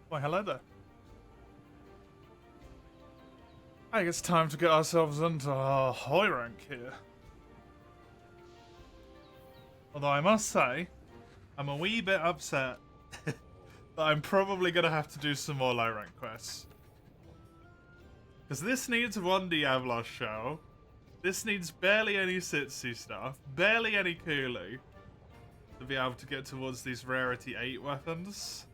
Why, hello there. I think it's time to get ourselves into our high rank here. Although I must say, I'm a wee bit upset that I'm probably going to have to do some more low rank quests. Because this needs one Diablos show. This needs barely any Sitsi stuff, barely any Kulu, to be able to get towards these rarity 8 weapons.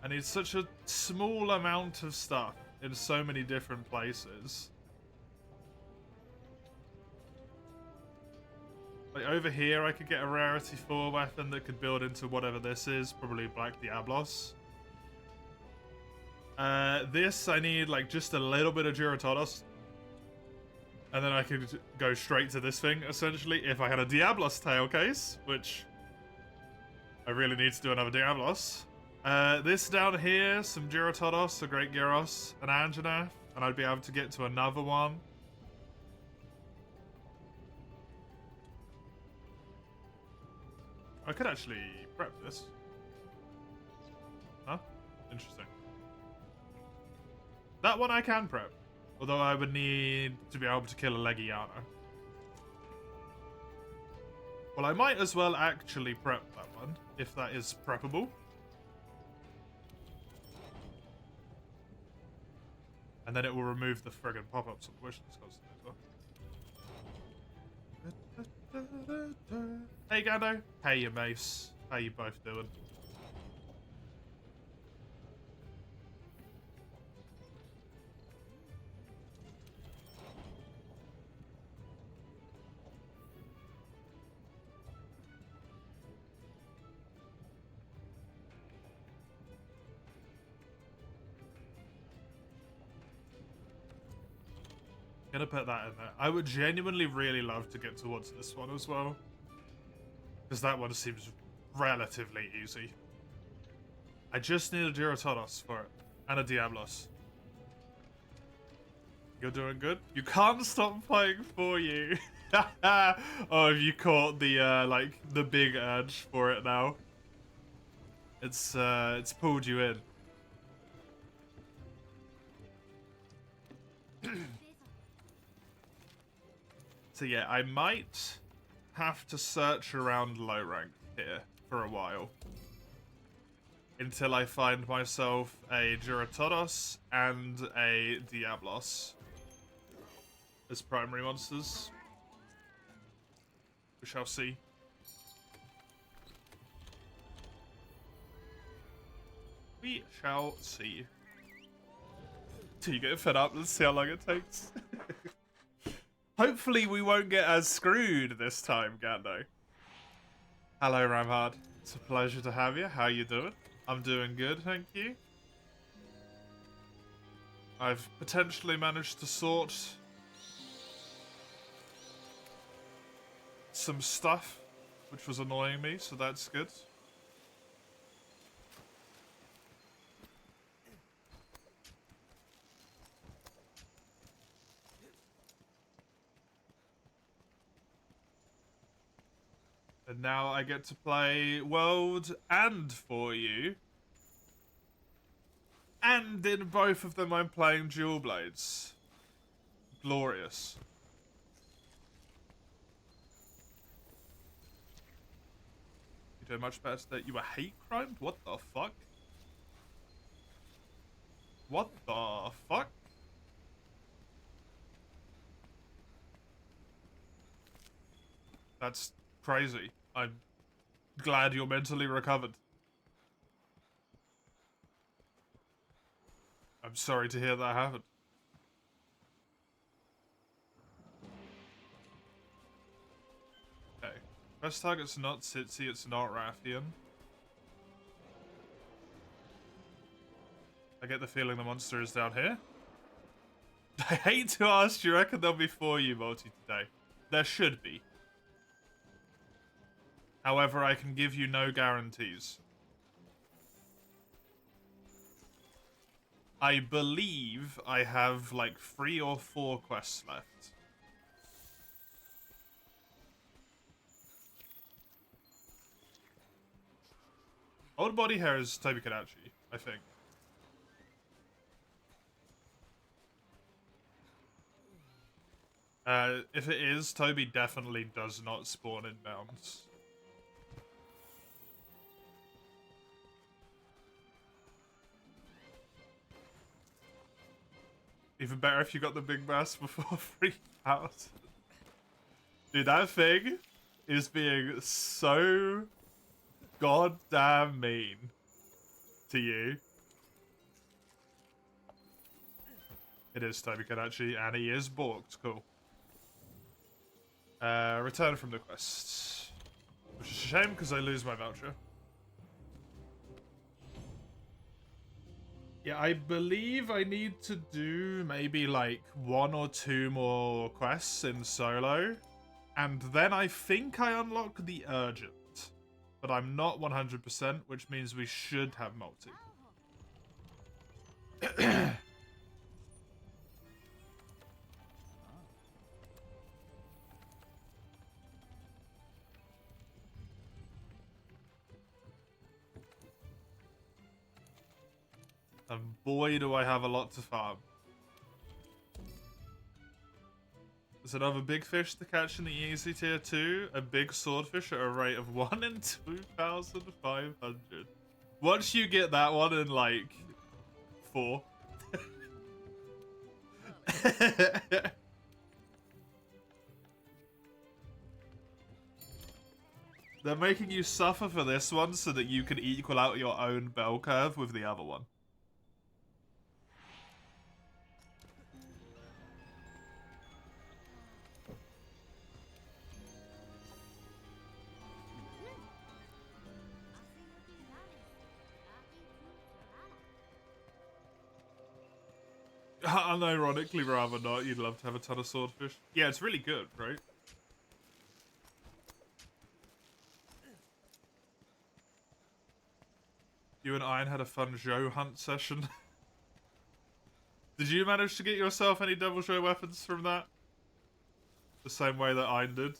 I need such a small amount of stuff in so many different places. Like over here I could get a rarity 4 weapon that could build into whatever this is, probably Black Diablos. This I need like just a little bit of Giratodos. And then I could go straight to this thing, essentially, if I had a Diablos tail case, which I really need to do another Diablos. This down here, some Giratodos, a Great Gyros, an Anjanath, and I'd be able to get to another one. I could actually prep this. Huh? Interesting. That one I can prep. Although I would need to be able to kill a Legiano. Well, I might as well actually prep that one, if that is preppable. And then it will remove the friggin' pop-ups on the wishlist constantly as well. Hey Gando. Hey you Mace. How you both doing? Gonna put that in there. I would genuinely really love to get towards this one as well. Because that one seems relatively easy. I just need a Giratodos for it. And a Diablos. You're doing good? You can't stop fighting for you. Oh, have you caught the, like, the big urge for it now? It's pulled you in. So yeah, I might have to search around low rank here for a while. Until I find myself a Giratodos and a Diablos as primary monsters. We shall see. We shall see. Till you get fed up, let's see how long it takes. Hopefully we won't get as screwed this time, Gando. Hello, Ramhard. It's a pleasure to have you. How you doing? I'm doing good, thank you. I've potentially managed to sort some stuff, which was annoying me, so that's good. And now I get to play World and For You. And in both of them I'm playing Dual Blades. Glorious. You doing much better today? You were hate crimed? What the fuck? What the fuck? That's crazy. I'm glad you're mentally recovered. I'm sorry to hear that happened. Okay. Best target's not Sitsi, it's not Rathian. I get the feeling the monster is down here. I hate to ask, do you reckon there'll be 4 you multi today? There should be. However, I can give you no guarantees. I believe I have like 3 or 4 quests left. Old body hair is Toby Kadachi, I think. If it is, Toby definitely does not spawn in mounds. Even better if you got the big mass before 3,000. Dude, that thing is being so goddamn mean to you. It is Toby Kadachi, and he is balked. Cool. Return from the quest. Which is a shame, because I lose my voucher. Yeah, I believe I need to do maybe like 1 or 2 more quests in solo. And then I think I unlock the urgent. But I'm not 100%, which means we should have multi. And boy, do I have a lot to farm. There's another big fish to catch in the easy tier 2. A big swordfish at a rate of 1 in 2,500. Once you get that one in like 4. They're making you suffer for this one so that you can equal out your own bell curve with the other one. Unironically, rather not. You'd love to have a ton of swordfish. Yeah, it's really good, right? You and Iron had a fun Joe hunt session. Did you manage to get yourself any Devil Joe weapons from that? The same way that Iron did?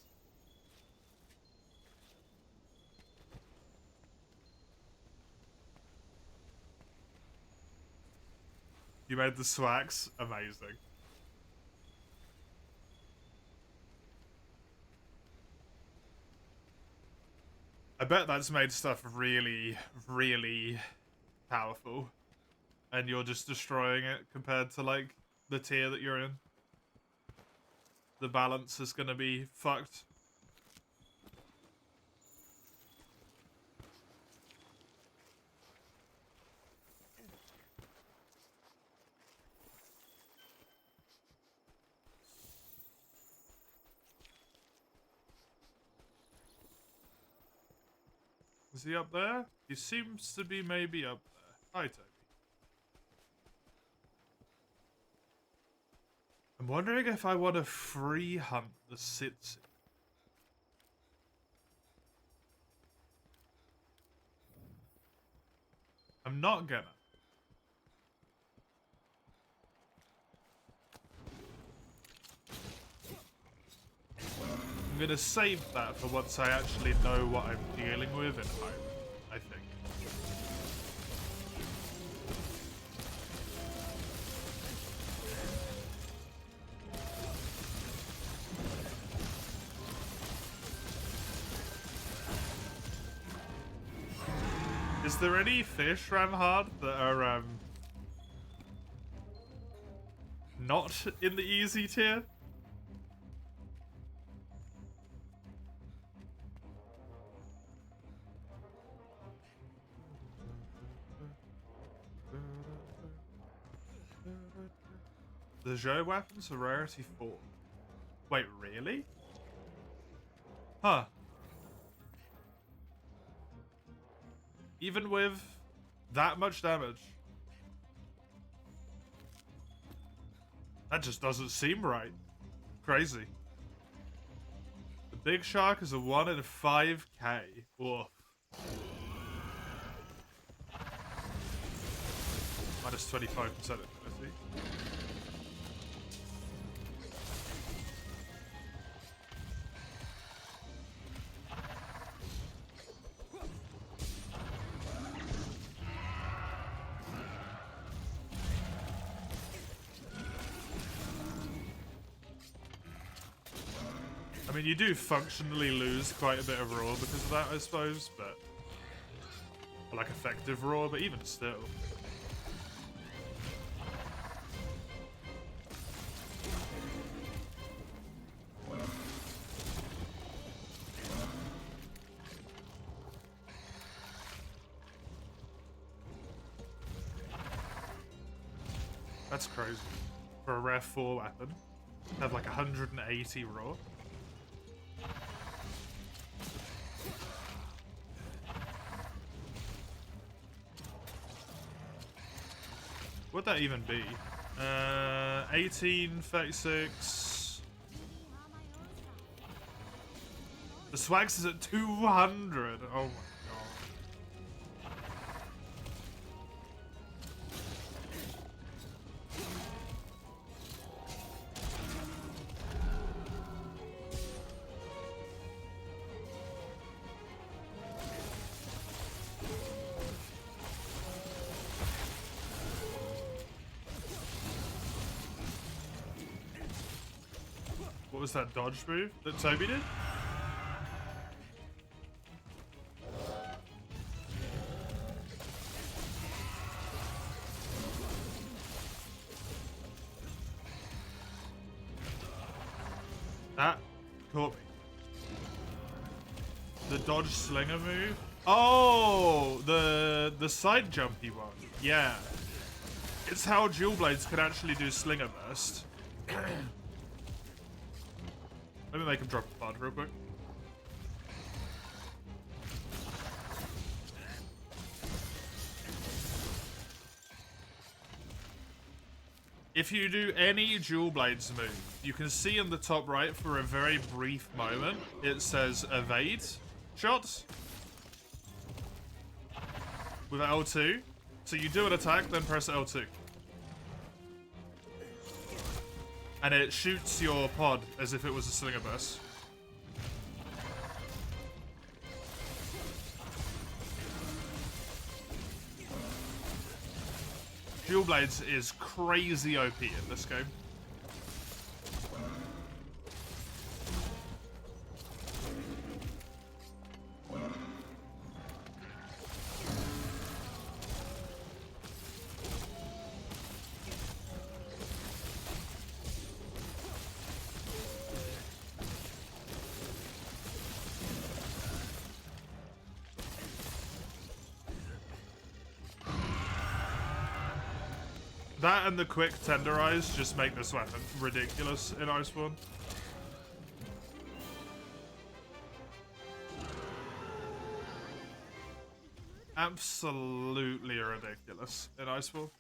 You made the swags amazing. I bet that's made stuff really, really powerful. And you're just destroying it compared to, like, the tier that you're in. The balance is gonna be fucked. Is he up there? He seems to be maybe up there. Hi, Toby. I'm wondering if I want to free hunt the Sitsi. I'm not gonna. I'm gonna save that for once I actually know what I'm dealing with in home, I think. Is there any fish, Ramhard, that are, not in the easy tier? The Joe weapons are rarity 4. Wait, really? Huh. Even with that much damage? That just doesn't seem right. Crazy. The big shark is a 1 in 5k. Woof. Minus 25% infinity. mean, you do functionally lose quite a bit of raw because of that, I suppose, but... Or like effective raw, but even still. That's crazy. For a rare 4 weapon. Have like 180 raw. What'd that even be? 1836. The swags is at 200. Oh my god. What was that dodge move that Toby did? That caught me. The dodge slinger move? Oh, the side jumpy one. Yeah. It's how dual blades can actually do slinger burst. Let me make him drop a pod real quick. If you do any dual blades move, you can see in the top right for a very brief moment, it says evade shots with L2. So you do an attack, then press L2. And it shoots your pod as if it was a slinger burst. Dual Blades is crazy OP in this game. That and the quick tenderize just make this weapon ridiculous in Iceborne. Absolutely ridiculous in Iceborne.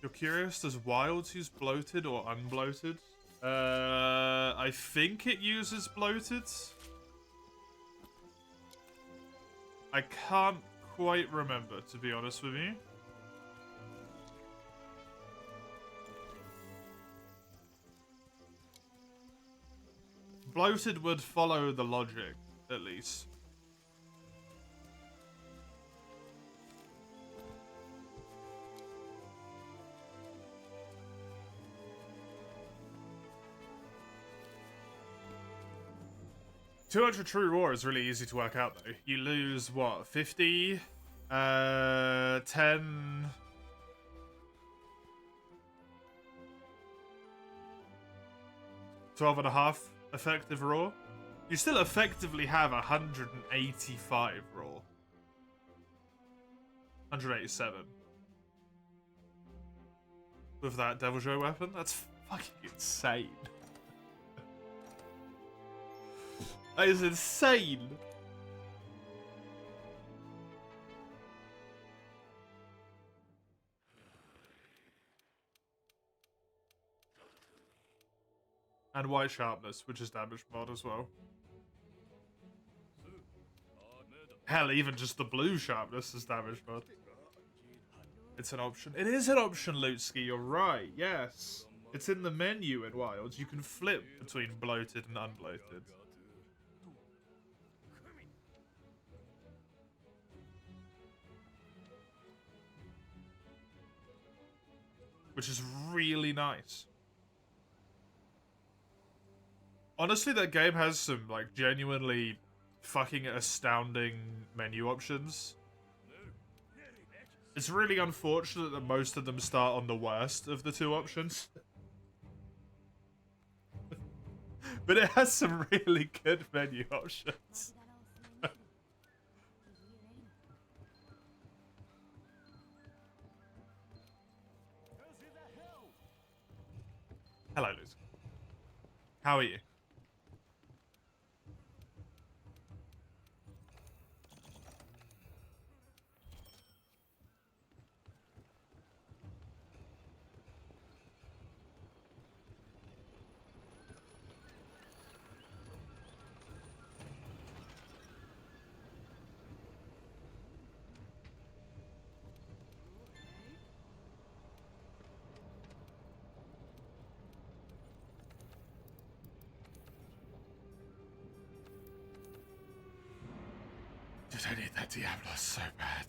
You're curious, does Wilds use bloated or unbloated? I think it uses bloated. I can't quite remember, to be honest with you. Bloated would follow the logic, at least. $200 true raw is really easy to work out, though. You lose, what, 50? 10... 12.5 effective raw. You still effectively have 185 raw. 187. With that Devil Joy weapon? That's fucking insane. That is insane. And white sharpness, which is damage mod as well. Hell, even just the blue sharpness is damage mod. It's an option. It is an option, Lutski, you're right, yes. It's in the menu in Wilds. You can flip between bloated and unbloated. Which is really nice. Honestly, that game has some, like, genuinely fucking astounding menu options. It's really unfortunate that most of them start on the worst of the two options. But it has some really good menu options. Hello, Lucy. How are you? Did I need that Diablo so bad?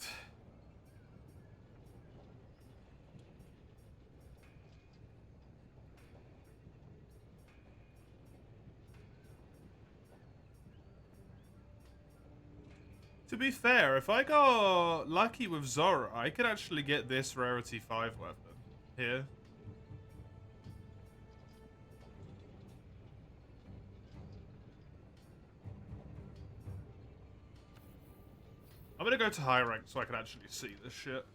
To be fair, if I got lucky with Zora, I could actually get this Rarity 5 weapon here. I'm gonna go to high rank so I can actually see this shit.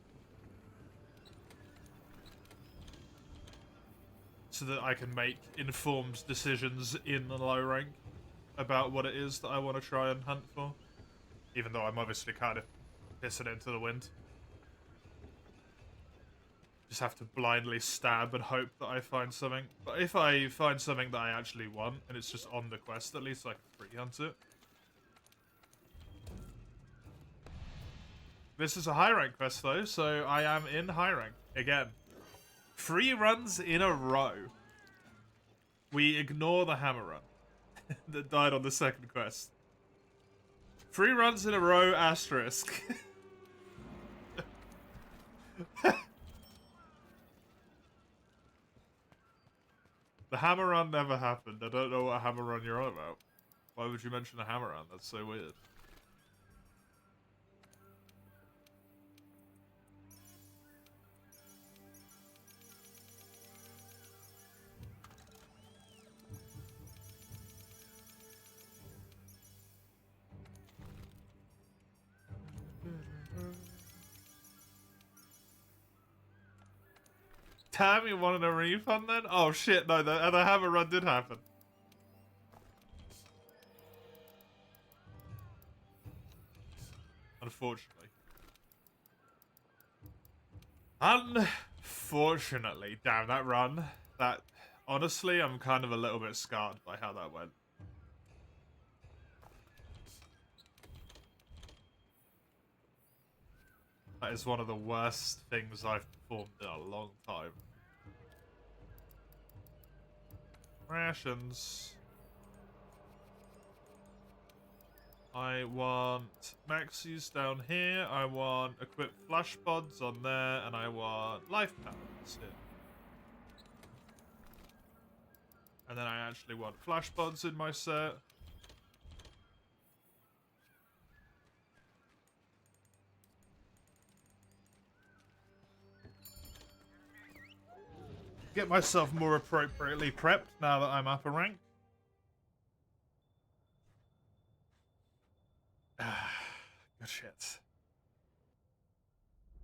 So that I can make informed decisions in the low rank about what it is that I want to try and hunt for. Even though I'm obviously kind of pissing into the wind. Just have to blindly stab and hope that I find something. But if I find something that I actually want, and it's just on the quest, at least I can free hunt it. This is a high rank quest though, so I am in high rank again. 3 runs in a row. We ignore the hammer run that died on the second quest. 3 runs in a row, asterisk. The hammer run never happened. I don't know what hammer run you're on about. Why would you mention a hammer run? That's so weird. Damn, you wanted a refund then? Oh shit, no, the hammer run did happen. Unfortunately. Unfortunately. Damn, that run. That, honestly, I'm kind of a little bit scarred by how that went. That is one of the worst things I've performed in a long time. Rations. I want Maxis down here, I want equipped flash pods on there, and I want life pallets here. And then I actually want flash pods in my set. Get myself more appropriately prepped now that I'm up a rank. Good shit.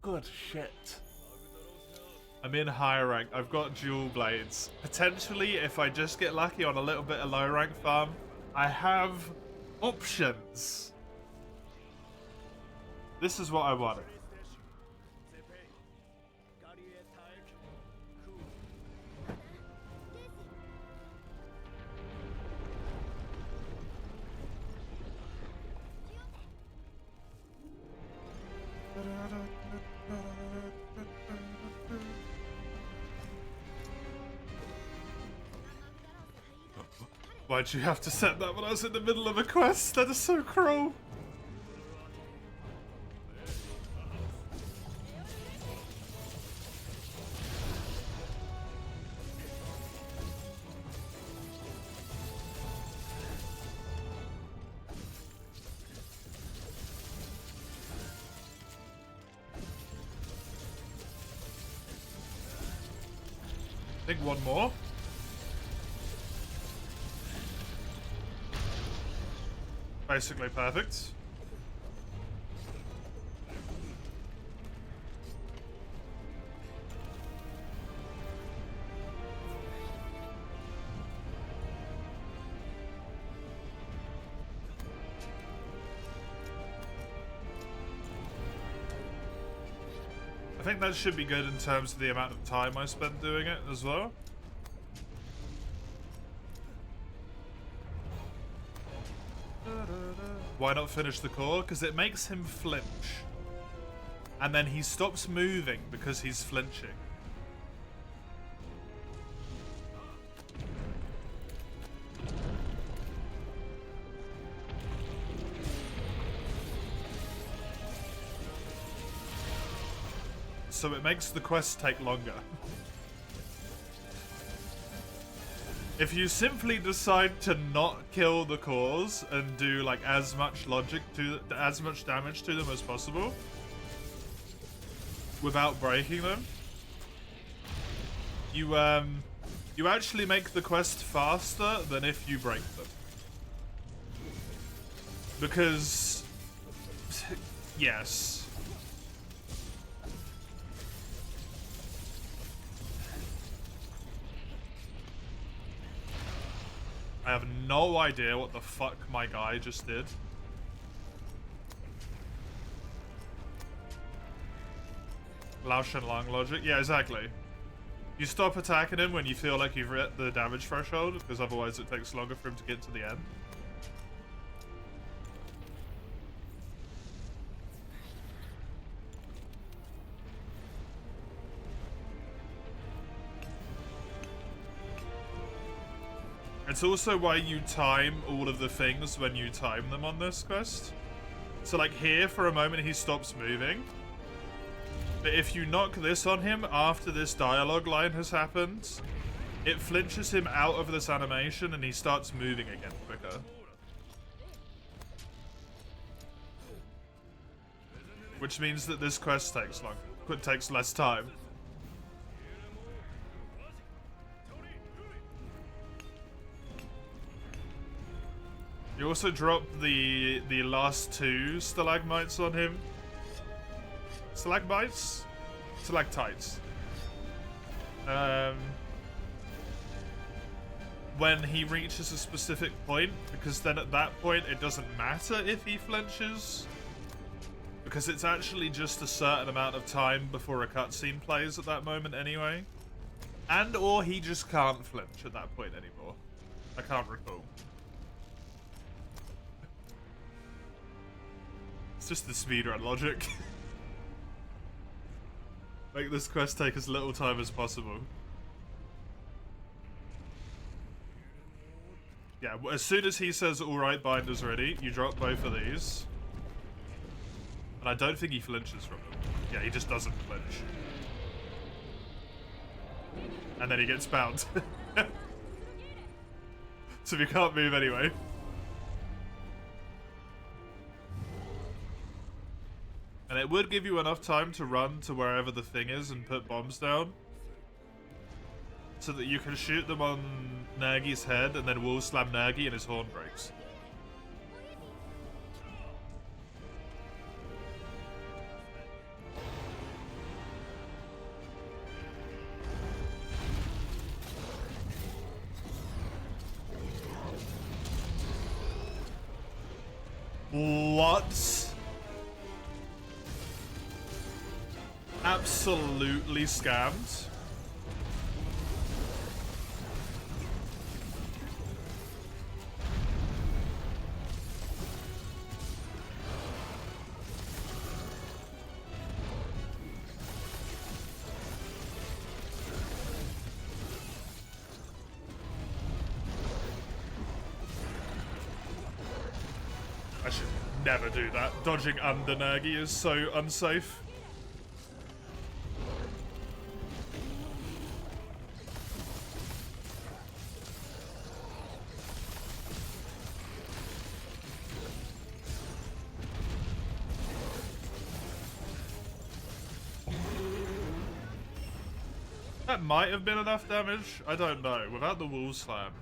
Good shit. I'm in higher rank. I've got dual blades. Potentially, if I just get lucky on a little bit of low rank farm, I have options. This is what I wanted. Why'd you have to set that when I was in the middle of a quest? That is so cruel. think one more. Basically perfect. I think that should be good in terms of the amount of time I spent doing it as well. Why not finish the core? Because it makes him flinch. And then he stops moving because he's flinching. So it makes the quest take longer. If you simply decide to not kill the cores and do like as much damage to them as possible without breaking them, you actually make the quest faster than if you break them. Because yes. I have no idea what the fuck my guy just did. Lao Shen Lang logic? Yeah, exactly. You stop attacking him when you feel like you've hit the damage threshold, because otherwise it takes longer for him to get to the end. It's also why you time all of the things when you time them on this quest. So like here, for a moment he stops moving. But if you knock this on him after this dialogue line has happened, it flinches him out of this animation and he starts moving again quicker. Which means that this quest takes longer. It takes less time. You also drop the last two stalagmites on him. Stalagmites? Stalactites. When he reaches a specific point, because then at that point it doesn't matter if he flinches. Because it's actually just a certain amount of time before a cutscene plays at that moment anyway. And or he just can't flinch at that point anymore. I can't recall. It's just the speedrun logic. Make this quest take as little time as possible. Yeah, as soon as he says, alright, binder's ready, you drop both of these. And I don't think he flinches from them. Yeah, he just doesn't flinch. And then he gets bound. So we can't move anyway. And it would give you enough time to run to wherever the thing is and put bombs down. So that you can shoot them on Nagi's head and then wall slam Nagi and his horn breaks. What? Absolutely scammed. I should never do that. Dodging under Nagi is so unsafe. That might have been enough damage. I don't know. Without the wall slam.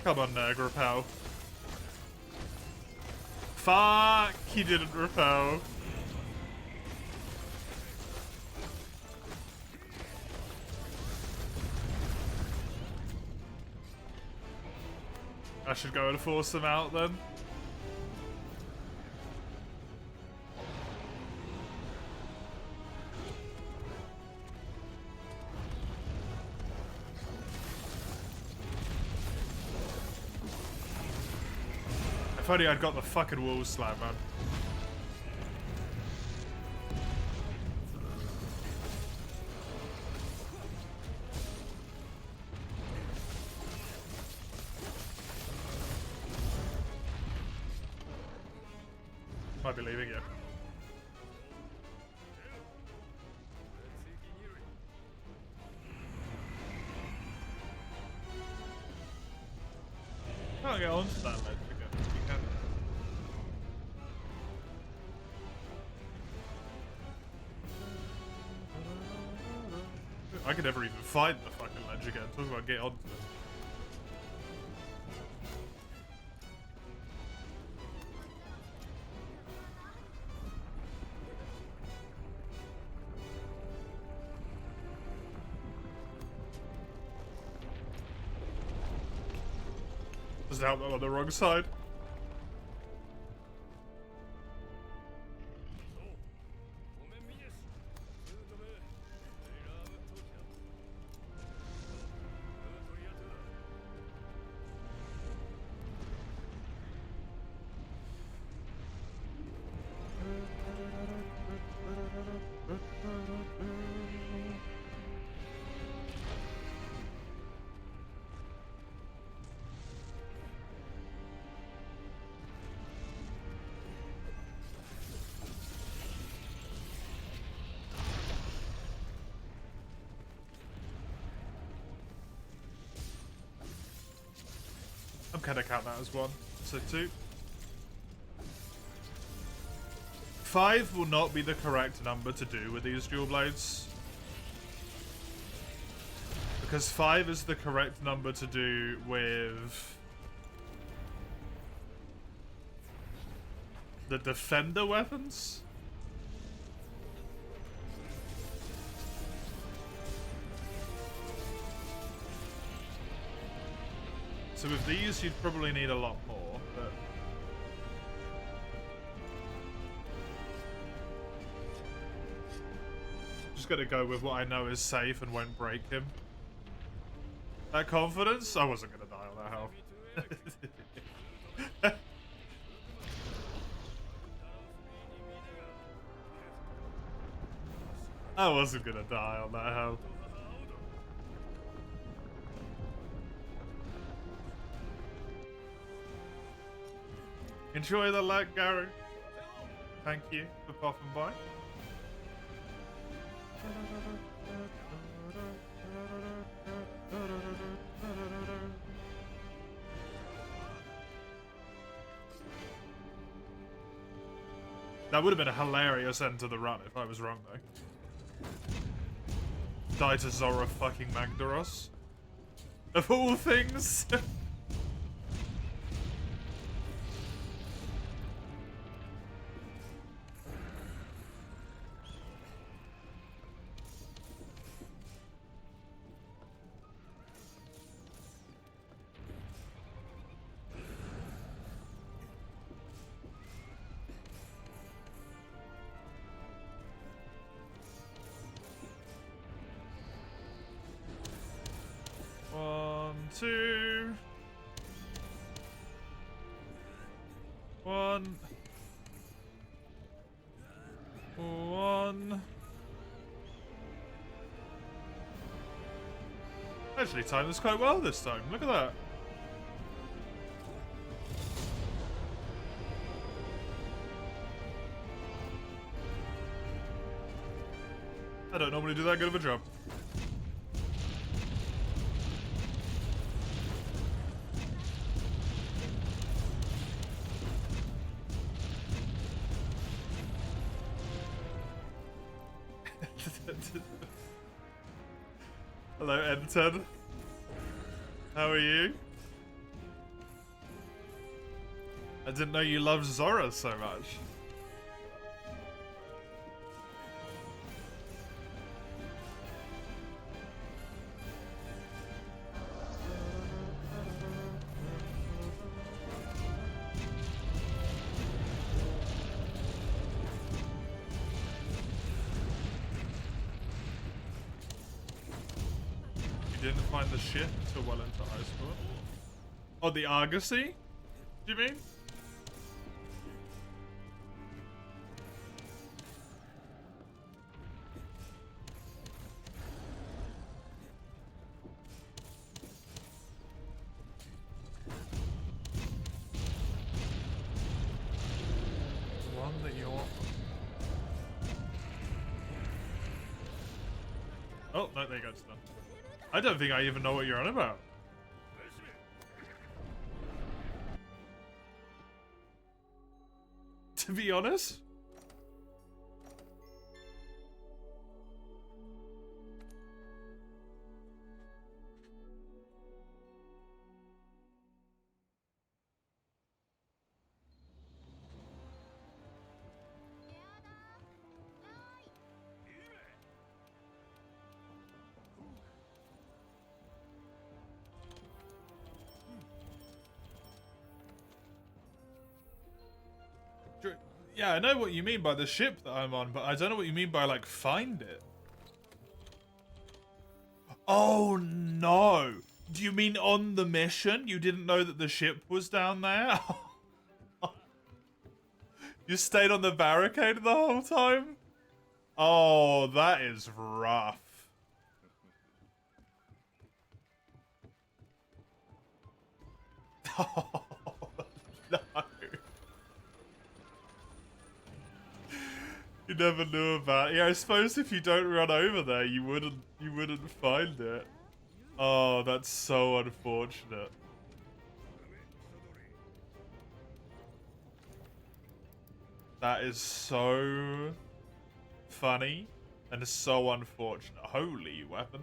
Come on, Neg, repel. Fuck! He didn't repel. I should go and force them out then. If only I'd got the fucking wall slam, man. Might be leaving you. Can't get onto that ledge again. You can. I could never even find the fucking ledge again. Talk about get onto it. Just out on the wrong side. I'm gonna count that as one. So 2. 5 will not be the correct number to do with these dual blades. Because 5 is the correct number to do with the defender weapons. So with these, you'd probably need a lot more, but... Just gotta go with what I know is safe and won't break him. That confidence? I wasn't gonna die on that health. I wasn't gonna die on that health. Enjoy the lag, Gary. Thank you for popping by. That would have been a hilarious end to the run if I was wrong, though. Die to Zora fucking Magdaros. Of all things. Two. 1. 1. Actually timed this quite well this time. Look at that. I don't normally do that good of a job. Hello, Enton. How are you? I didn't know you loved Zora so much. You didn't find the ship until well into Iceport? Oh, the Argosy? Do you mean? One that you're... Oh, no, there you go, it's done. I don't think I even know what you're on about. To be honest? Yeah, I know what you mean by the ship that I'm on, but I don't know what you mean by, like, find it. Oh, no. Do you mean on the mission? You didn't know that the ship was down there? You stayed on the barricade the whole time? Oh, that is rough. Oh, no. You never knew about it. Yeah, I suppose if you don't run over there, you wouldn't find it. Oh, that's so unfortunate. That is so funny and so unfortunate. Holy weapon.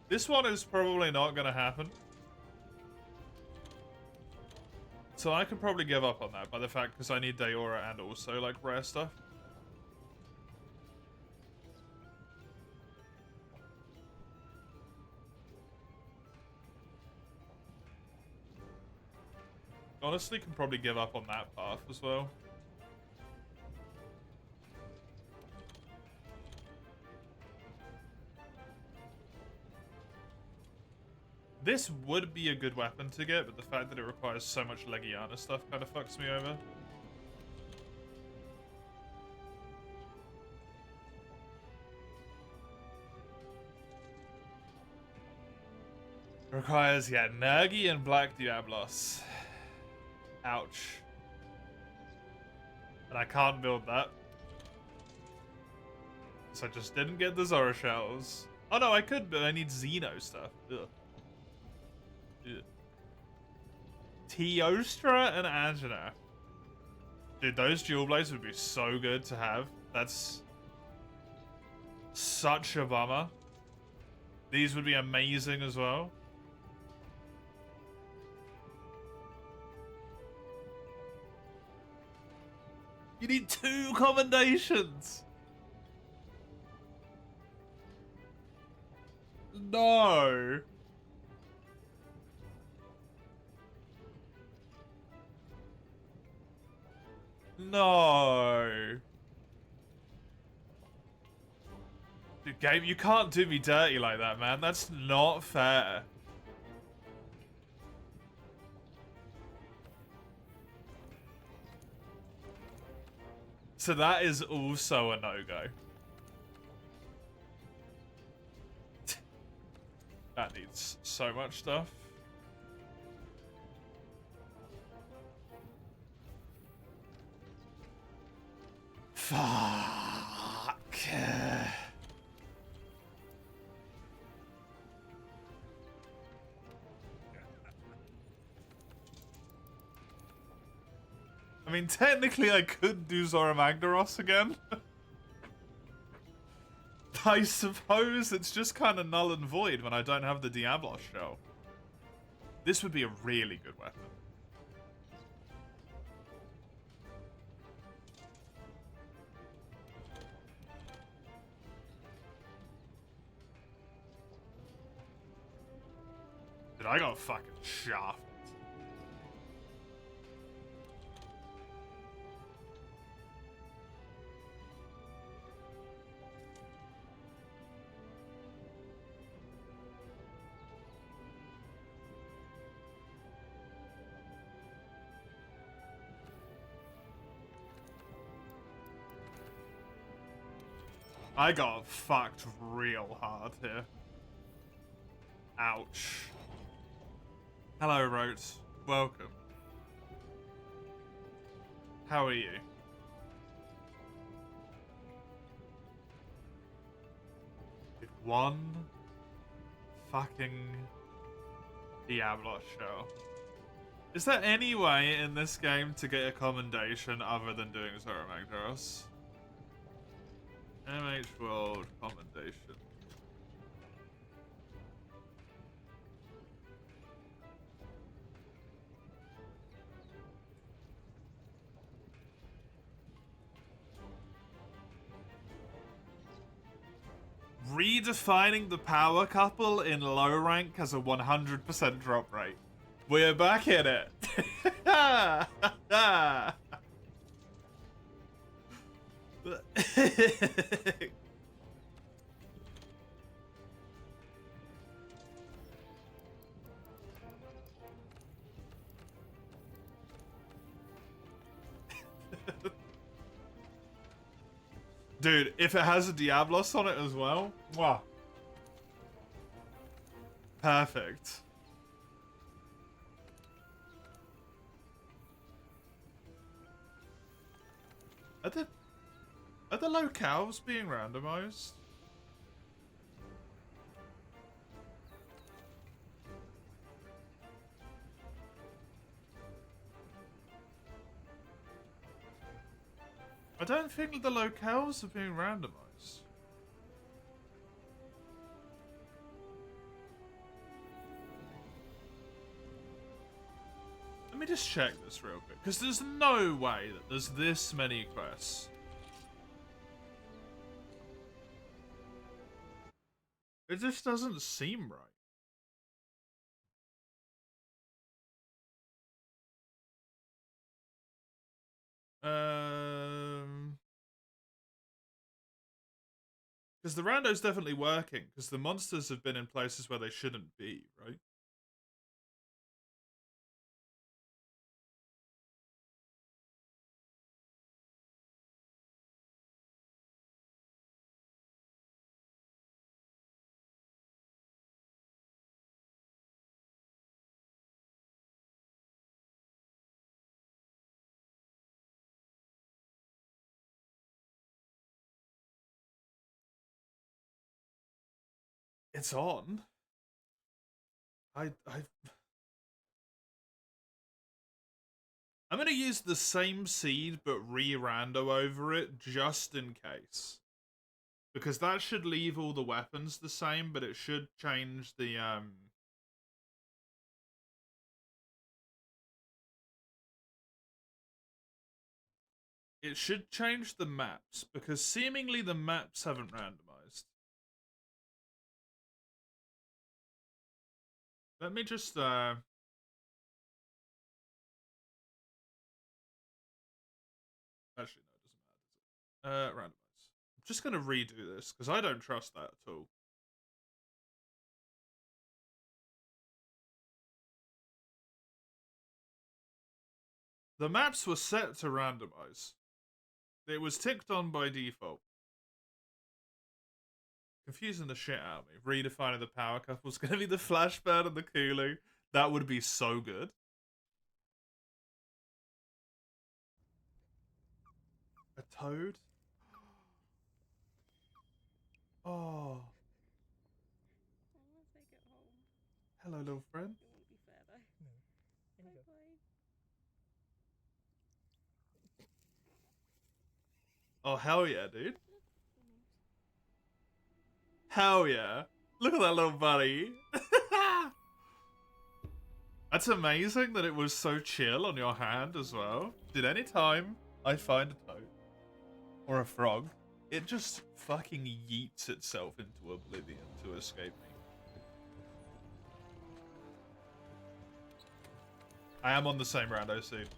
This one is probably not going to happen. So I could probably give up on that by the fact because I need Daora and also like rare stuff. Honestly, can probably give up on that path as well. This would be a good weapon to get, but the fact that it requires so much Legiana stuff kind of fucks me over. It requires, yeah, Nurgi and Black Diablos. Ouch. And I can't build that. So I just didn't get the Zora shells. Oh no, I could, but I need Xeno stuff. Ugh. Teostra and Angina. Dude, those dual blades would be so good to have. That's such a bummer. These would be amazing as well. You need 2 commendations. No. No. Dude, game, you can't do me dirty like that, man. That's not fair. So that is also a no-go. That needs so much stuff. Fuck. I mean, technically I could do Zora Magdaros again. I suppose it's just kind of null and void when I don't have the Diablos shell. This would be a really good weapon. Dude, I got fucking shafted. I got fucked real hard here. Ouch. Hello, Rote. Welcome. How are you? Did one fucking Diablo show. Is there any way in this game to get a commendation other than doing Zora Magdaros? MH World commendation. Redefining the power couple in low rank has a 100% drop rate. We're back in it. Dude, if it has a Diablos on it as well, wow. Perfect. Are the locales being randomized? I don't think the locales are being randomized. Let me just check this real quick, because there's no way that there's this many quests. It just doesn't seem right. Because the rando's definitely working, because the monsters have been in places where they shouldn't be, right? It's on. I'm gonna use the same seed but re-rando over it just in case. Because that should leave all the weapons the same, but it should change the it should change the maps, because seemingly the maps haven't randomized. Let me just actually no, it doesn't matter, does it? Randomize. I'm just gonna redo this, because I don't trust that at all. The maps were set to randomize. It was ticked on by default. Confusing the shit out of me. Redefining the power couple is going to be the Flashbird and the Kulu. That would be so good. A toad? Oh. Once I get home. Hello, little friend. It won't be fair though. No. Bye bye. Oh, hell yeah, dude. Hell yeah. Look at that little buddy. That's amazing that it was so chill on your hand as well. Did any time I find a toad or a frog, it just fucking yeets itself into oblivion to escape me. I am on the same rando suit.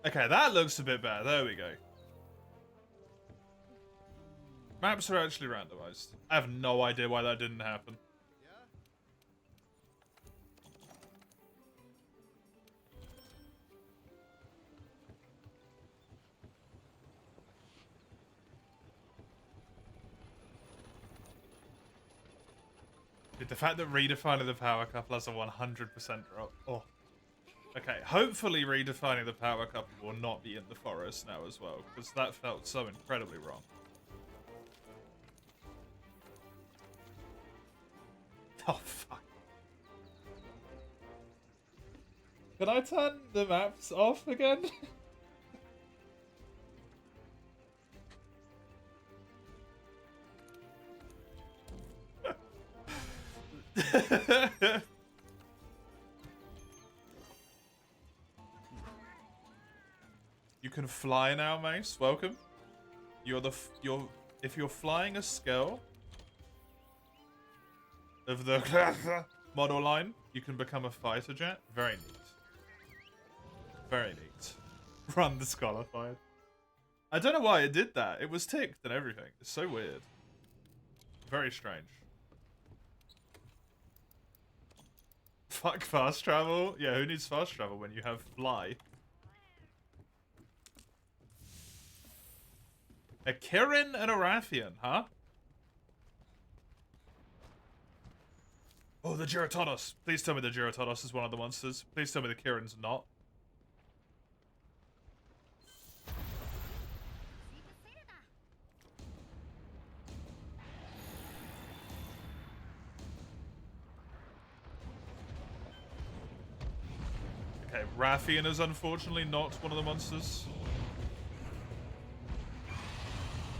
Okay, that looks a bit better. There we go. Maps are actually randomized. I have no idea why that didn't happen. Dude, the fact that redefining the power couple has a 100% drop. Oh. Okay, hopefully redefining the power couple will not be in the forest now as well, because that felt so incredibly wrong. Oh, fuck. Can I turn the maps off again? You can fly now, Mace. Welcome. If you're flying a skill of the model line, you can become a fighter jet. Very neat. Very neat. Run disqualified. I don't know why it did that. It was ticked and everything. It's so weird. Very strange. Fuck fast travel. Yeah, who needs fast travel when you have fly? A Kirin and a Rathian, huh? Oh, the Giratonos. Please tell me the Giratonos is one of the monsters. Please tell me the Kirin's not. Okay, Rathian is unfortunately not one of the monsters.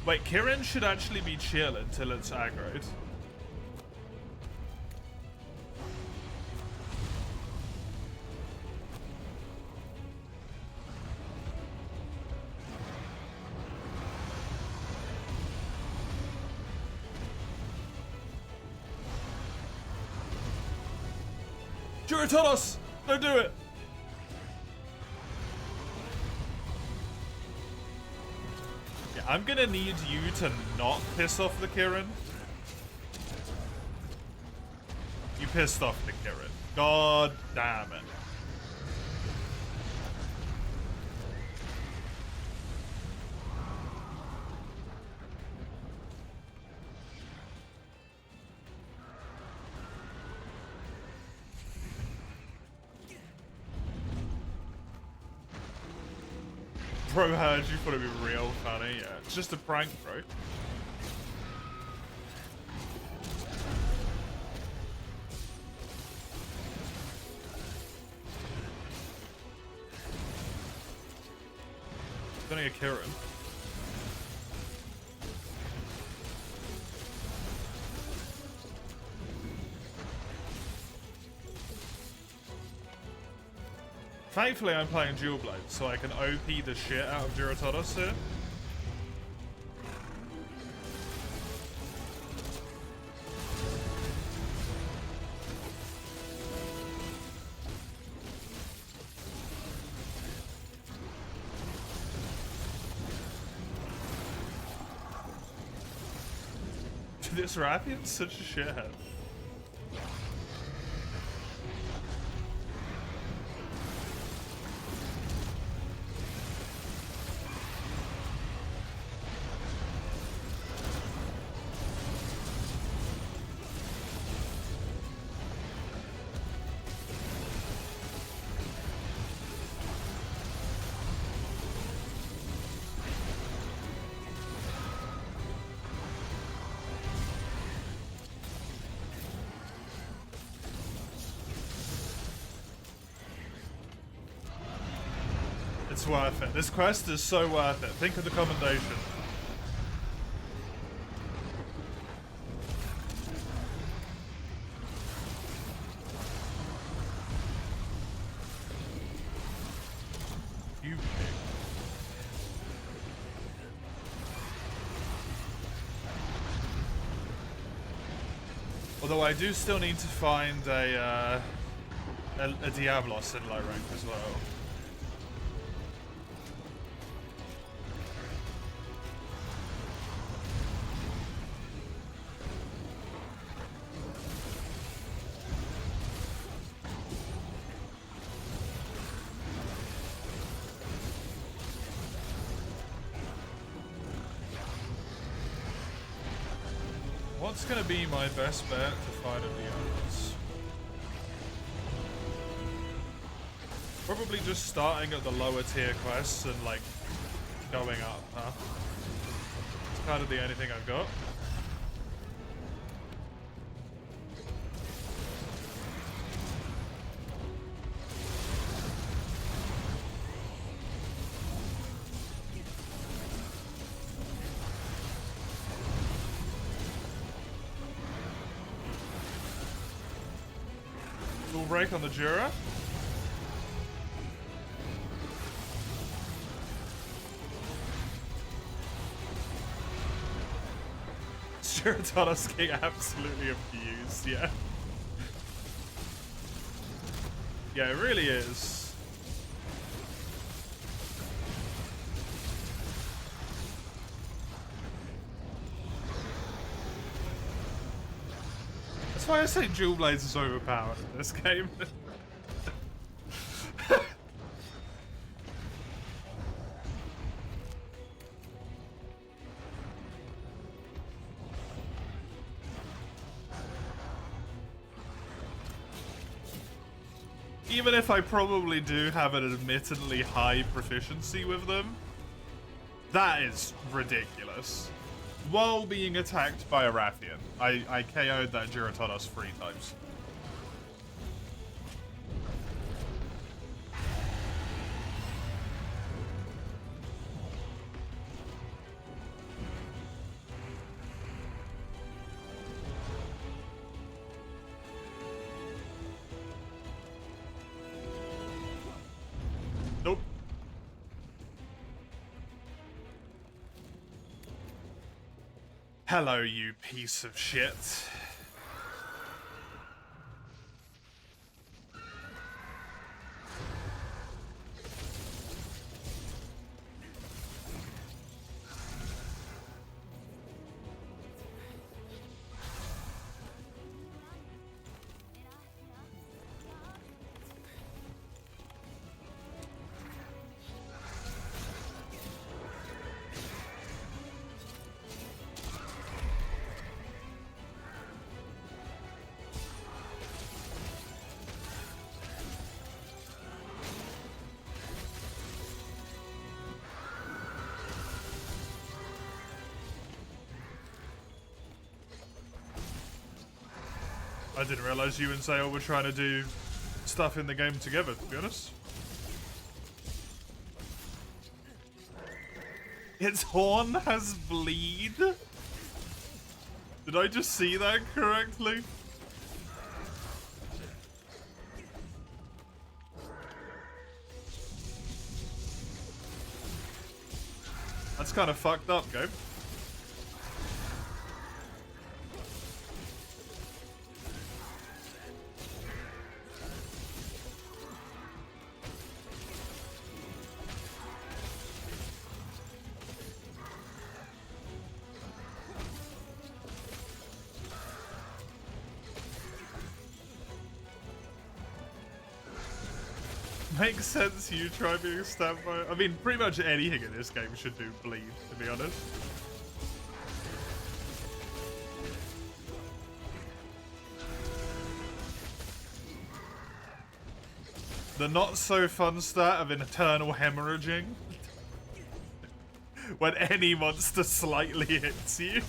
Wait, Kirin should actually be chill until it's aggroed. Giratonos! Don't do it! Yeah, I'm gonna need you to not piss off the Kirin. You pissed off the Kirin. God damn it. Bro heard you thought it'd be real funny. Yeah, it's just a prank, bro. It's only a Kirin. Thankfully, I'm playing Dual Blade, so I can OP the shit out of Giratonos here. This Rathian's such a shithead. It's worth it. This quest is so worth it. Think of the commendation. You pig. Although I do still need to find a Diablos in low rank as well. What's gonna be my best bet to fight a Diablos? Probably just starting at the lower tier quests and like going up, huh? It's kind of the only thing I've got. Little break on the Jura. Juratonos getting absolutely abused, yeah. Yeah, it really is. That's why I say Dual Blades is overpowered in this game. Even if I probably do have an admittedly high proficiency with them, that is ridiculous. While being attacked by a Rathian, I KO'd that Juratonos 3 times. Nope. Hello, you piece of shit. I didn't realize you and Sale were trying to do stuff in the game together, to be honest. Its horn has bleed? Did I just see that correctly? That's kind of fucked up, Gabe. Makes sense you try being stabbed by... I mean, pretty much anything in this game should do bleed, to be honest. The not so fun stat of an eternal hemorrhaging. When any monster slightly hits you.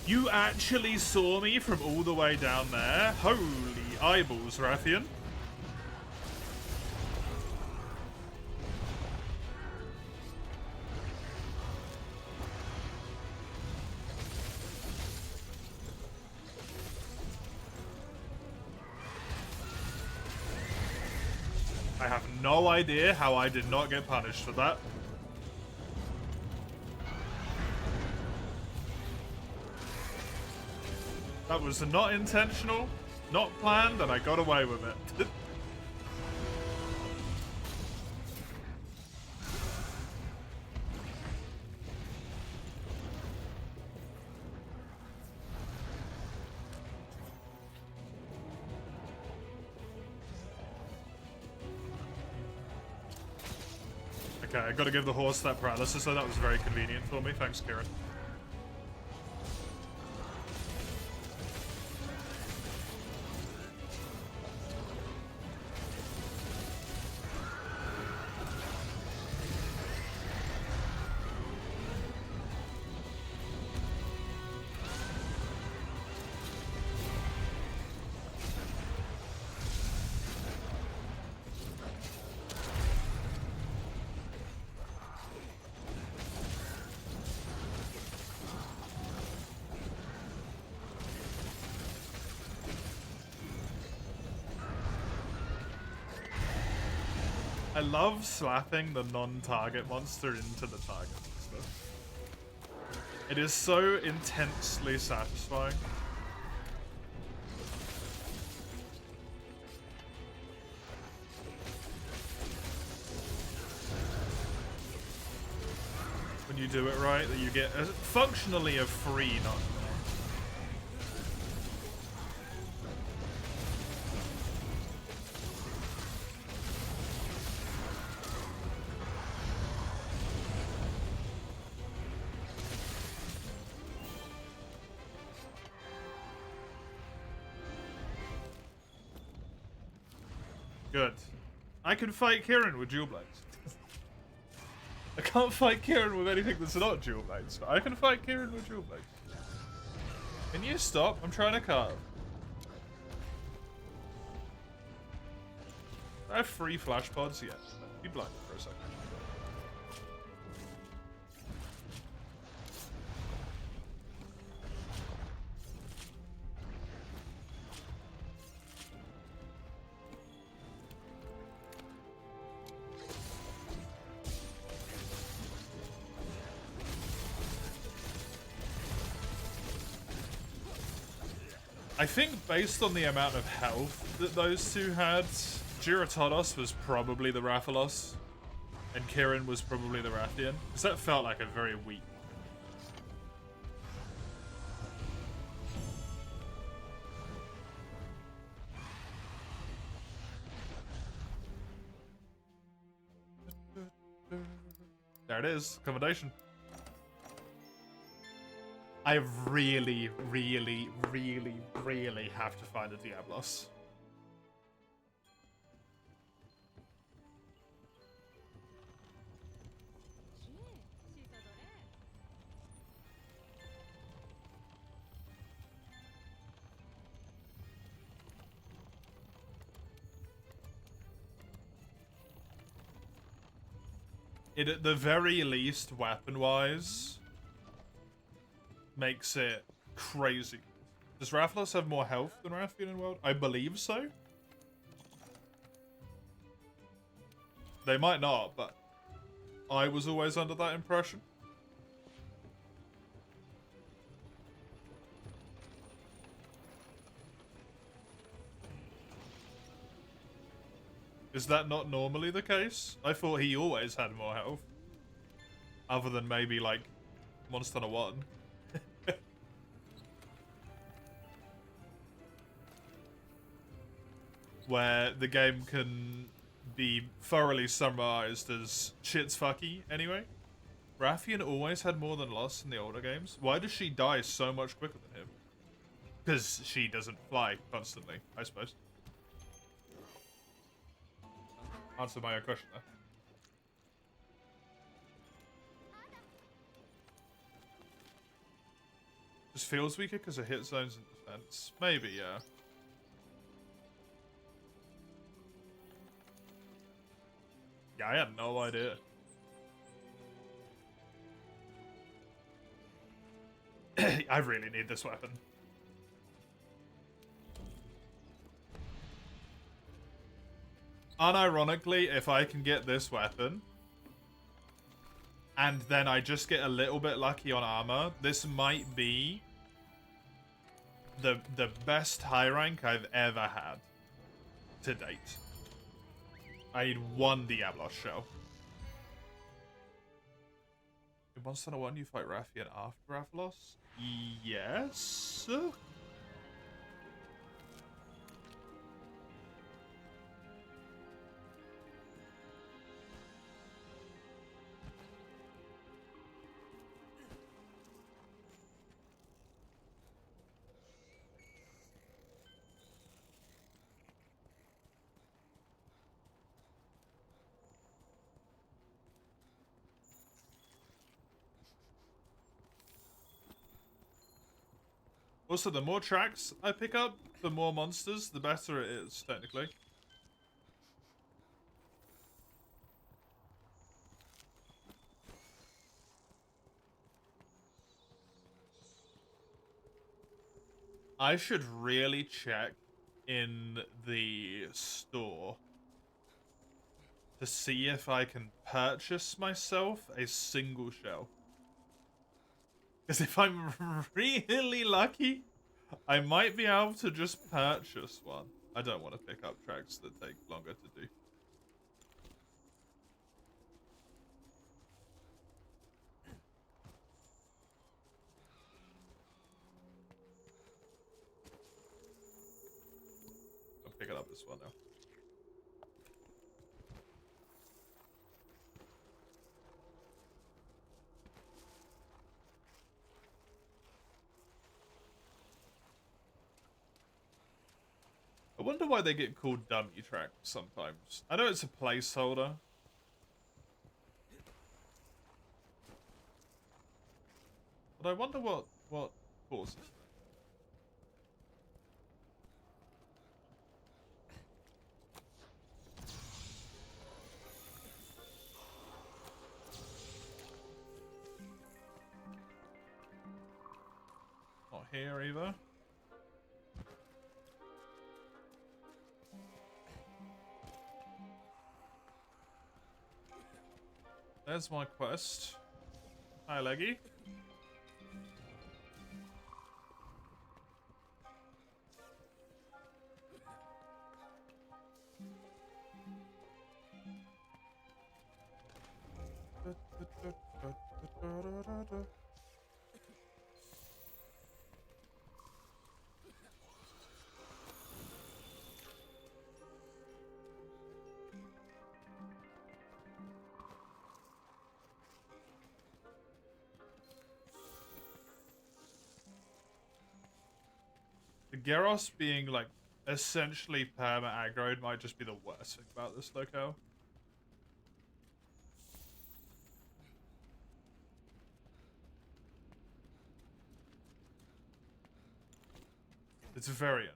You actually saw me from all the way down there? Holy eyeballs, Rathian. I have no idea how I did not get punished for that. That was not intentional, not planned, and I got away with it. Okay, I gotta give the horse that paralysis, so that was very convenient for me. Thanks, Kieran. I love slapping the non-target monster into the target monster. It is so intensely satisfying. When you do it right, that you get functionally a free knockdown. Good. I can fight Kieran with dual blades. I can't fight Kieran with anything that's not dual blades, but I can fight Kieran with dual blades. Can you stop? I'm trying to carve. Do I have 3 flash pods? Yes. Be blinded for a second. I think based on the amount of health that those two had, Giratodos was probably the Rathalos, and Kieran was probably the Rathian. Because that felt like a very weak. There it is, accommodation. I really, really, really, really have to find a Diablos. It, at the very least, weapon-wise, makes it crazy. Does Rathalos have more health than Rathian in World? I believe so. They might not, but I was always under that impression. Is that not normally the case? I thought he always had more health. Other than maybe, like, Monster Hunter 1. Where the game can be thoroughly summarized as shit's fucky anyway. Rathian always had more than Lost in the older games. Why does she die so much quicker than him? Because she doesn't fly constantly, I suppose. Answer my own question there. Just feels weaker because of hit zones and defense. Maybe, yeah. Yeah, I had no idea. I really need this weapon. Unironically, if I can get this weapon, and then I just get a little bit lucky on armor, this might be the best high rank I've ever had to date. I need one Diablos shell. In Monster Hunter 1, you fight Rathian after Rathalos? Yes? Also, the more tracks I pick up, the more monsters, the better it is, technically. I should really check in the store to see if I can purchase myself a single shell. Because if I'm really lucky, I might be able to just purchase one. I don't want to pick up tracks that take longer to do. I'm picking up this one now. I wonder why they get called dummy tracks sometimes. I know it's a placeholder. But I wonder what causes that. Not here either. There's my quest. Hi, Leggy. The Gyros being like essentially perma aggroed might just be the worst thing about this locale. It's very annoying.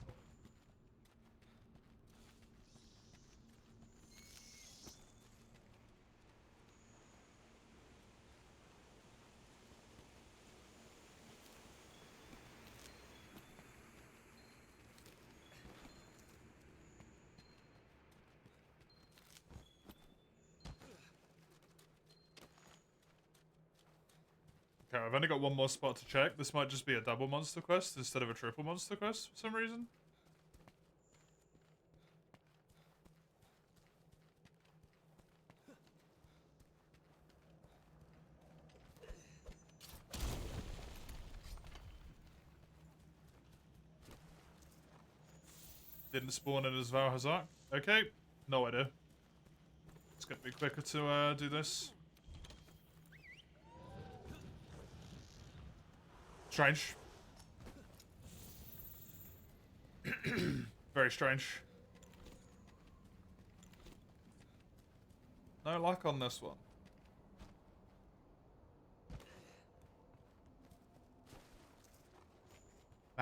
Okay, I've only got one more spot to check. This might just be a double monster quest instead of a triple monster quest for some reason. Didn't spawn in as Valhazak. Okay, no idea. It's gonna be quicker to do this. Strange. Very strange. No luck on this one.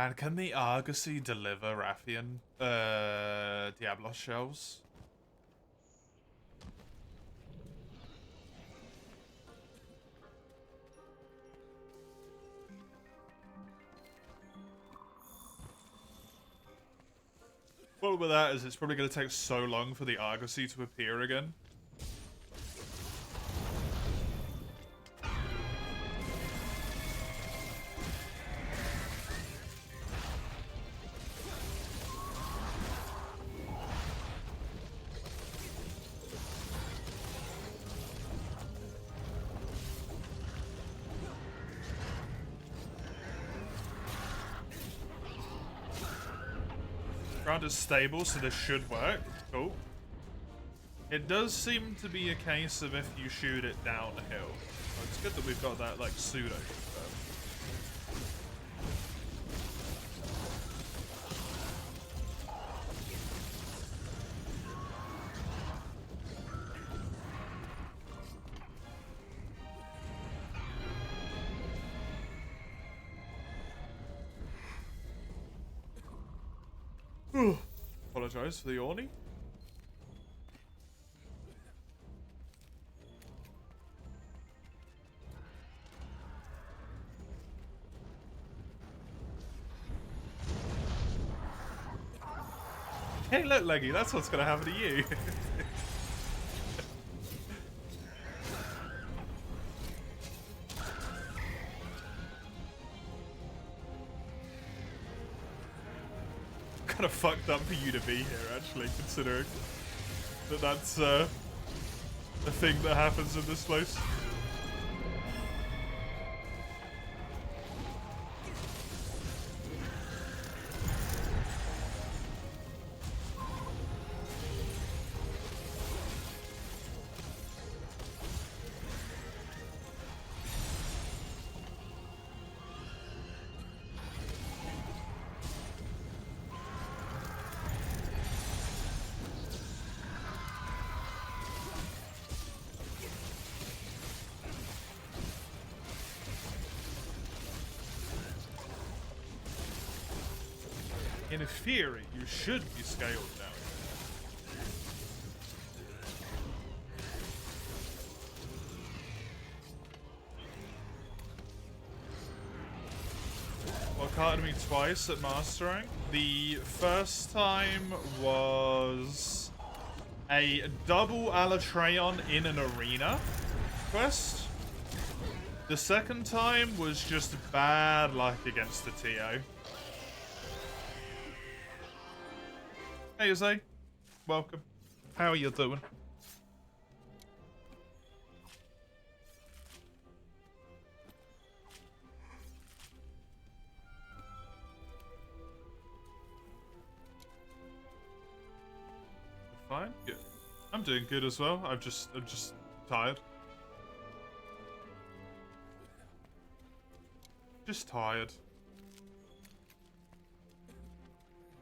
Man, can the Argosy deliver Rathian Diablos shells? Problem with that is it's probably going to take so long for the Argosy to appear again. Ground is stable, so this should work. Cool. It does seem to be a case of if you shoot it down a hill. Oh, it's good that we've got that, like, pseudo confirm. Apologise for the yawning. Hey, look, Leggy, that's what's gonna happen to you. Kind of fucked up for you to be here, actually, considering that that's a thing that happens in this place. In theory, you should be scaled down. Well, carded me twice at mastering. The first time was a double Alatreon in an arena quest. The second time was just bad luck against the TO. Hey, Jose. Welcome. How are you doing? Fine. Good. I'm doing good as well. I'm just tired. Just tired.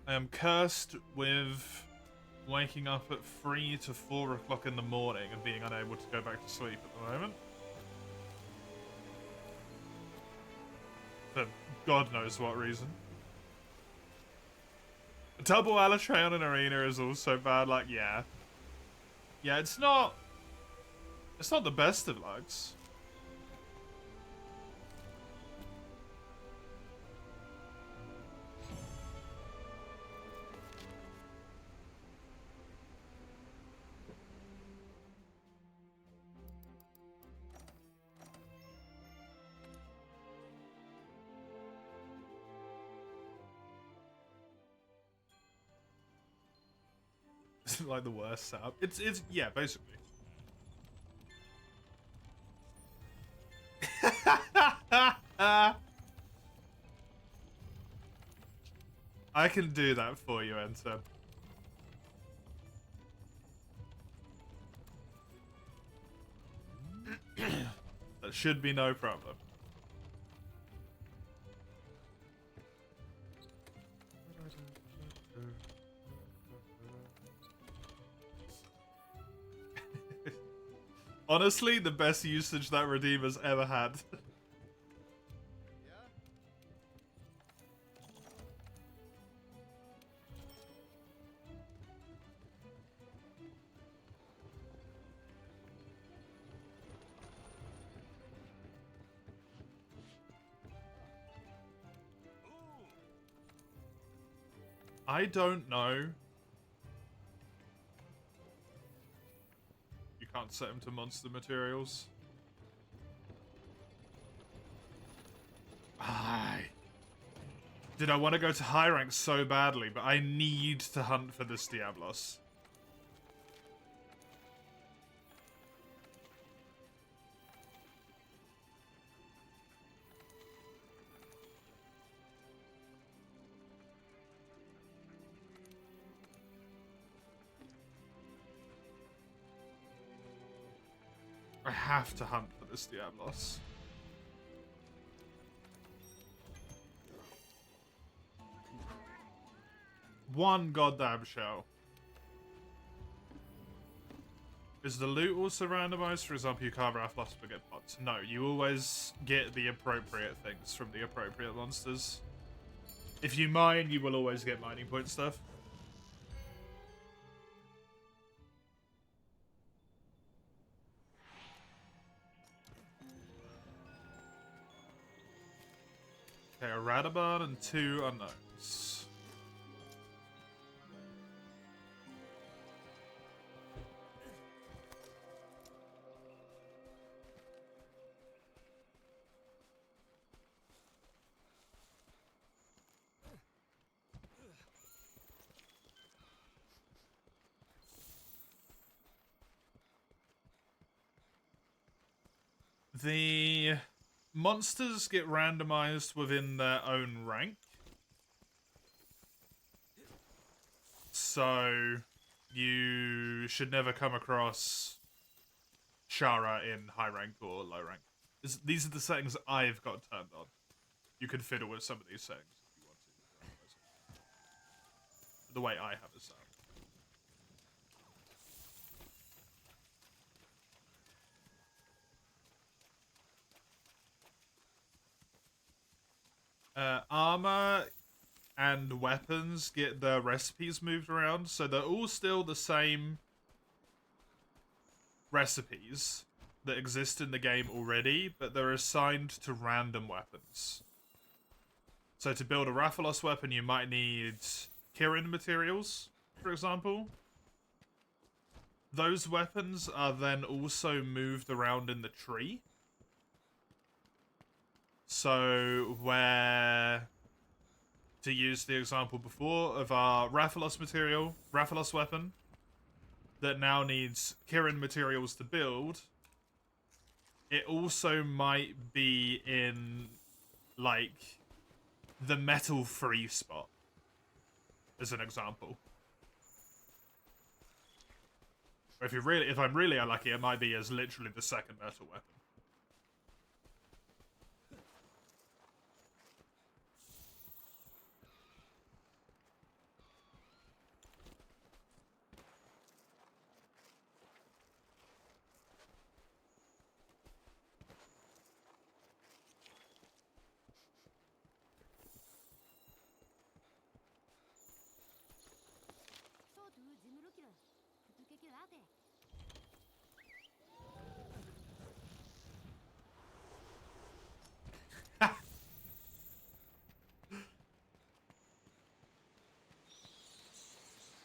I am cursed with waking up at 3 to 4 o'clock in the morning and being unable to go back to sleep at the moment. For God knows what reason. Double Alatreon in Arena is also bad, like, yeah. Yeah, it's not the best of lugs. Like the worst setup. It's yeah, basically. I can do that for you, Enter. That should be no problem. Honestly, the best usage that Redeemer's ever had. I don't know. You can't set him to monster materials. Dude, I want to go to high rank so badly, but I need to hunt for this Diablos. I have to hunt for this Diablos. One goddamn shell. Is the loot also randomized? For example, you carve Rathalos but get pots. No, you always get the appropriate things from the appropriate monsters. If you mine, you will always get mining point stuff. Okay, a Radaban and 2 unknowns. The monsters get randomized within their own rank. So you should never come across Shara in high rank or low rank. These are the settings I've got turned on. You can fiddle with some of these settings if you want to. The way I have it set up. Armor and weapons get their recipes moved around, so they're all still the same recipes that exist in the game already, but they're assigned to random weapons. So to build a Rathalos weapon, you might need Kirin materials, for example. Those weapons are then also moved around in the tree. So, where, to use the example before of our Rathalos material, Rathalos weapon, that now needs Kirin materials to build, it also might be in, like, the metal-free spot, as an example. Or if I'm really unlucky, it might be as literally the second metal weapon.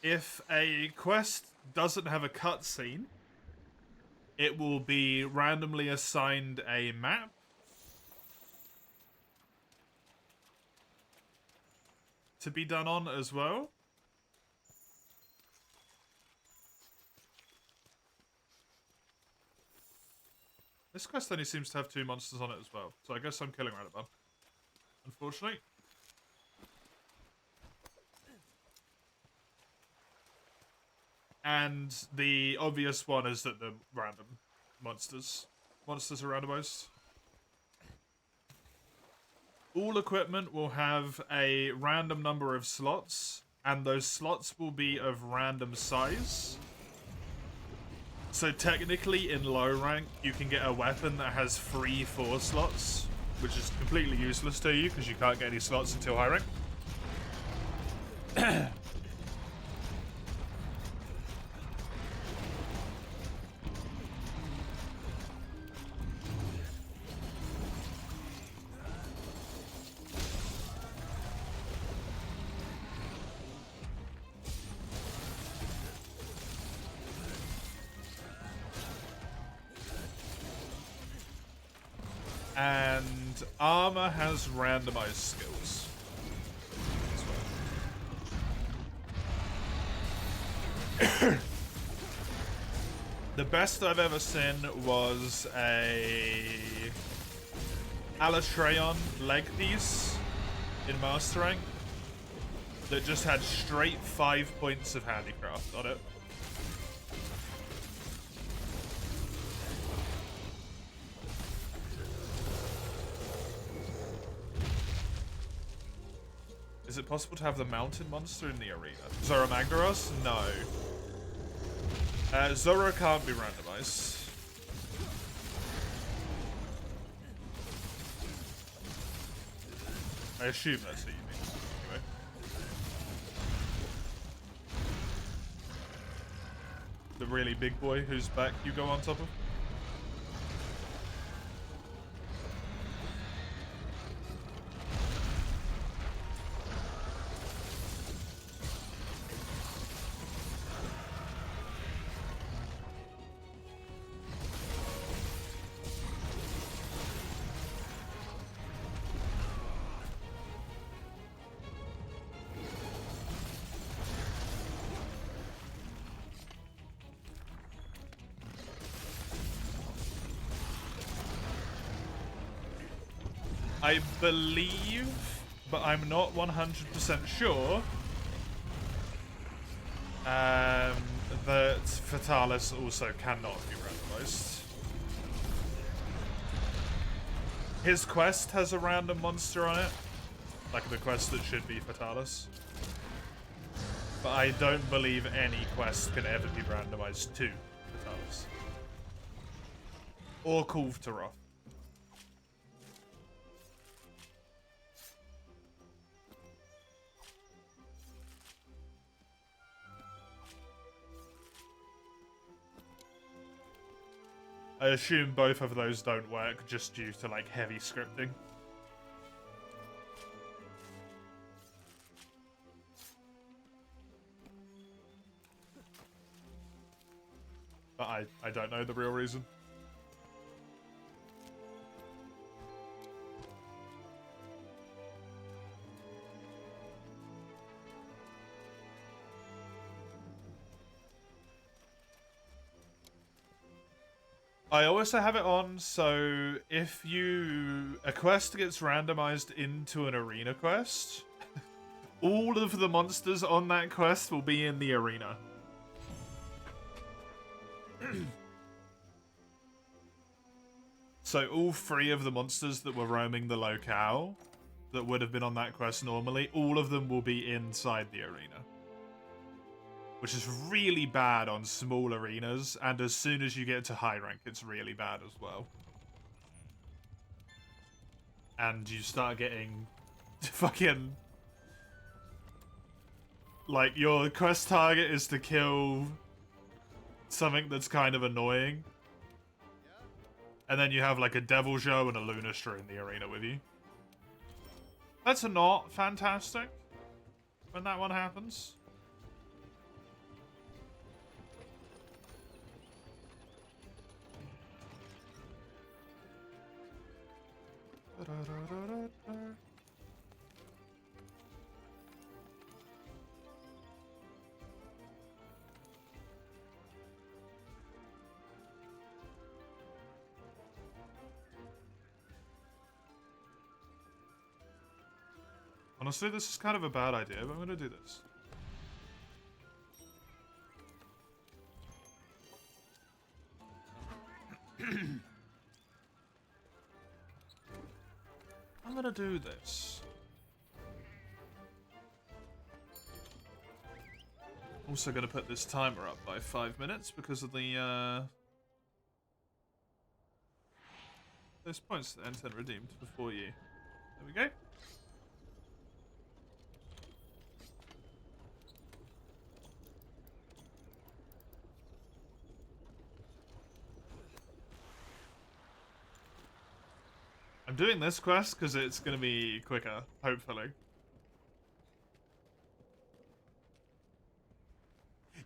If a quest doesn't have a cutscene, it will be randomly assigned a map. To be done on as well. This quest only seems to have 2 monsters on it as well, so I guess I'm killing Radaban. Unfortunately. And the obvious one is that the random monsters are randomized. All equipment will have a random number of slots, and those slots will be of random size. So technically, in low rank, you can get a weapon that has 3 4 slots, which is completely useless to you, because you can't get any slots until high rank. And armor has randomized skills. The best I've ever seen was a Alatreon leg piece in mastering that just had straight 5 points of handicraft on it. Is it possible to have the mountain monster in the arena? Zoro Magdaros? No. Zoro can't be randomized. I assume that's what you mean. Anyway. The really big boy whose back you go on top of? I believe, but I'm not 100% sure, that Fatalis also cannot be randomized. His quest has a random monster on it, like the quest that should be Fatalis. But I don't believe any quest can ever be randomized to Fatalis. Or Kulvtaroth. I assume both of those don't work just due to like heavy scripting. But I don't know the real reason. I also have it on, so if a quest gets randomized into an arena quest, all of the monsters on that quest will be in the arena. So all 3 of the monsters that were roaming the locale that would have been on that quest normally, all of them will be inside the arena. Which is really bad on small arenas, and as soon as you get to high rank, it's really bad as well. And you start getting fucking... Like, your quest target is to kill something that's kind of annoying. And then you have, like, a Devil Joe and a Lunastra in the arena with you. That's not fantastic when that one happens. Honestly, this is kind of a bad idea, but I'm gonna do this. I'm gonna do this. Also gonna put this timer up by 5 minutes because of the those points that N10 redeemed before you. There we go. I'm doing this quest because it's going to be quicker, hopefully.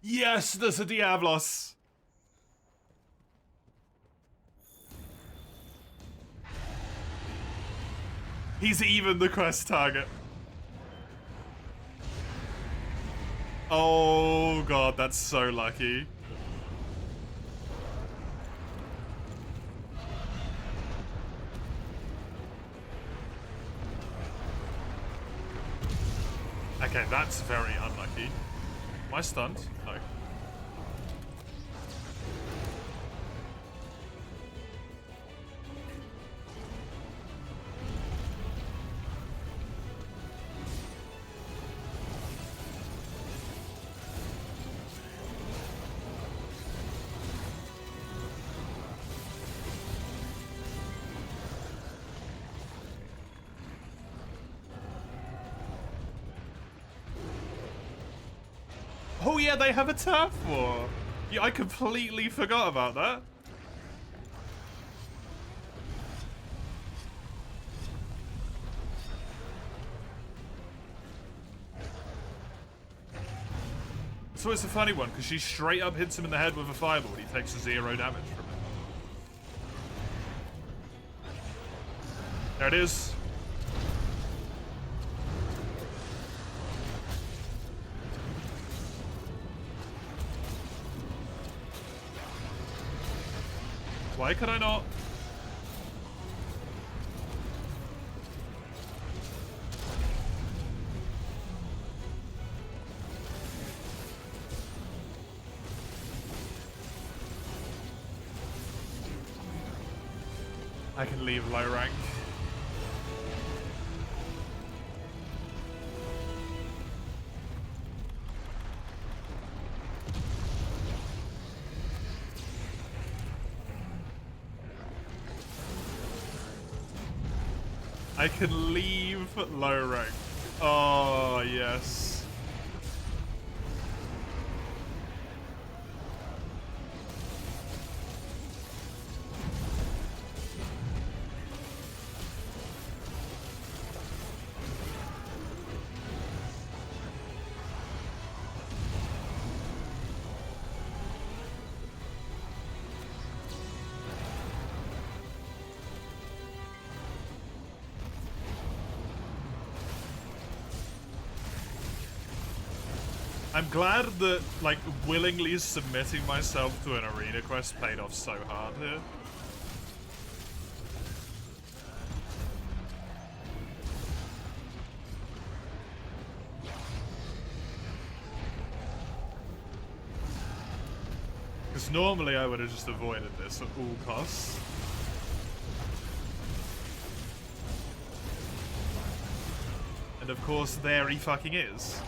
Yes, there's a Diablos! He's even the quest target. Oh god, that's so lucky. Okay, that's very unlucky. Am I stunned? No. Oh yeah, they have a turf war. Yeah, I completely forgot about that. So it's a funny one, because she straight up hits him in the head with a fireball and he takes 0 damage from it. There it is. Why could I not? I can leave low rank. I can leave low rank. Oh, yes. I'm glad that, like, willingly submitting myself to an arena quest paid off so hard here. Because normally I would have just avoided this at all costs. And of course, there he fucking is.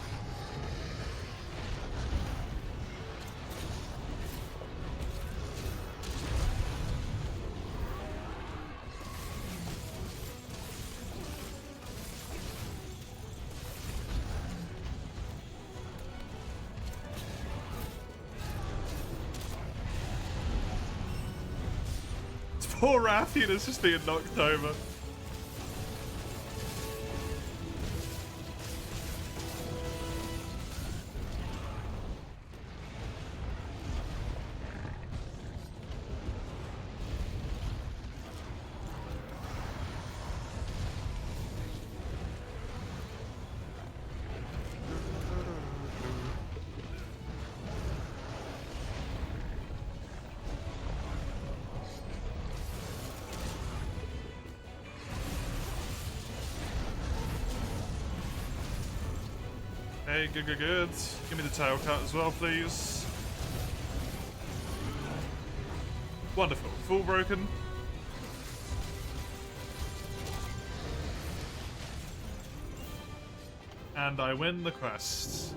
Poor Rathian is just being knocked over. Hey, good. Give me the tail cut as well, please. Wonderful. Full broken. And I win the quest.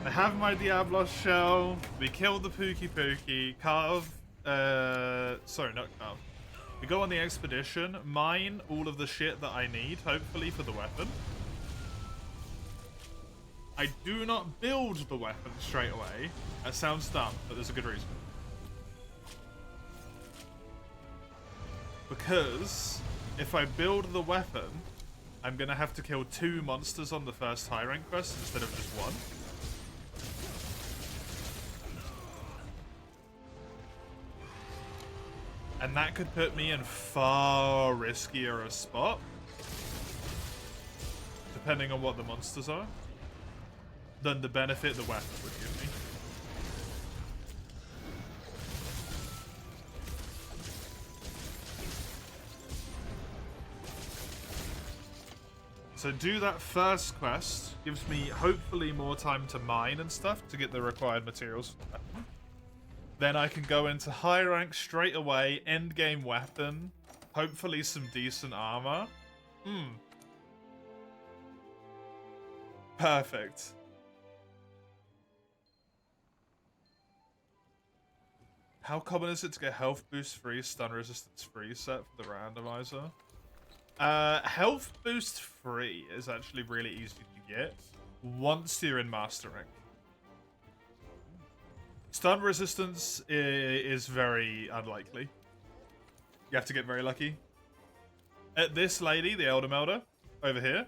I have my Diablos shell. We killed the Pookie. Carve. Sorry, not Carve. We go on the expedition, mine all of the shit that I need, hopefully, for the weapon. I do not build the weapon straight away. That sounds dumb, but there's a good reason. Because if I build the weapon, I'm gonna have to kill 2 monsters on the first high rank quest instead of just 1. And that could put me in far riskier a spot depending on what the monsters are, than the benefit the weapon would give me. So do that first quest, gives me hopefully more time to mine and stuff to get the required materials for the weapon. Then I can go into high rank straight away, end game weapon, hopefully some decent armor. Perfect. How common is it to get health boost free, stun resistance free set for the randomizer? Health boost free is actually really easy to get once you're in Master Rank. Stun resistance is very unlikely. You have to get very lucky. At this lady, the Elder Melder, over here,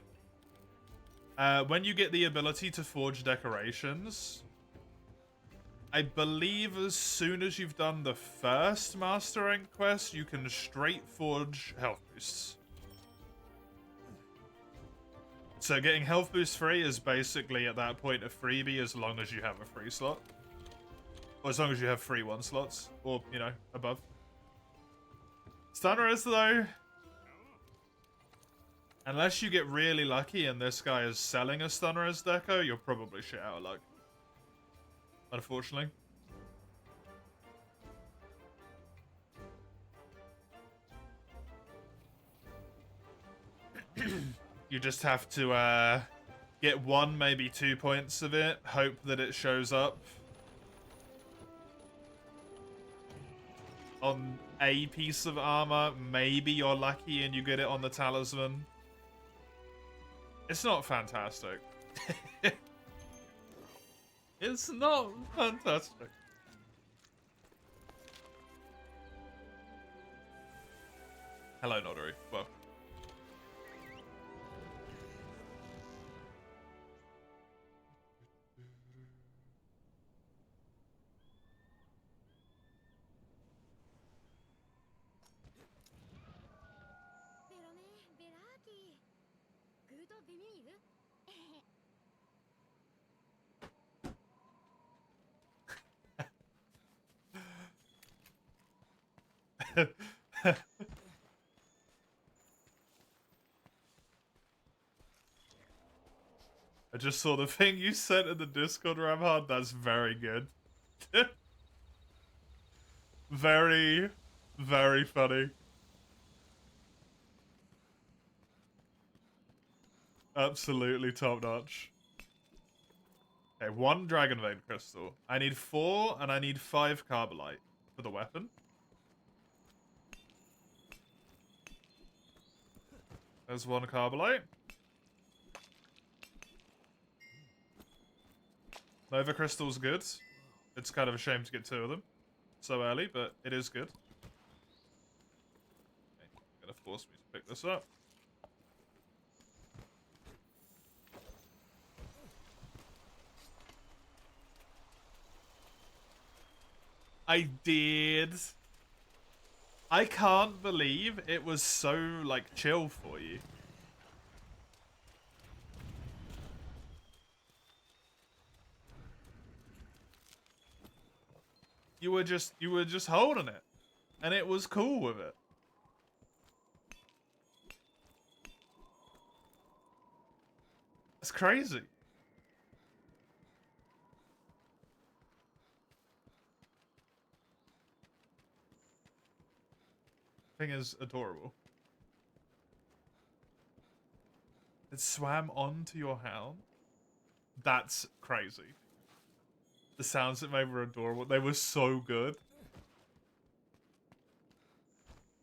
when you get the ability to forge decorations, I believe as soon as you've done the first Master Rank quest, you can straight forge health boosts. So getting health boost free is basically at that point a freebie as long as you have a free slot. Or as long as you have free 1 slots, or, you know, above. Stun res though, unless you get really lucky and this guy is selling a stun res deco, you're probably shit out of luck. Unfortunately. You just have to get 1, maybe 2 points of it, hope that it shows up on a piece of armor. Maybe you're lucky and you get it on the talisman. It's not fantastic. It's not fantastic. Hello, Nodary. Welcome. I just saw the thing you sent in the Discord, Ramhard. That's very good. Very, very funny. Absolutely top notch. Okay, 1 Dragon Vein Crystal. I need 4 and I need 5 Carbolite for the weapon. There's 1 Carbolite. Nova Crystal's good. It's kind of a shame to get 2 of them so early, but it is good. Okay, gonna force me to pick this up. I did. I can't believe it was so, like, chill for you. You were just holding it. And it was cool with it. That's crazy. Thing is adorable. It swam onto your hound? That's crazy. The sounds it made were adorable. They were so good.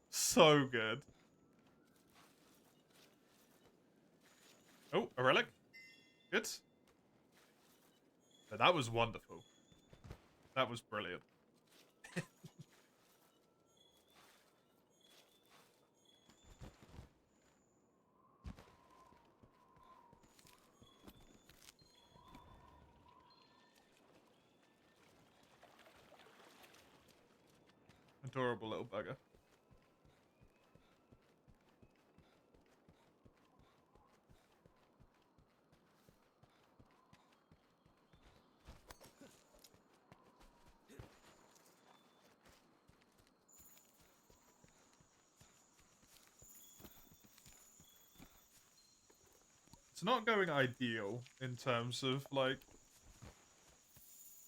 So good. Oh, a relic. Good. That was wonderful. That was brilliant. Adorable little bugger. It's not going ideal in terms of, like,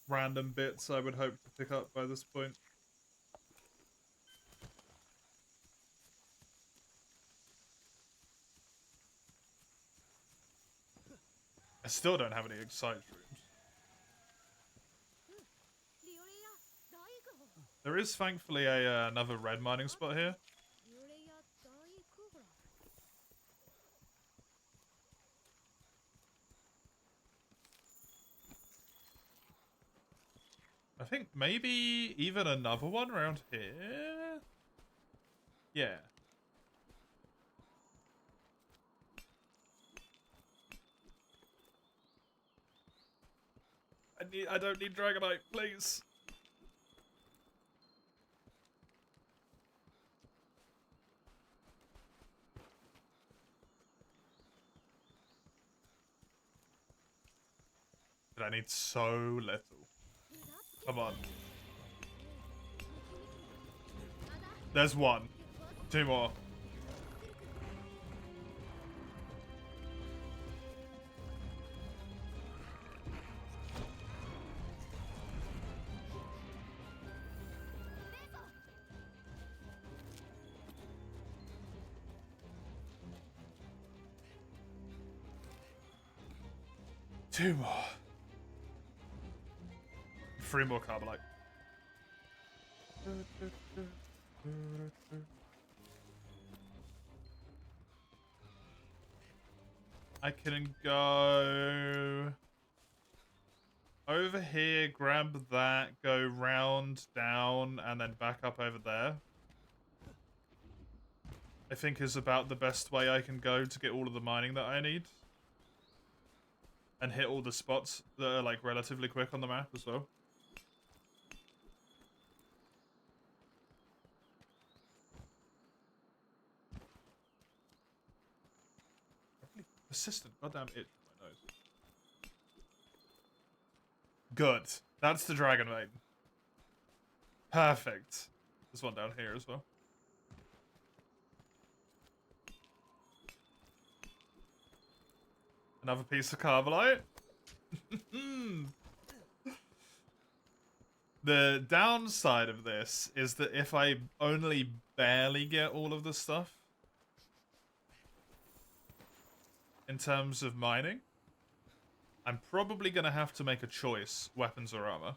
random bits I would hope to pick up by this point. I still don't have any excite rooms. There is thankfully another red mining spot here. I think maybe even another one around here? Yeah. I don't need Dragonite, please. But I need so little. Come on. There's one. Two more. Two more. Three more Carbolite. I can go over here, grab that, go round, down, and then back up over there. I think is about the best way I can go to get all of the mining that I need. And hit all the spots that are, like, relatively quick on the map as well. Really persistent goddamn itch in my nose. Good. That's the Dragon Maiden. Perfect. There's one down here as well. Another piece of Carbolite. The downside of this is that if I only barely get all of the stuff in terms of mining, I'm probably going to have to make a choice, weapons or armor.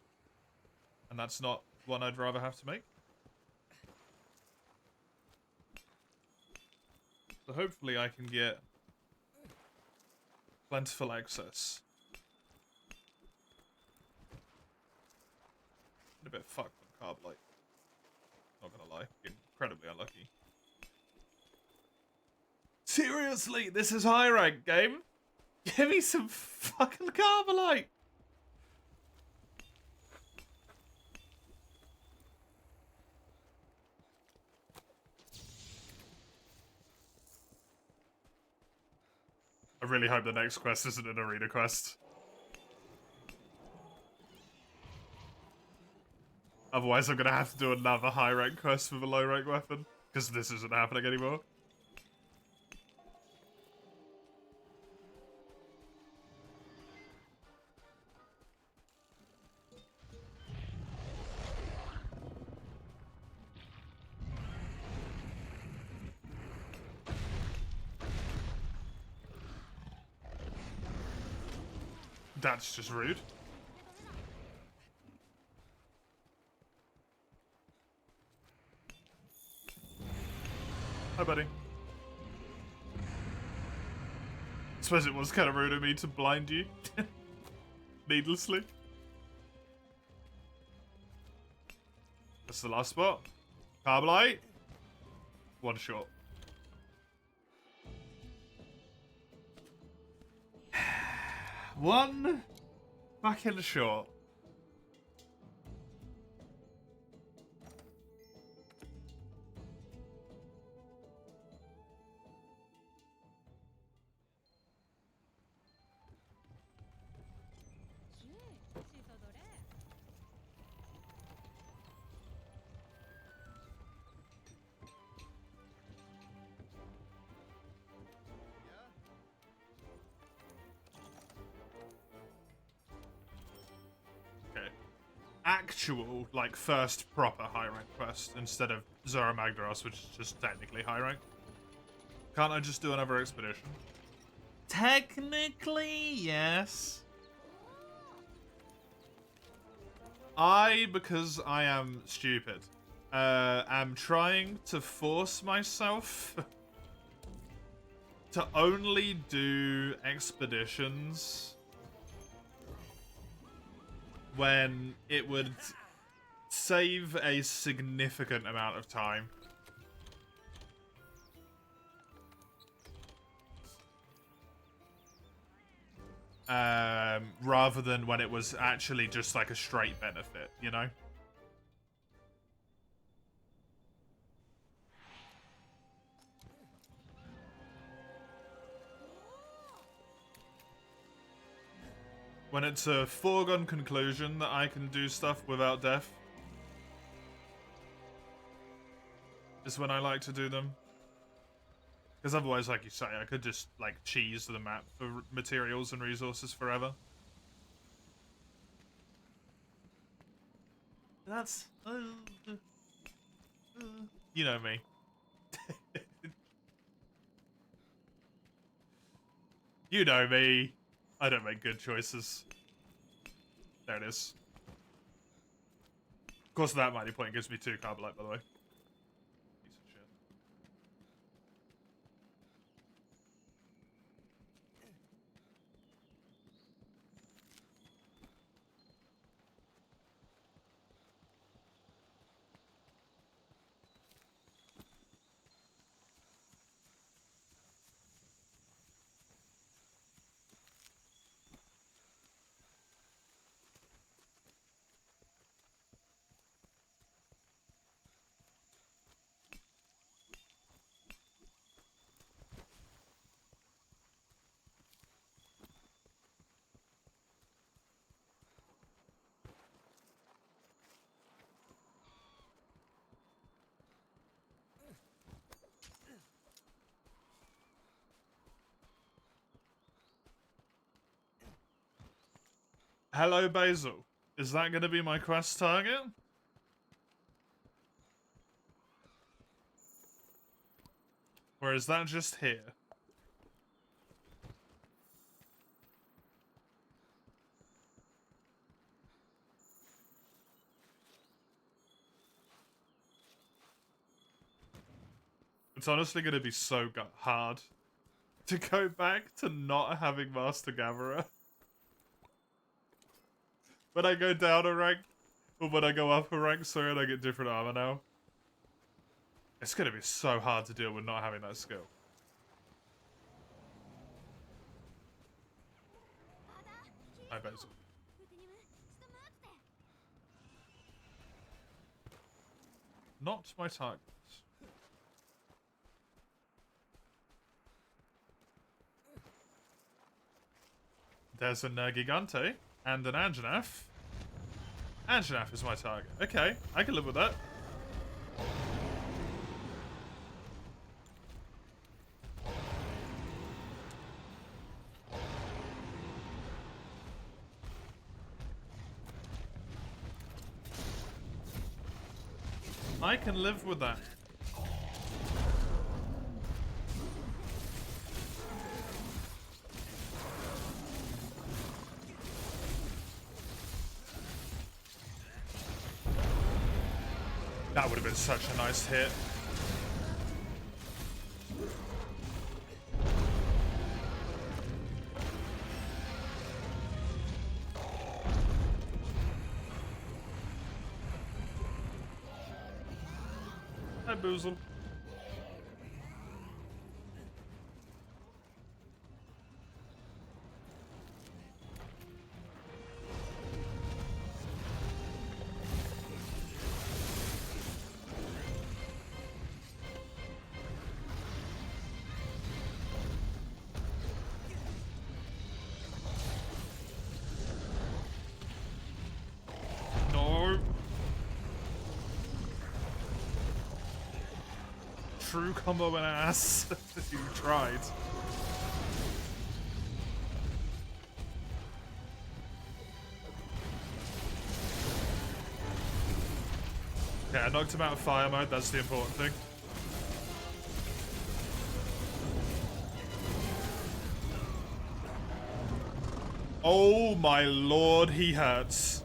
And that's not one I'd rather have to make. So hopefully I can get plentiful access. A bit fucked on Carbolite. Not gonna lie, incredibly unlucky. Seriously, this is high rank game. Give me some fucking Carbolite. I really hope the next quest isn't an arena quest. Otherwise, I'm gonna have to do another high rank quest with a low rank weapon. Because this isn't happening anymore. That's just rude. Hi, buddy. I suppose it was kind of rude of me to blind you. Needlessly. That's the last spot. Carbolite. One shot. One fucking shot. actual, like, first proper high rank quest instead of Zora Magdaros, which is just technically high rank. Can't I just do another expedition? Technically, yes. Because I am stupid, am trying to force myself to only do expeditions when it would save a significant amount of time. Rather than when it was actually just like a straight benefit, you know? When it's a foregone conclusion that I can do stuff without death is when I like to do them. Because otherwise, like you say, I could just, like, cheese the map for materials and resources forever. That's... you know me. You know me. I don't make good choices. There it is. Of course, that mighty point gives me 2 Carbolite, by the way. Piece of shit. Hello, Basil. Is that going to be my quest target? Or is that just here? It's honestly going to be so hard to go back to not having Master Gatherer. When I go down a rank, or when I go up a rank, sorry, and I get different armor now. It's going to be so hard to deal with not having that skill. Hi, Basil. Not my target. There's an Gigante and an Anjanath. Anjanath is my target. Okay, I can live with that. I can live with that. That would have been such a nice hit. Hi, Boozle. True combo and ass. You tried. Okay, I knocked him out of fire mode. That's the important thing. Oh my lord, he hurts.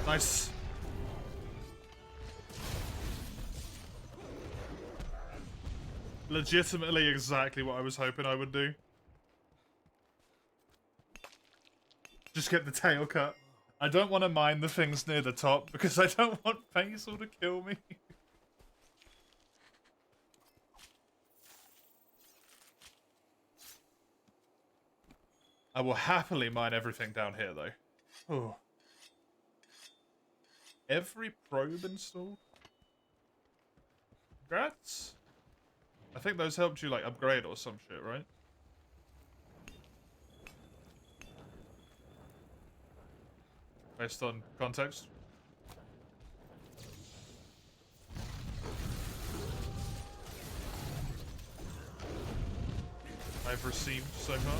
Nice. Legitimately exactly what I was hoping I would do. Just get the tail cut. I don't want to mine the things near the top because I don't want Basil to kill me. I will happily mine everything down here though. Oh. Every probe installed? Congrats? I think those helped you like upgrade or some shit, right? Based on context. I've received so far.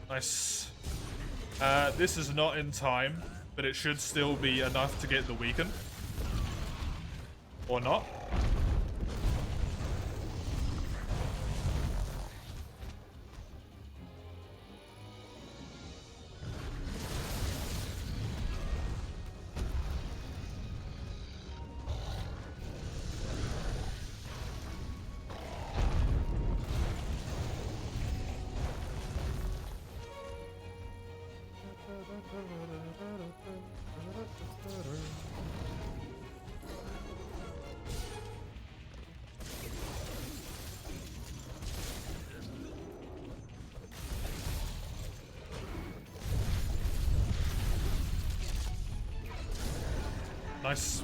Nice. This is not in time, but it should still be enough to get the weaken. Or not. Nice.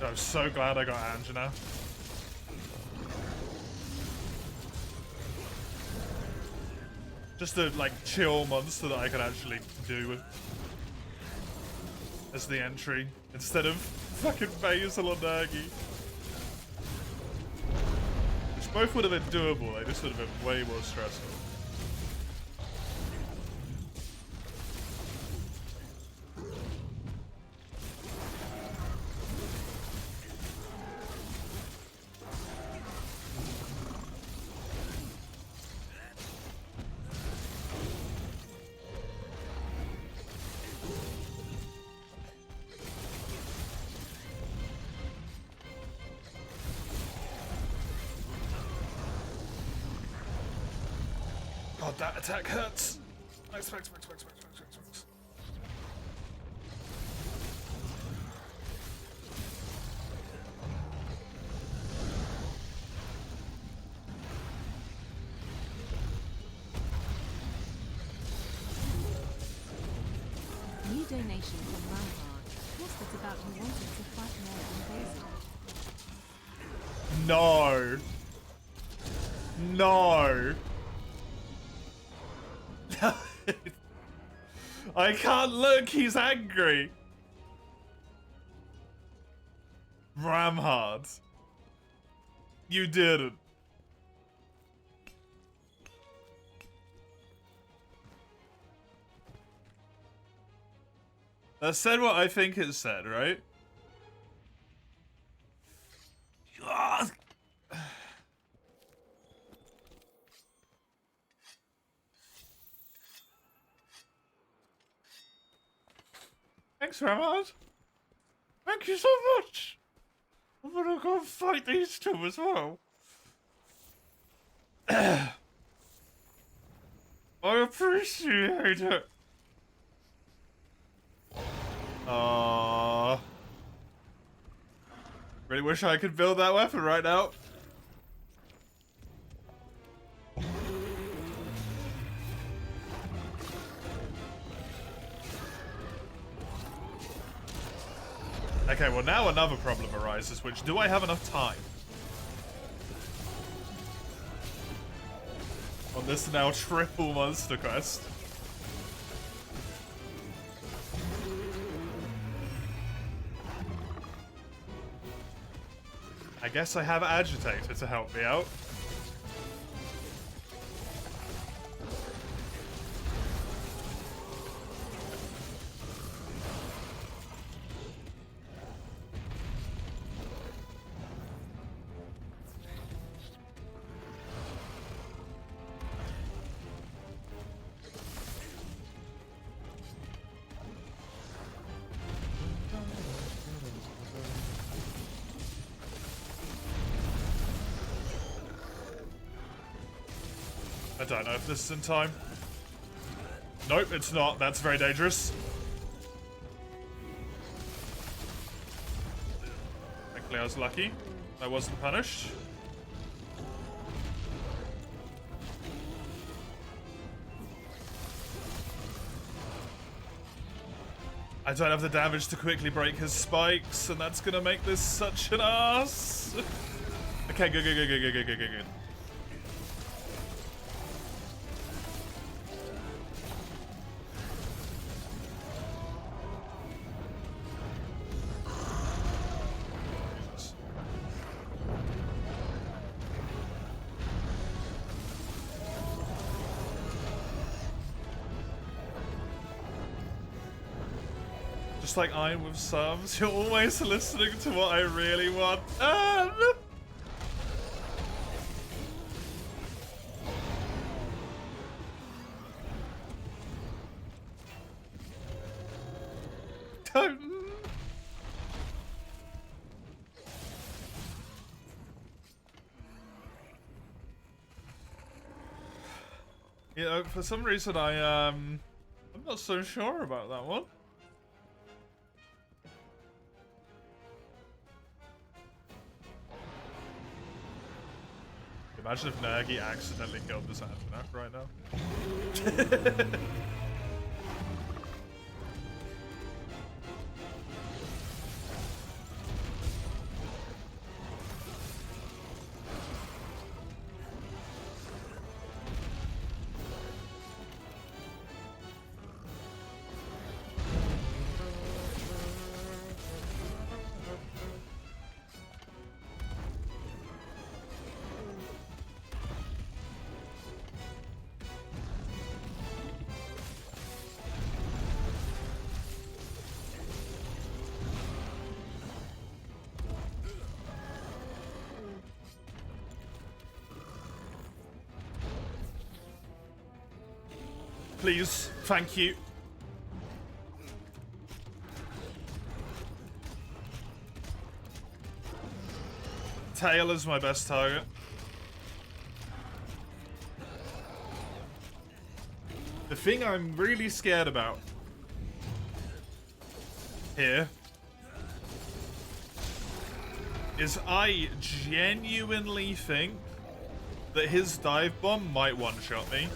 I'm so glad I got Angina. Just a like chill monster that I can actually do with as the entry instead of fucking Basil or Nurgi. Which both would have been doable, they just would have been way more stressful. God, that attack hurts. Max. New donation from Rampart. What's this about you wanting to fight more than Basil? No. I can't look, he's angry. Ramhard. You didn't. That said what I think it said, right? Ah! Thanks, Ramad. Thank you so much. I'm gonna go fight these two as well. I appreciate it. Really wish I could build that weapon right now. Okay, well now another problem arises, which, do I have enough time? On this now triple monster quest. I guess I have Agitator to help me out. I don't know if this is in time. Nope, it's not. That's very dangerous. Thankfully I was lucky. I wasn't punished. I don't have the damage to quickly break his spikes, and that's gonna make this such an ass. Okay, good. Just like I'm with subs, you're always listening to what I really want. You know, for some reason I'm not so sure about that one. Imagine if Nergi accidentally killed this Antonak right now. Please, thank you. Tail is my best target. The thing I'm really scared about here is I genuinely think that his dive bomb might one-shot me.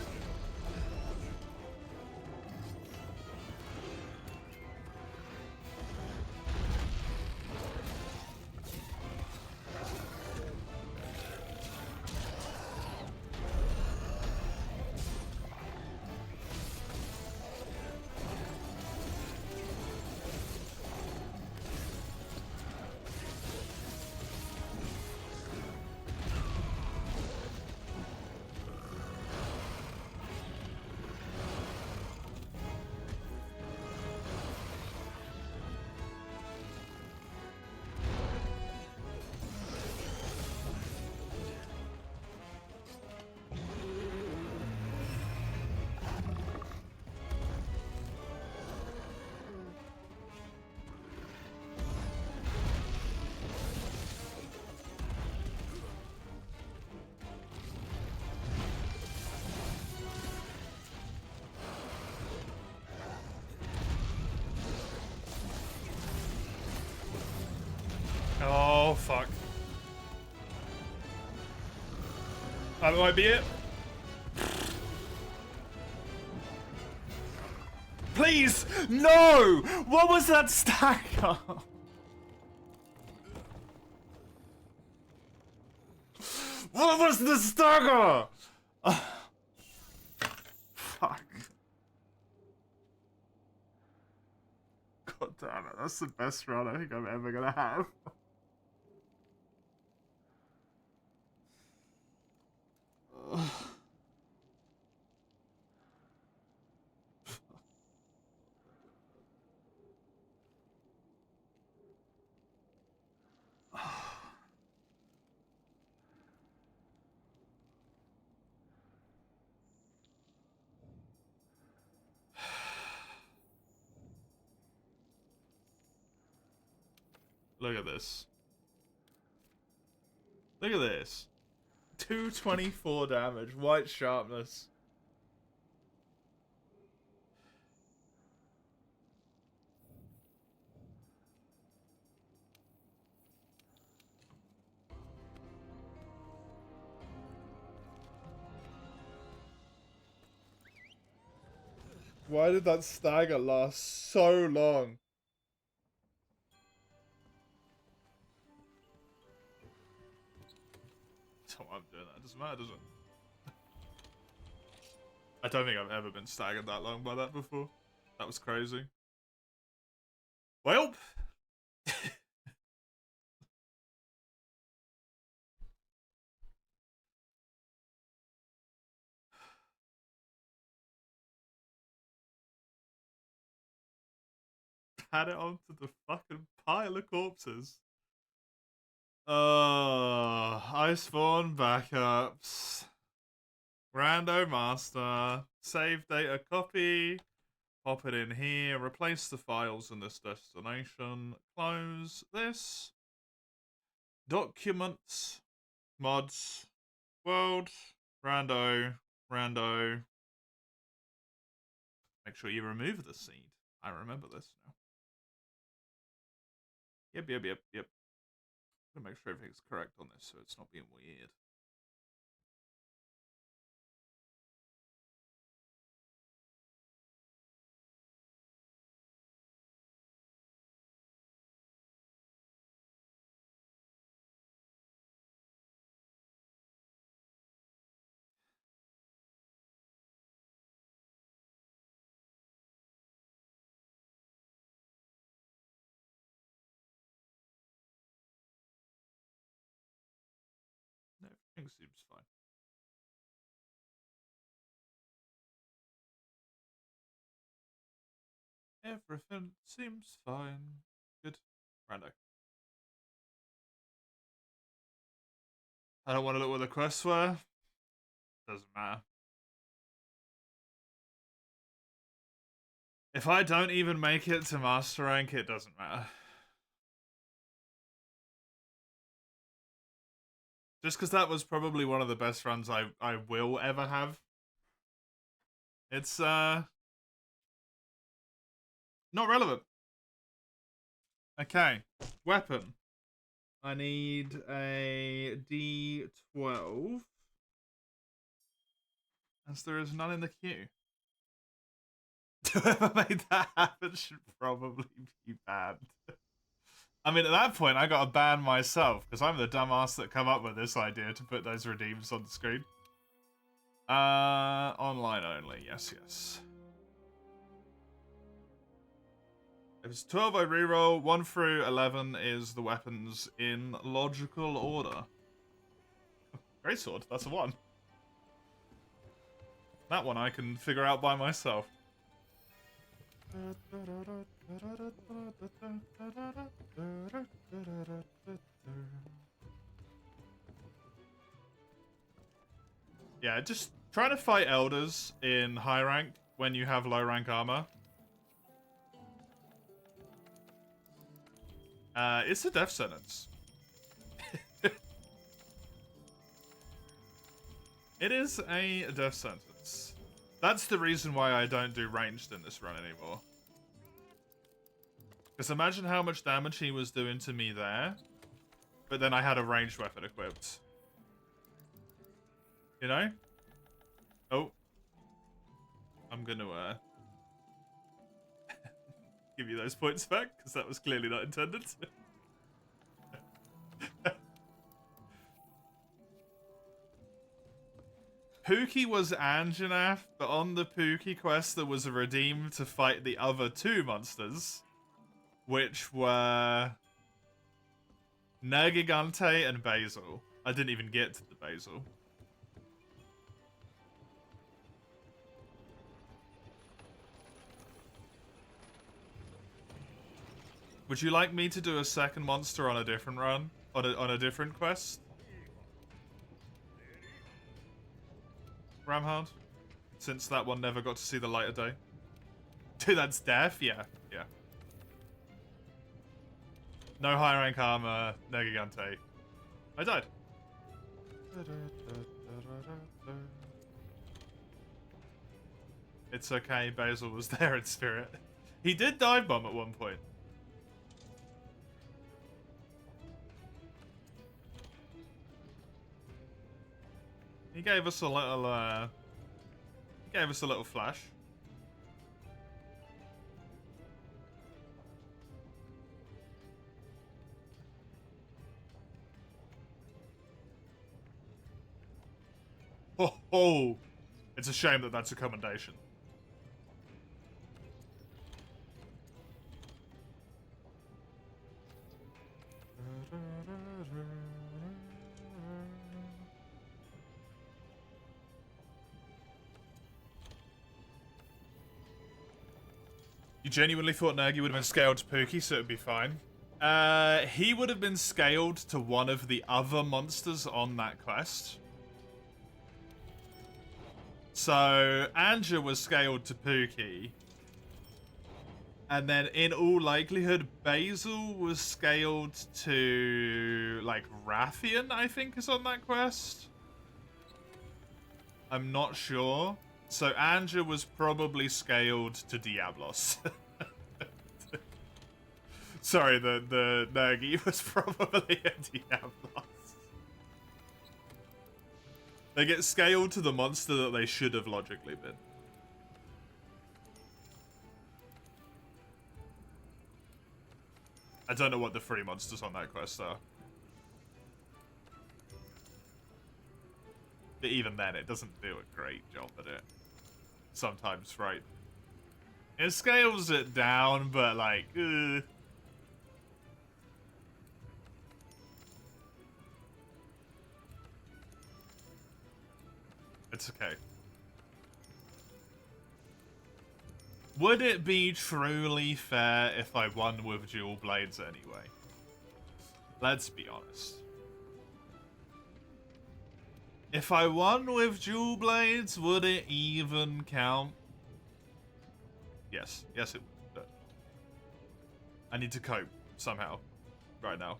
That might be it. Please! No! What was that stagger? What was the stagger? Fuck. God damn it, that's the best run I think I'm ever gonna have. Look at this. Look at this. 224 damage, white sharpness. Why did that stagger last so long? That's what I'm doing. That doesn't matter, does it? I don't think I've ever been staggered that long by that before. That was crazy. Well. Had it onto the fucking pile of corpses. I spawn backups. Randomiser. Save data copy. Pop it in here. Replace the files in this destination. Close this. Documents. Mods. World. Rando. Rando. Make sure you remove the seed. I remember this now. Yep. Gotta make sure everything's correct on this so it's not being weird. No, everything seems fine. Everything seems fine. Good. Rando. I don't want to look what the quests were. Doesn't matter. If I don't even make it to master rank, it doesn't matter. Just because that was probably one of the best runs I will ever have. It's not relevant. Okay, weapon. I need a D12. As there is none in the queue. Whoever made that happen should probably be banned. I mean, at that point, I gotta ban myself, because I'm the dumbass that come up with this idea to put those redeems on the screen. Online only, yes. If it's 12, I reroll. 1 through 11 is the weapons in logical order. Greatsword, that's a 1. That one I can figure out by myself. Yeah, just trying to fight elders in high rank when you have low rank armor. It's a death sentence. It is a death sentence. That's the reason why I don't do ranged in this run anymore. Because imagine how much damage he was doing to me there. But then I had a ranged weapon equipped. You know? Oh. I'm gonna give you those points back, because that was clearly not intended. Pookie was Anjanath, but on the Pookie quest there was a redeem to fight the other two monsters, which were Nergigante and Basil. I didn't even get to the Basil. Would you like me to do a second monster on a different run? On a different quest? Ramhard? Since that one never got to see the light of day. Dude, that's death? Yeah, yeah. No high rank armor, Nergigante. I died. It's okay, Basil was there in spirit. He did dive bomb at one point. He gave us a little, flash. Oh, it's a shame that that's a commendation. You genuinely thought Nergi would have been scaled to Pookie, so it would be fine? He would have been scaled to one of the other monsters on that quest. So, Anja was scaled to Pookie. And then, in all likelihood, Basil was scaled to, like, Rathian, I think, is on that quest. I'm not sure. So Anja was probably scaled to Diablos. Sorry, the Nergi was probably a Diablos. They get scaled to the monster that they should have logically been. I don't know what the free monsters on that quest are. But even then, it doesn't do a great job at it. Sometimes, right? It scales it down, but like, It's okay. Would it be truly fair if I won with dual blades anyway? Let's be honest. If I won with dual blades, would it even count? Yes. Yes, it would. I need to cope somehow right now.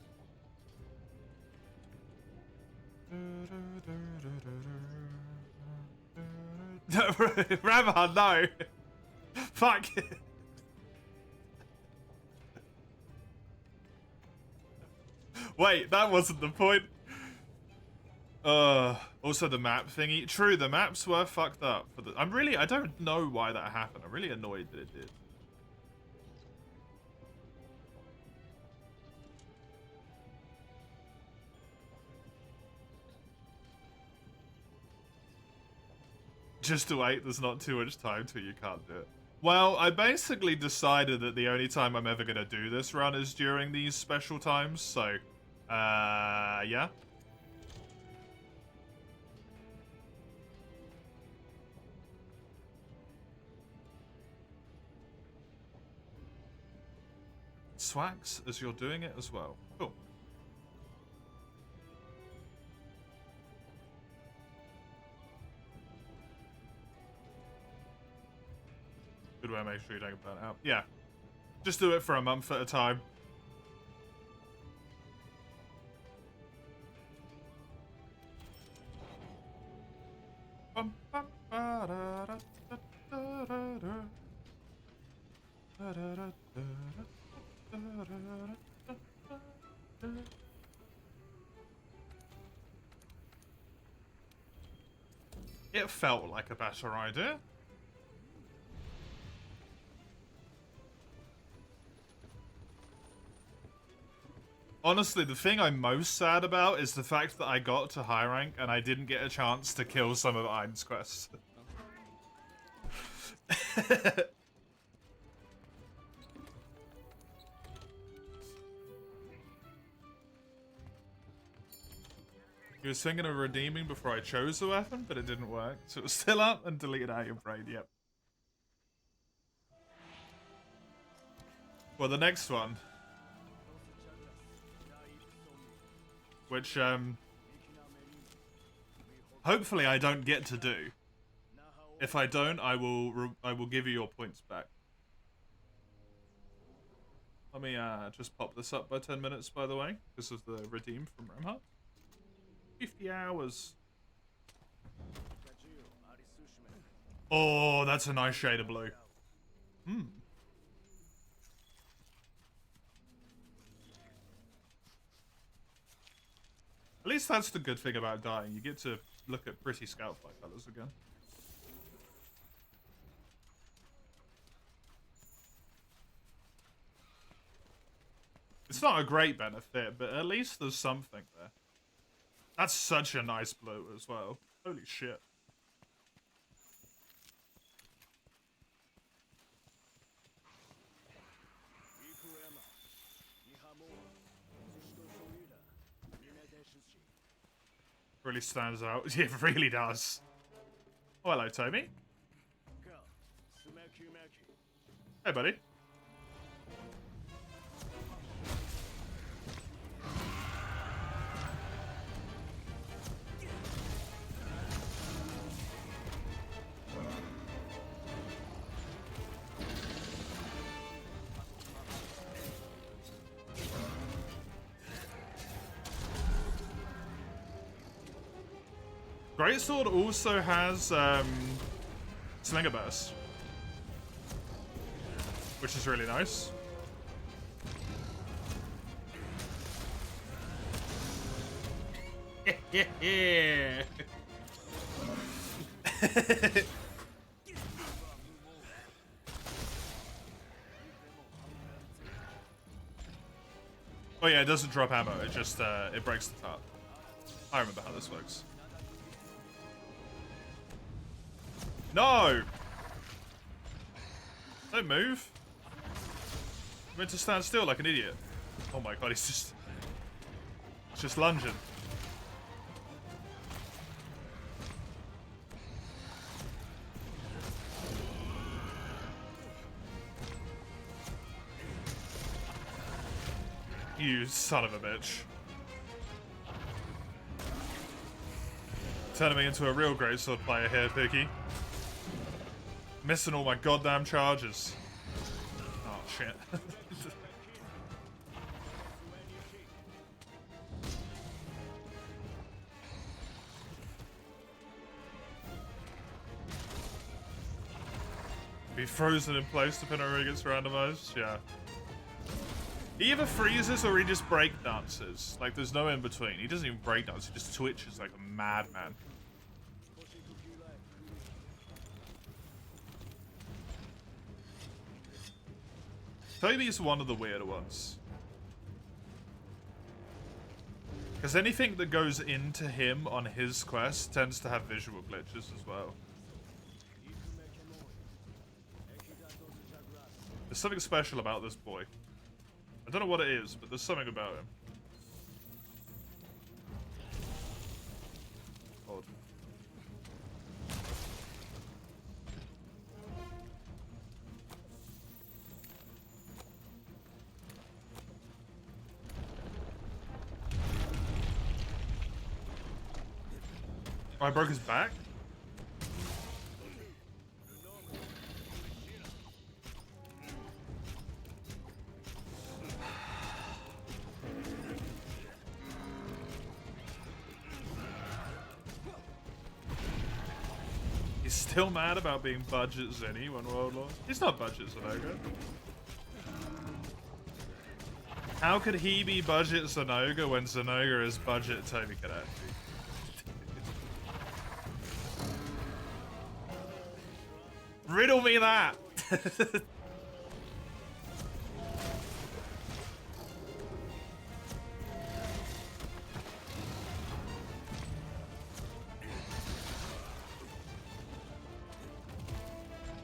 Ramhard, no! Fuck! Wait, that wasn't the point. Also the map thingy. True, the maps were fucked up. For the, I don't know why that happened. I'm really annoyed that it did. Just to wait, there's not too much time till you can't do it. Well, I basically decided that the only time I'm ever gonna do this run is during these special times, so, yeah. Swax, as you're doing it as well. Cool. Good way to make sure you don't get burnt out. Yeah. Just do it for a month at a time. It felt like a better idea. Honestly, the thing I'm most sad about is the fact that I got to high rank and I didn't get a chance to kill some of Ein's quests. He was thinking of redeeming before I chose the weapon, but it didn't work. So it was still up and deleted out your brain, yep. Well, the next one. Which, hopefully I don't get to do. If I don't, I will give you your points back. Let me just pop this up by 10 minutes, by the way, because of the redeem from Ramhart. 50 hours. Oh, that's a nice shade of blue. Hmm. At least that's the good thing about dying. You get to look at pretty scout flight colors again. It's not a great benefit, but at least there's something there. That's such a nice blue as well. Holy shit. Really stands out. It really does. Oh, hello, Toby. Hey, buddy. Greatsword also has Slinger Burst, which is really nice. Yeah. Oh yeah, it doesn't drop ammo. It just it breaks the top. I remember how this works. No! Don't move. I'm meant to stand still like an idiot. Oh my god, he's just lunging. You son of a bitch. Turning me into a real greatsword player here, Piggy. Missing all my goddamn charges. Oh, shit. Be frozen in place depending on where he gets randomized? Yeah. He either freezes or he just breakdances. Like, there's no in between. He doesn't even breakdance, he just twitches like a madman. Toby's one of the weirder ones. Because anything that goes into him on his quest tends to have visual glitches as well. There's something special about this boy. I don't know what it is, but there's something about him. Odd. Oh, I broke his back? He's still mad about being budget Zenny when World Lost. He's not budget Zenoga. How could he be budget Zenoga when Zenoga is budget Toby Cadet? Riddle me that.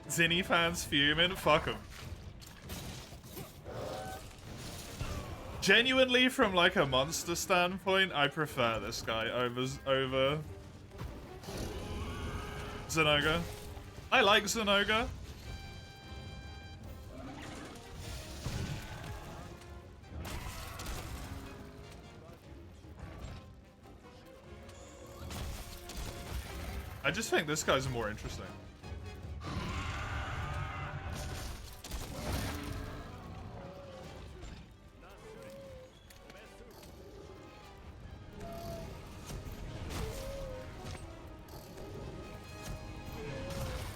Zinni fans fuming? Fuck them. Genuinely, from like a monster standpoint, I prefer this guy over Zinogre. I like Zinogre. I just think this guy's more interesting.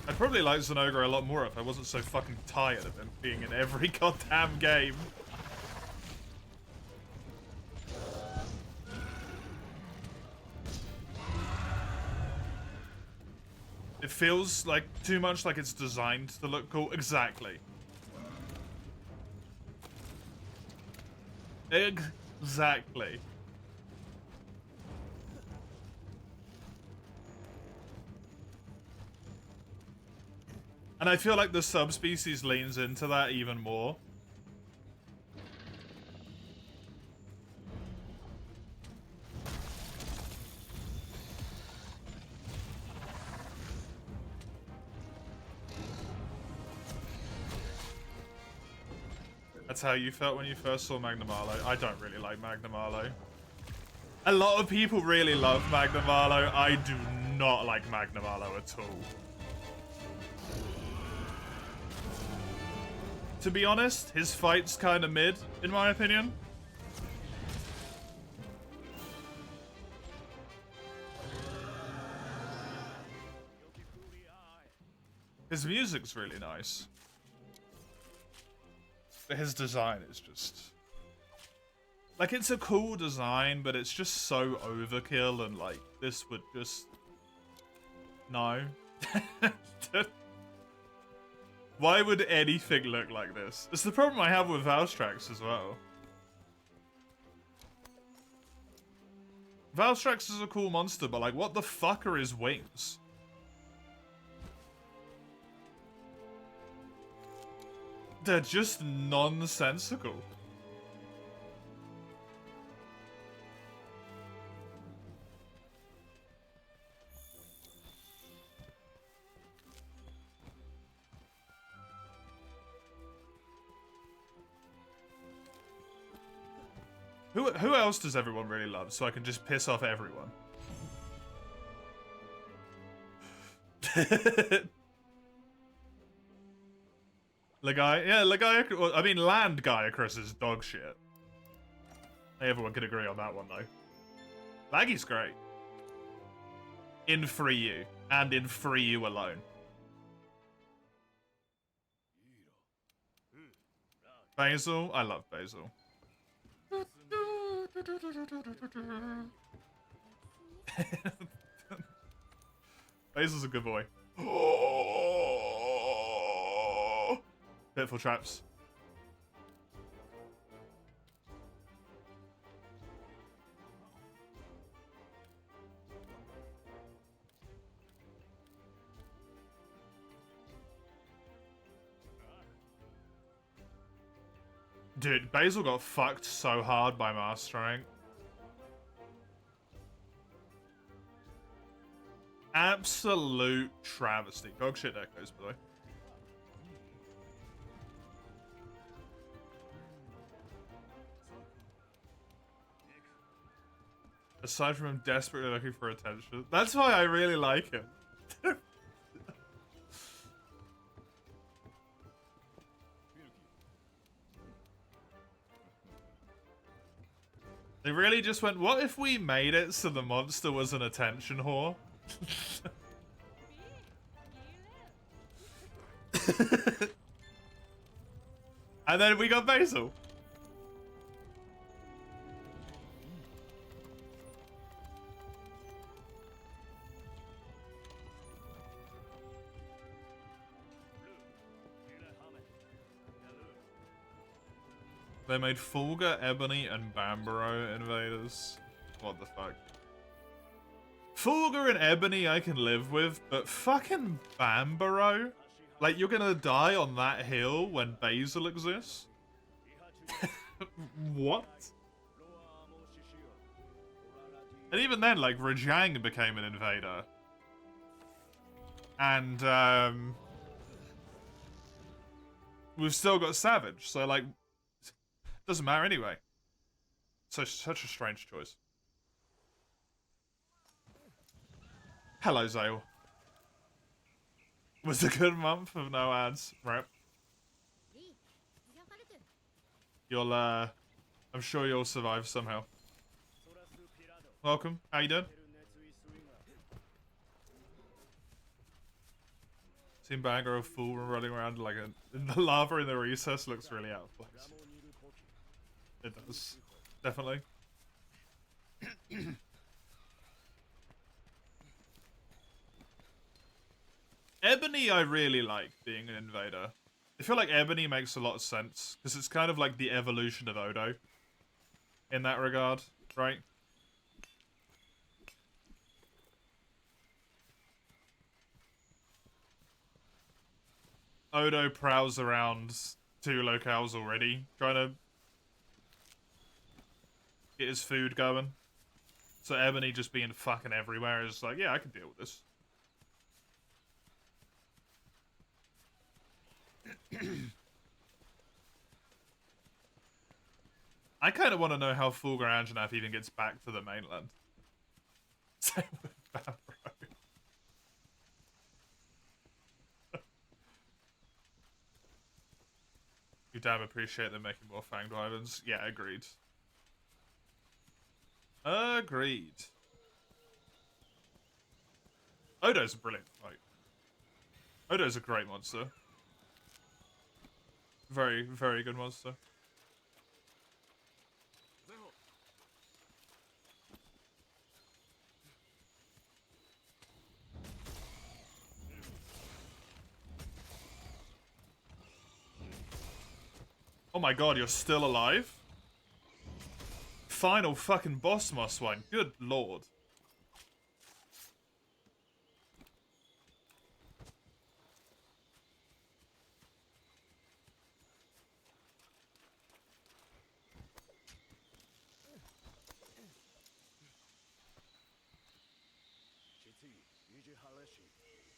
I'd probably like Zinogre a lot more if I wasn't so fucking tired of him being in every goddamn game. It feels like too much like it's designed to look cool. Exactly. Exactly. And I feel like the subspecies leans into that even more. That's how you felt when you first saw Magnum Arlo. I don't really like Magnum Arlo. A lot of people really love Magnum Arlo. I do not like Magnum Arlo at all. To be honest, his fight's kind of mid, in my opinion. His music's really nice. But his design is just... like, it's a cool design, but it's just so overkill, and, like, this would just... no. Why would anything look like this? It's the problem I have with Valstrax as well. Valstrax is a cool monster, but like, what the fuck are his wings? They're just nonsensical. Who else does everyone really love, so I can just piss off everyone? Legai, yeah, Legai, well, I mean, Land Gaiacrus is dog shit. Everyone could agree on that one, though. Laggy's great. In Free U, and in Free U alone. Basil, I love Basil. Basil's a good boy. Oh! Pitfall traps. Dude, Basil got fucked so hard by Mastering. Absolute travesty. Dog shit echoes, by the way. Aside from him desperately looking for attention. That's why I really like him. They really just went, what if we made it so the monster was an attention whore? And then we got Basil. They made Fulgur, Ebony, and Bambaro invaders. What the fuck? Fulgur and Ebony I can live with, but fucking Bambaro? Like, you're gonna die on that hill when Basil exists? What? And even then, like, Rajang became an invader. And, we've still got Savage, so, like, doesn't matter anyway. So, such a strange choice. Hello, Zale. Was a good month of no ads. Right. You'll, I'm sure you'll survive somehow. Welcome. How you doing? Seeing Bangor of fool running around like in the lava in the recess looks really out of place. It does. Definitely. Ebony I really like being an invader. I feel like Ebony makes a lot of sense, because it's kind of like the evolution of Odo. In that regard, right? Odo prowls around 2 locales already, trying to get his food going. So Ebony just being fucking everywhere is like, yeah, I can deal with this. I kind of want to know how Fulgur Anjanath even gets back to the mainland. Same with Bambro. You damn appreciate them making more Fanged Wyverns. Yeah, agreed. Agreed. Odo's a brilliant fight. Odo's a great monster. Very, very good monster. Oh my god, you're still alive? Final fucking boss moss one. Good lord.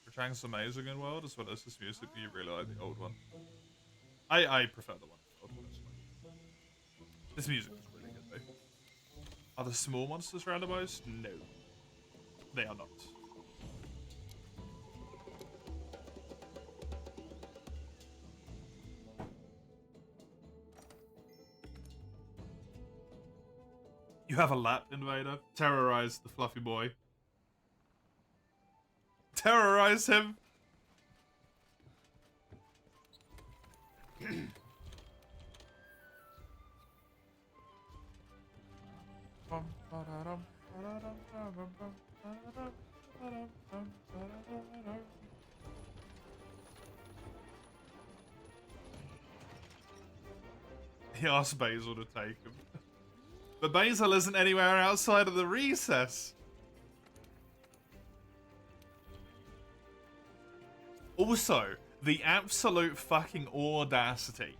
Rajang's amazing in World, as well as his music. Do you really like the old one? I prefer the one. This music is really good though. Are the small monsters randomized? No. They are not. You have a lap invader. Terrorize the fluffy boy. Terrorize him! He asked Basil to take him. But Basil isn't anywhere outside of the recess. Also, the absolute fucking audacity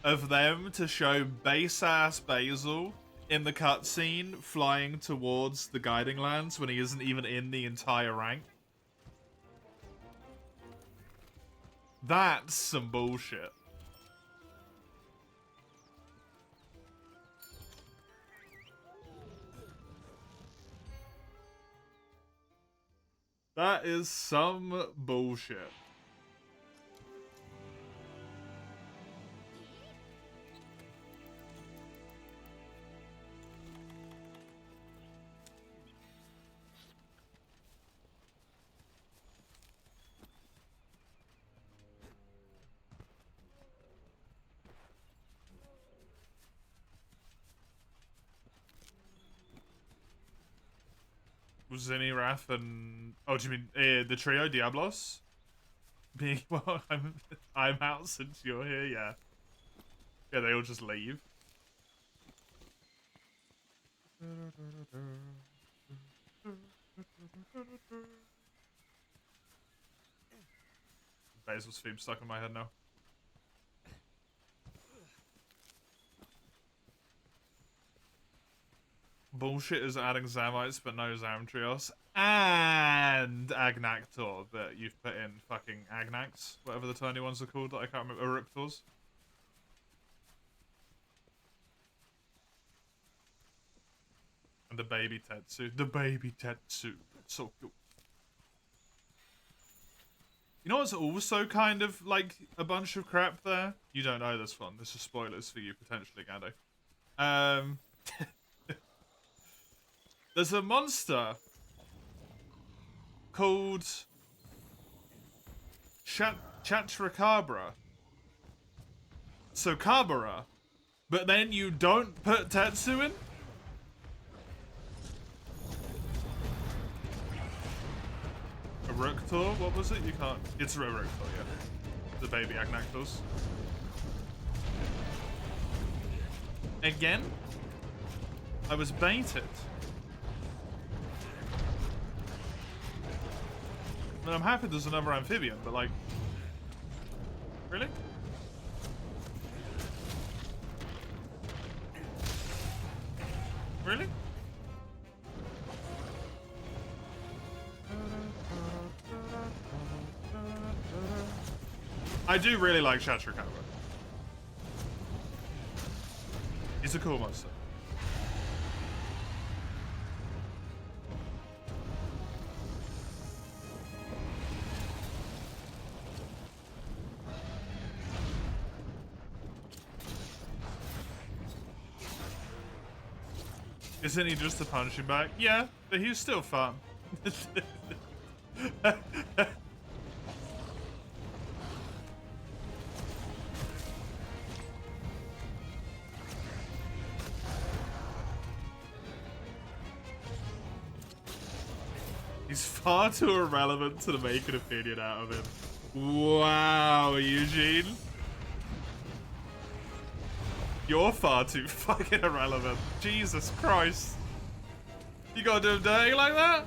of them to show base-ass Basil in the cutscene flying towards the guiding lands when he isn't even in the entire rank. That's some bullshit. That is some bullshit. Ziniraf and oh, do you mean the trio Diablos? Being well, I'm out since you're here. Yeah, yeah. They all just leave. Basil's theme stuck in my head now. Bullshit is adding Zamites but no Zamtrios. And Agnactor, but you've put in fucking Agnax, whatever the tiny ones are called that I can't remember. Eructors. And the baby Tetsu. The baby Tetsu. It's so cute. You know what's also kind of like a bunch of crap there? You don't know this one. This is spoilers for you, potentially, Gando. There's a monster called Chatracabra. So Kabara. But then you don't put Tetsu in? Eructor? What was it? You can't. It's Eructor, yeah. The baby Agnactors. Again? I was baited. I mean, I'm happy there's another amphibian, but like... Really? Really? I do really like Chatracabra. He's a cool monster. Isn't he just a punching bag? Yeah, but he's still fun. He's far too irrelevant to make an opinion out of him. Wow, Eugene. You're far too fucking irrelevant. Jesus Christ. You gotta do him dirty like that?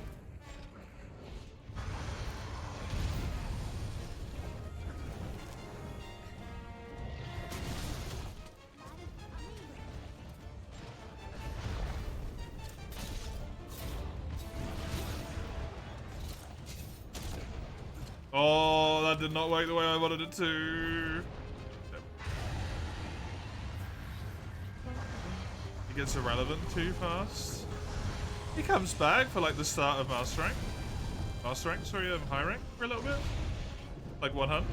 Oh, that did not work the way I wanted it to. He gets irrelevant too fast. He comes back for like the start of Master Rank. Master Rank, sorry, High Rank for a little bit. Like 100.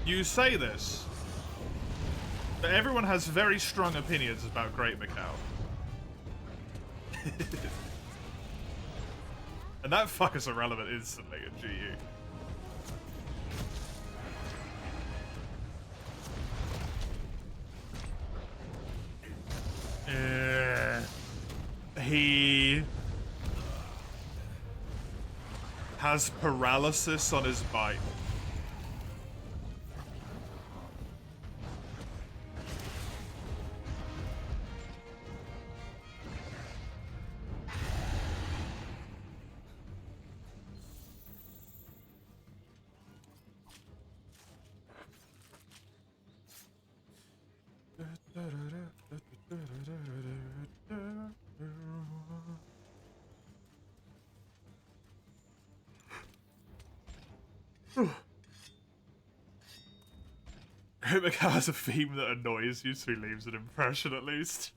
You say this, but everyone has very strong opinions about Great Macau. And that fucker's irrelevant instantly in GU. He has paralysis on his bite. Macau has a theme that annoys you, so he leaves an impression at least.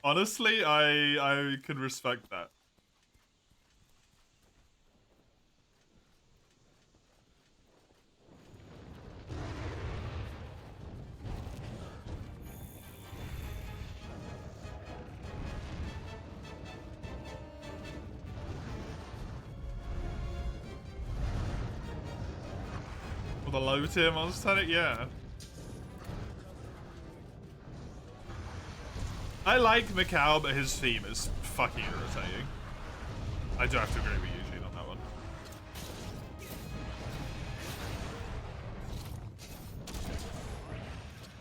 Honestly, I can respect that. For the low tier monster, yeah. I like Macau, but his theme is fucking irritating. I do have to agree with Eugene on that one.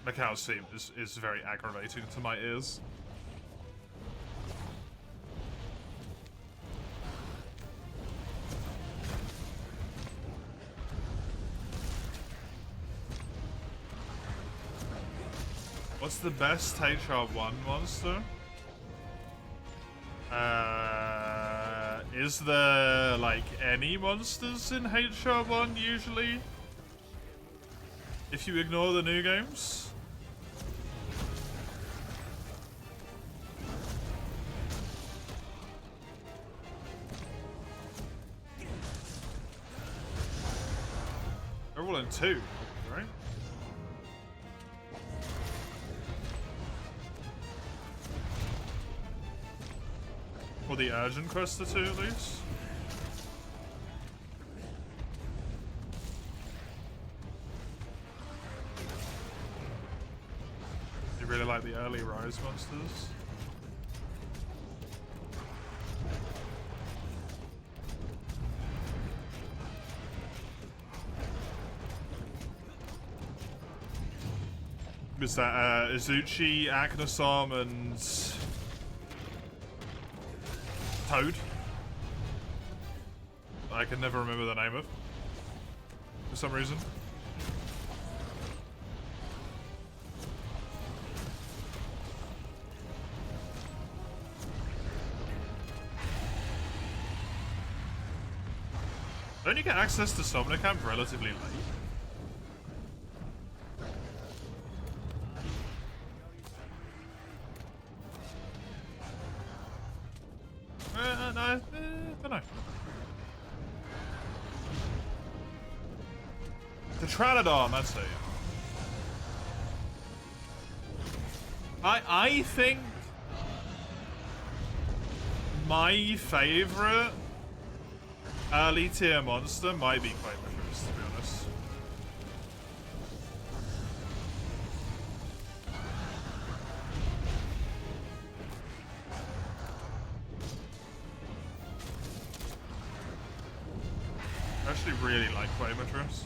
Macau's theme is very aggravating to my ears. What's the best HR1 monster? Is there, like, any monsters in HR1 usually? If you ignore the new games? They're all in 2, right? Or the urgent quest are 2 at least? You really like the early Rise monsters? Was that Izuchi, Aknosom, and Toad? I can never remember the name of, for some reason. Don't you get access to Somnicamp relatively late? No, I don't know. The Tranodon, that's it. I think my favorite early tier monster might be Quatermatrix, to be honest. I actually really like Quatermatrix.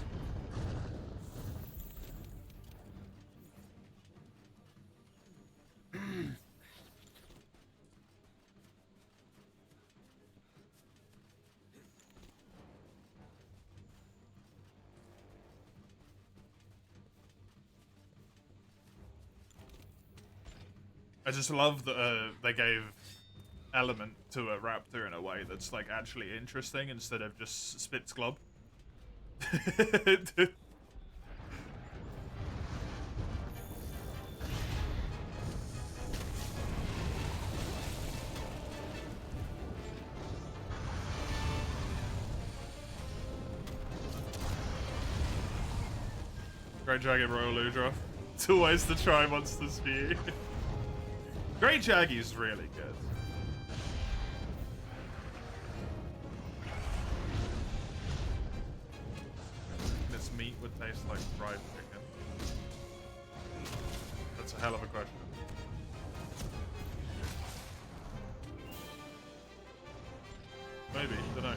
I just love that they gave element to a raptor in a way that's like actually interesting instead of just spits glob. Great Dragon Royal Ludra. It's always the try monsters for you. Great Jaggy's really good. This meat would taste like fried chicken. That's a hell of a question. Maybe, don't know.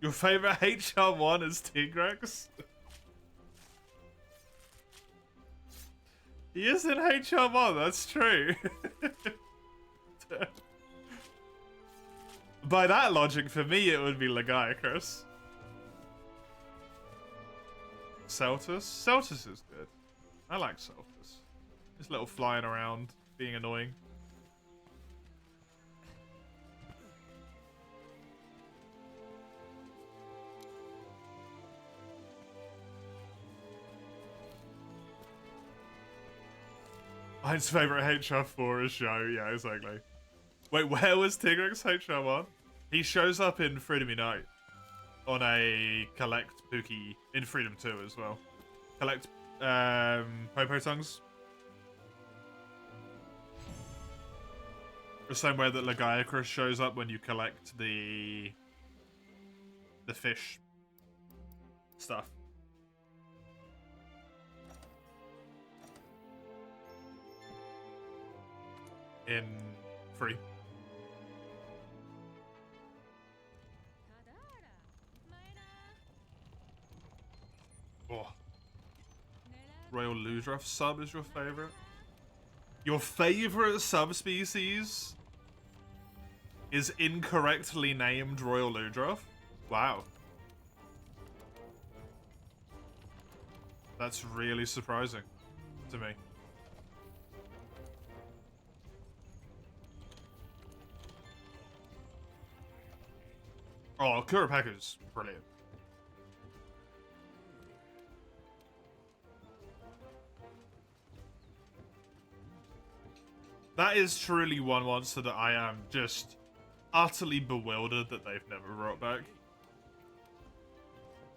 Your favorite HR1 is Tigrex? He is in HR1, that's true. By that logic, for me, it would be Legiacrus. Celtus? Celtus is good. I like Celtus. His little flying around, being annoying. Mine's favorite HR4 is Show. Yeah, exactly. Wait, where was Tigrex HR1? He shows up in Freedom Unite on a collect Pookie in Freedom 2 as well. Collect Popo Tongues. The same way that Legiacrus shows up when you collect the fish stuff. In free. Ludroth sub is your favorite? Your favorite subspecies is incorrectly named Royal Ludroth? Wow. That's really surprising to me. Oh, Kurapaka's brilliant. That is truly one monster that I am just utterly bewildered that they've never brought back.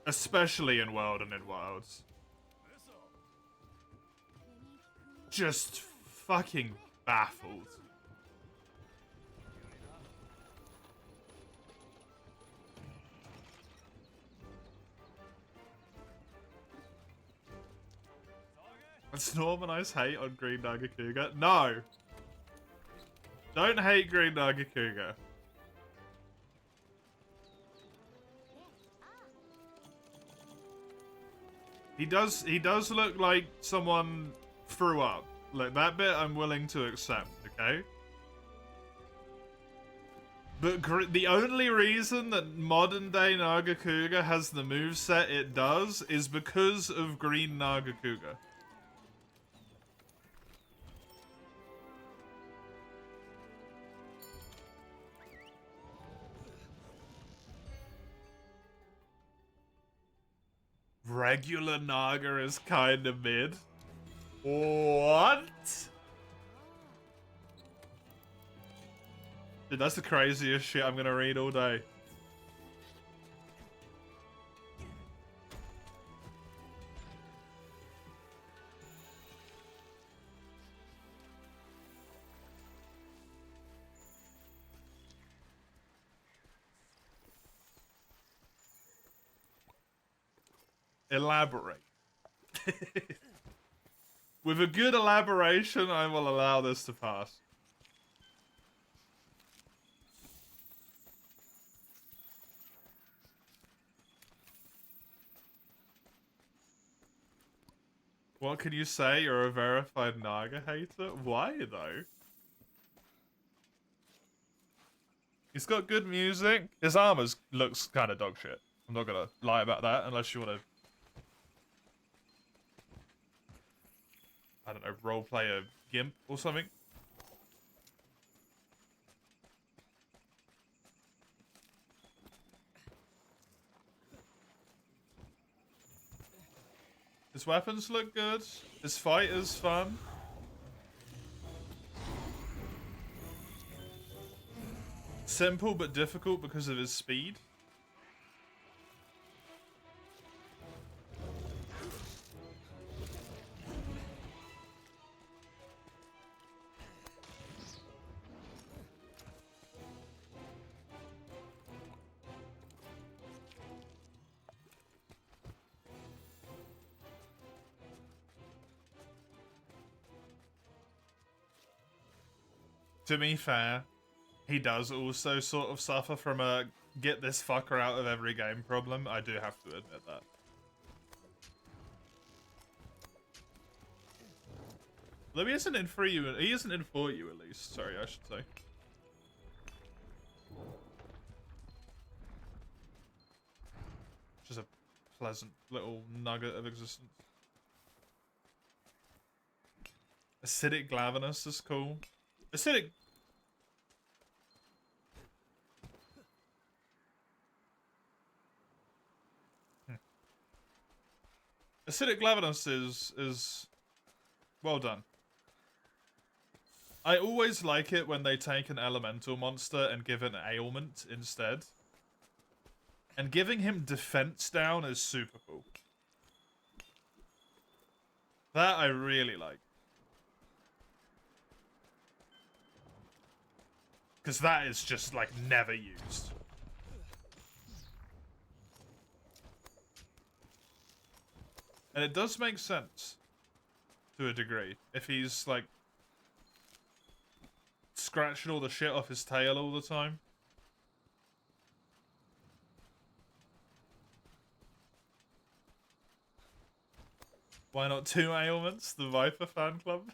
Especially in World and in Wilds. Just fucking baffled. Let's normalize hate on Green Nagakuga. No! Don't hate Green Nagakuga. He does look like someone threw up. Like, that bit I'm willing to accept, okay? But the only reason that modern day Nagakuga has the moveset it does is because of Green Nagakuga. Regular Naga is kinda mid. What? Dude, that's the craziest shit I'm gonna read all day. Elaborate. With a good elaboration, I will allow this to pass. What can you say? You're a verified Naga hater? Why, though? He's got good music. His armor looks kind of dog shit. I'm not gonna lie about that, unless you want to... I don't know, roleplay a gimp or something. His weapons look good. His fight is fun. Simple but difficult because of his speed. To be fair, he does also sort of suffer from a get this fucker out of every game problem. I do have to admit that. Though he isn't in for you, he isn't in for you at least. Sorry, I should say. Just a pleasant little nugget of existence. Acidic Glavenus is cool. Acidic... Acidic Glavenus is well done. I always like it when they take an elemental monster and give it an ailment instead. And giving him defense down is super cool. That I really like. Because that is just, like, never used. And it does make sense. To a degree. If he's, like... scratching all the shit off his tail all the time. Why not 2 ailments? The Viper fan club?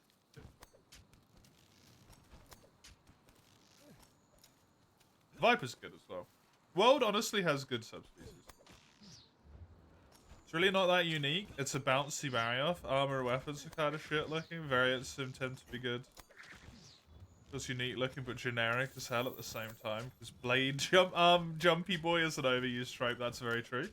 Viper's good as well. World honestly has good subspecies. It's really not that unique. It's a bouncy Barioth. Armor weapons are kind of shit looking. Variants tend to be good. Feels unique looking but generic as hell at the same time. Because Blade Jumpy Boy is an overused trope, that's very true.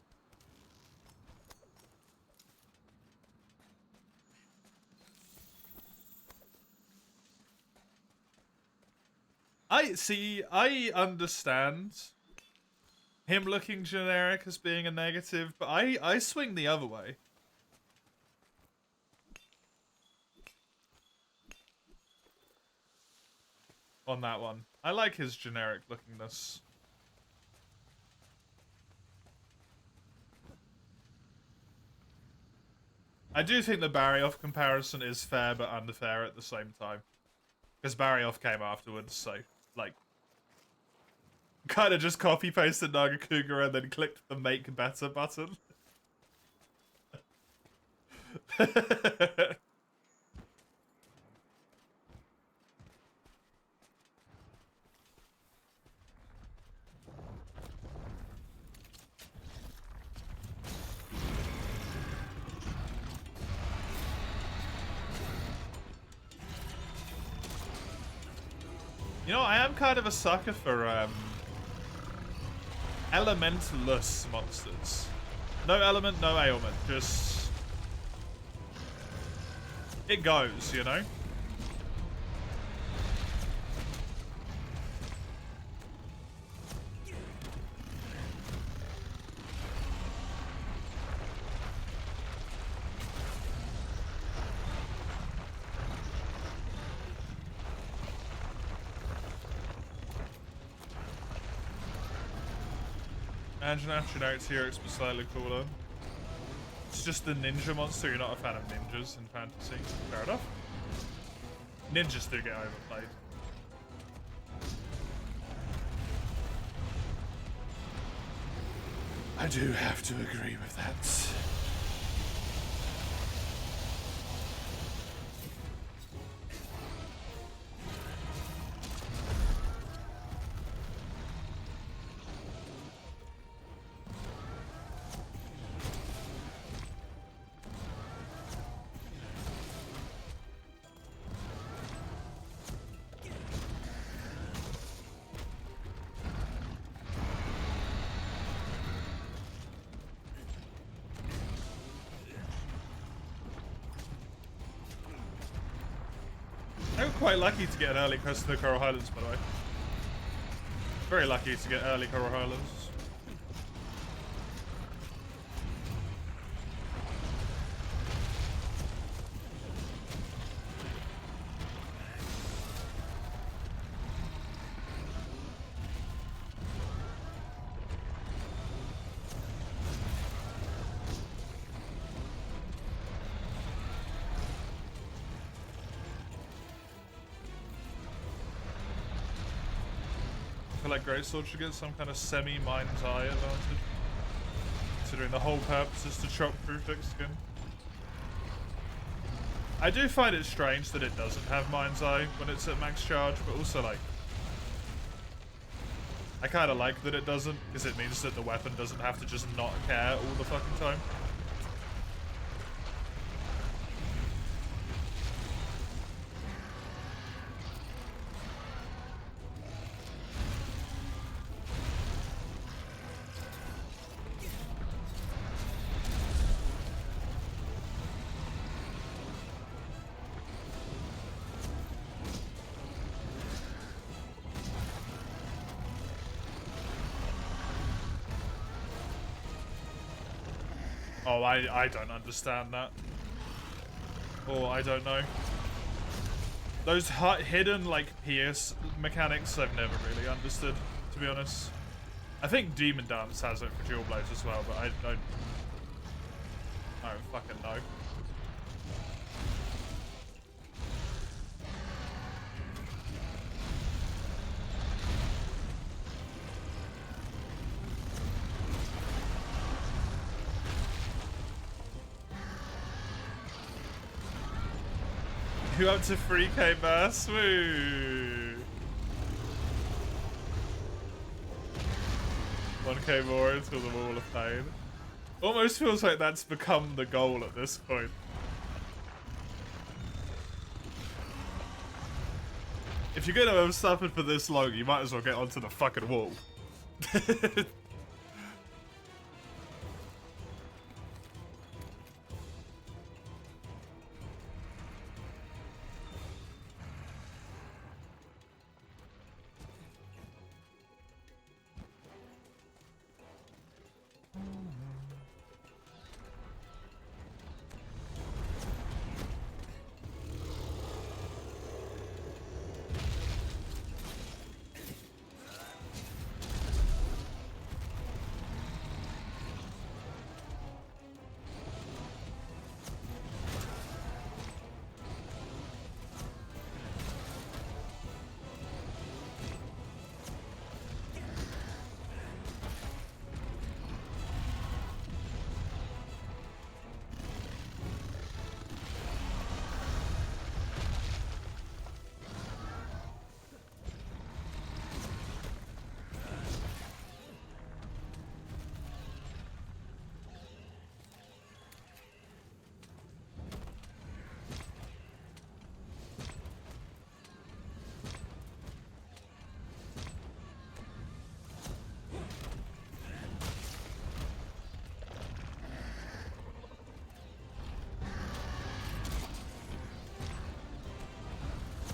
I understand him looking generic as being a negative, but I swing the other way. On that one. I like his generic lookingness. I do think the Barioth comparison is fair but unfair at the same time. Because Barioth came afterwards, so, like, kind of just copy-pasted Nagakuga and then clicked the make better button. You know, I am kind of a sucker for, elementless monsters. No element, no ailment, just... it goes, you know? Imagine if generic T-Rex was slightly cooler. It's just the ninja monster, you're not a fan of ninjas in fantasy. Fair enough. Ninjas do get overplayed. I do have to agree with that. I'm quite lucky to get an early quest to the Coral Highlands, by the way. Very lucky to get early Coral Highlands. I feel like Greatsword should get some kind of semi-mind's eye advantage. Considering the whole purpose is to chop through thick skin. I do find it strange that it doesn't have mind's eye when it's at max charge, but also like... I kind of like that it doesn't, because it means that the weapon doesn't have to just not care all the fucking time. Oh, I don't understand that. Or I don't know. Those hidden, like, pierce mechanics I've never really understood, to be honest. I think Demon Dance has it for dual blades as well, but I don't fucking know. You up to 3k burst? Woo! 1k more until the Wall of Pain. Almost feels like that's become the goal at this point. If you're gonna have suffered for this long, you might as well get onto the fucking wall.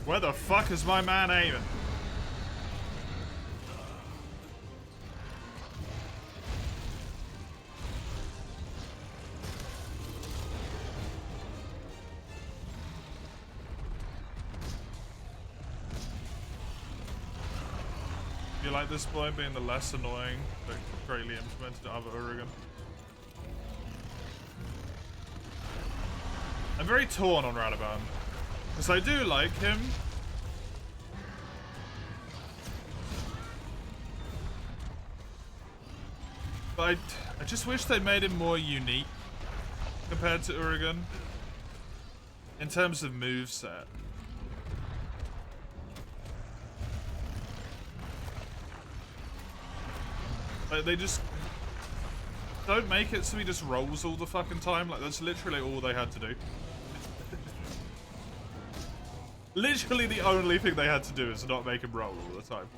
Where the fuck is my man aiming? You like this boy being the less annoying, but greatly implemented other Oregon? I'm very torn on Radaban. Because I do like him. But I just wish they made him more unique compared to Urigan in terms of moveset. Like, they just don't make it so he just rolls all the fucking time. Like, that's literally all they had to do. Literally the only thing they had to do is not make him roll all the time.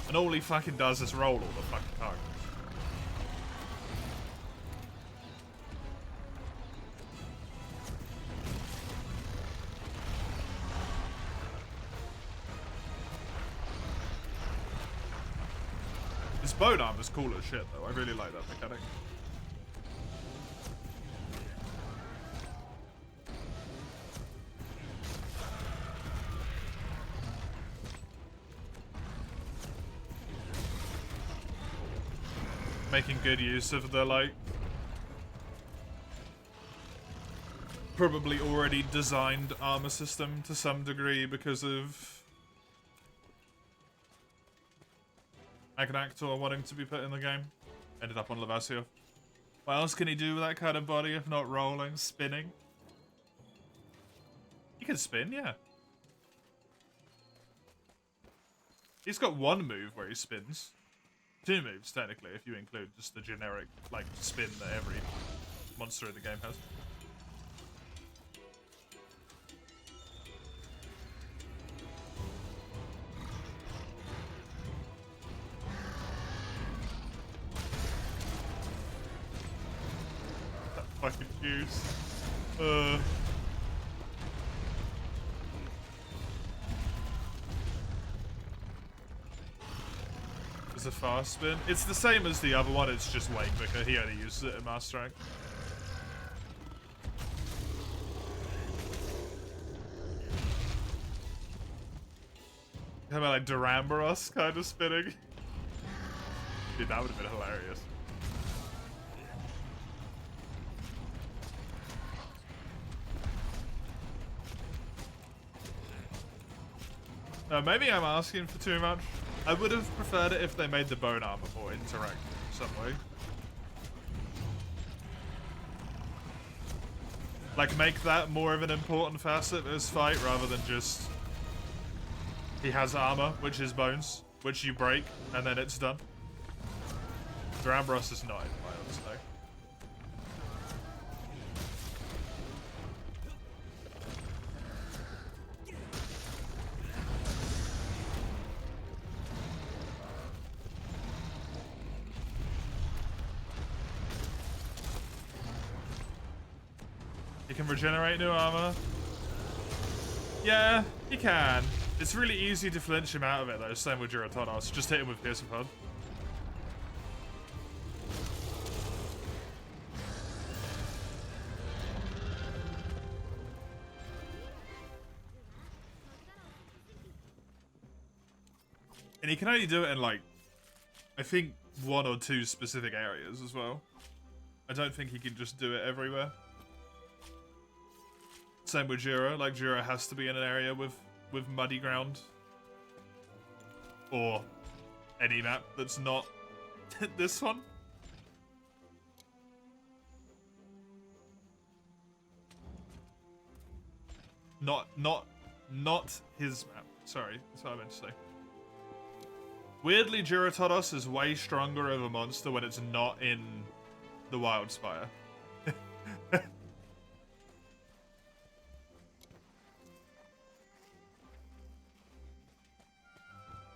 And all he fucking does is roll all the fucking time. His bone arm is cool as shit though. I really like that mechanic. Making good use of the, like, probably already designed armor system to some degree because of Aganator wanting to be put in the game. Ended up on Lavasio. What else can he do with that kind of body if not rolling, spinning? He can spin, yeah. He's got one move where he spins. Two moves, technically, if you include just the generic, like, spin that every monster in the game has. That fucking juice. A fast spin. It's the same as the other one, it's just way quicker. He only uses it in Master Rank. How about like Duramboros kind of spinning? Dude, that would have been hilarious. Maybe I'm asking for too much. I would have preferred it if they made the bone armor more interactive in some way. Like, make that more of an important facet of this fight rather than just... He has armor, which is bones, which you break, and then it's done. Rambros is not in Wilds, though. You can regenerate new armor. Yeah, you can. It's really easy to flinch him out of it, though. Same with Girotonos. Just hit him with Piercing Pod. And he can only do it in, like, I think 1 or 2 specific areas as well. I don't think he can just do it everywhere. Same with Jiro. Like, Jiro has to be in an area with muddy ground. Or any map that's not this one. Not his map. Sorry, that's what I meant to say. Weirdly, Girotodos is way stronger of a monster when it's not in the Wildspire.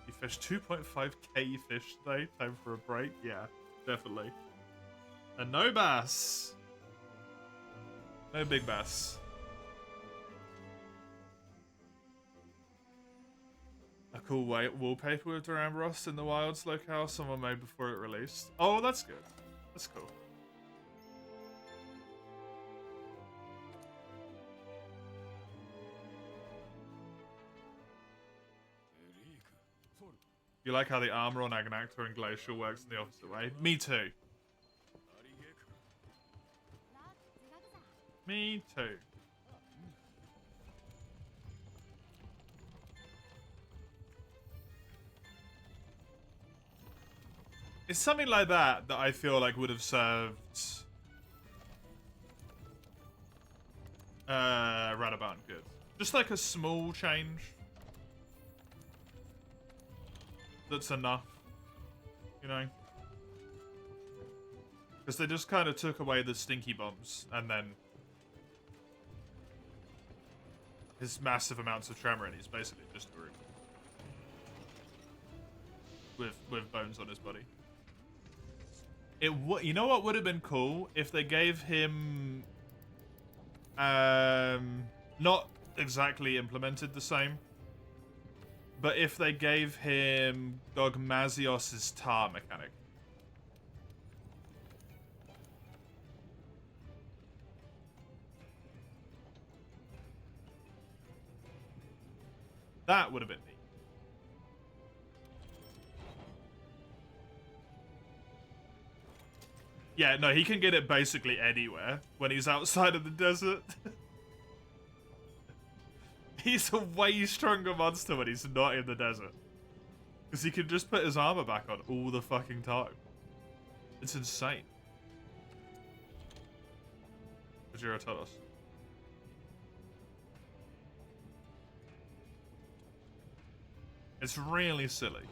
You fished 2.5k fish today. Time for a break? Yeah, definitely. And no bass. No big bass. A cool wallpaper with Duramboros in the Wilds locale someone made before it released. Oh, that's good. That's cool. You like how the armor on Agnactor and Glacial works in the opposite way? Me too. Me too. It's something like that that I feel like would have served Radaban good. Just like a small change. That's enough. You know? Because they just kind of took away the stinky bombs and then his massive amounts of tremor and he's basically just a room. With bones on his body. You know what would have been cool if they gave him not exactly implemented the same, but if they gave him Gogmazios' tar mechanic. That would have been neat. Yeah, no, he can get it basically anywhere when he's outside of the desert. He's a way stronger monster when he's not in the desert. Because he can just put his armor back on all the fucking time. It's insane. Vajira Todos. It's really silly.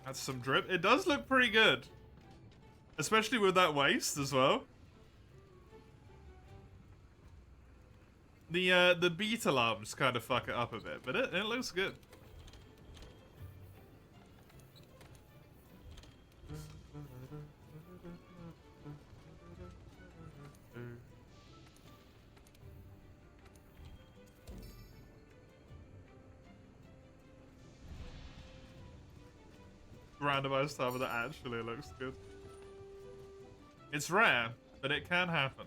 That's some drip. It does look pretty good. Especially with that waist as well. The beat alarms kind of fuck it up a bit, but it looks good. Randomized armor that actually looks good. It's rare, but it can happen.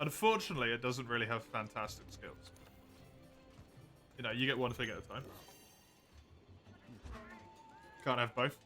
Unfortunately, it doesn't really have fantastic skills. You know, you get one thing at a time. Can't have both.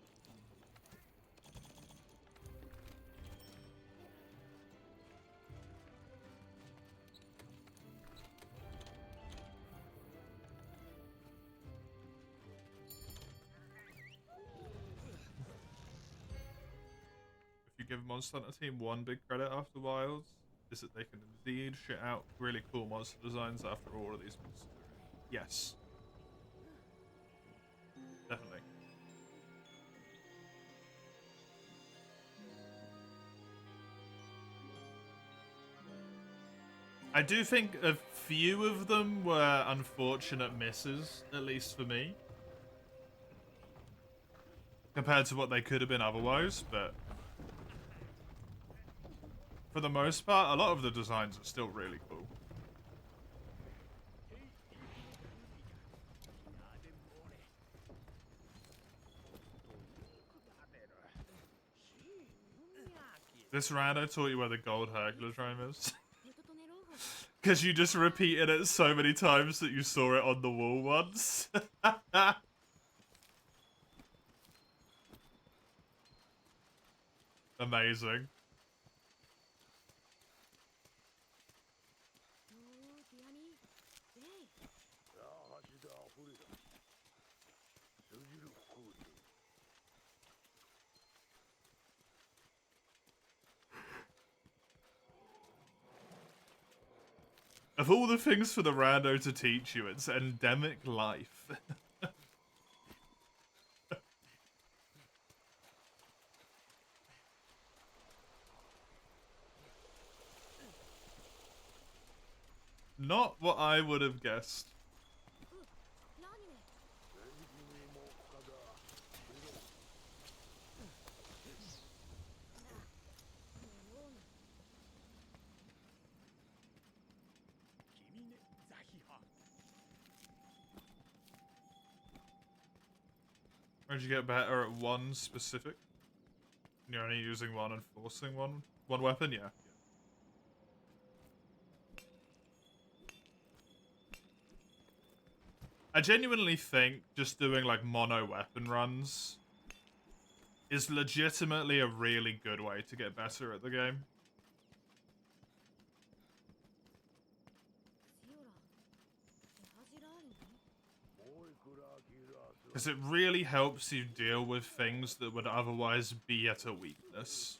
If you give Monster Hunter Team one big credit after Wilds, is that they can indeed shit out really cool monster designs after all of these monsters. Yes. Definitely. I do think a few of them were unfortunate misses, at least for me. Compared to what they could have been otherwise, but for the most part, a lot of the designs are still really cool. This rando taught you where the gold Hercules is. Because you just repeated it so many times that you saw it on the wall once. Amazing. Of all the things for the rando to teach you, it's endemic life. Not what I would have guessed. Where'd you get better at one specific? You're only using one and forcing one weapon? Yeah. I genuinely think just doing like mono weapon runs is legitimately a really good way to get better at the game. Because it really helps you deal with things that would otherwise be at a weakness.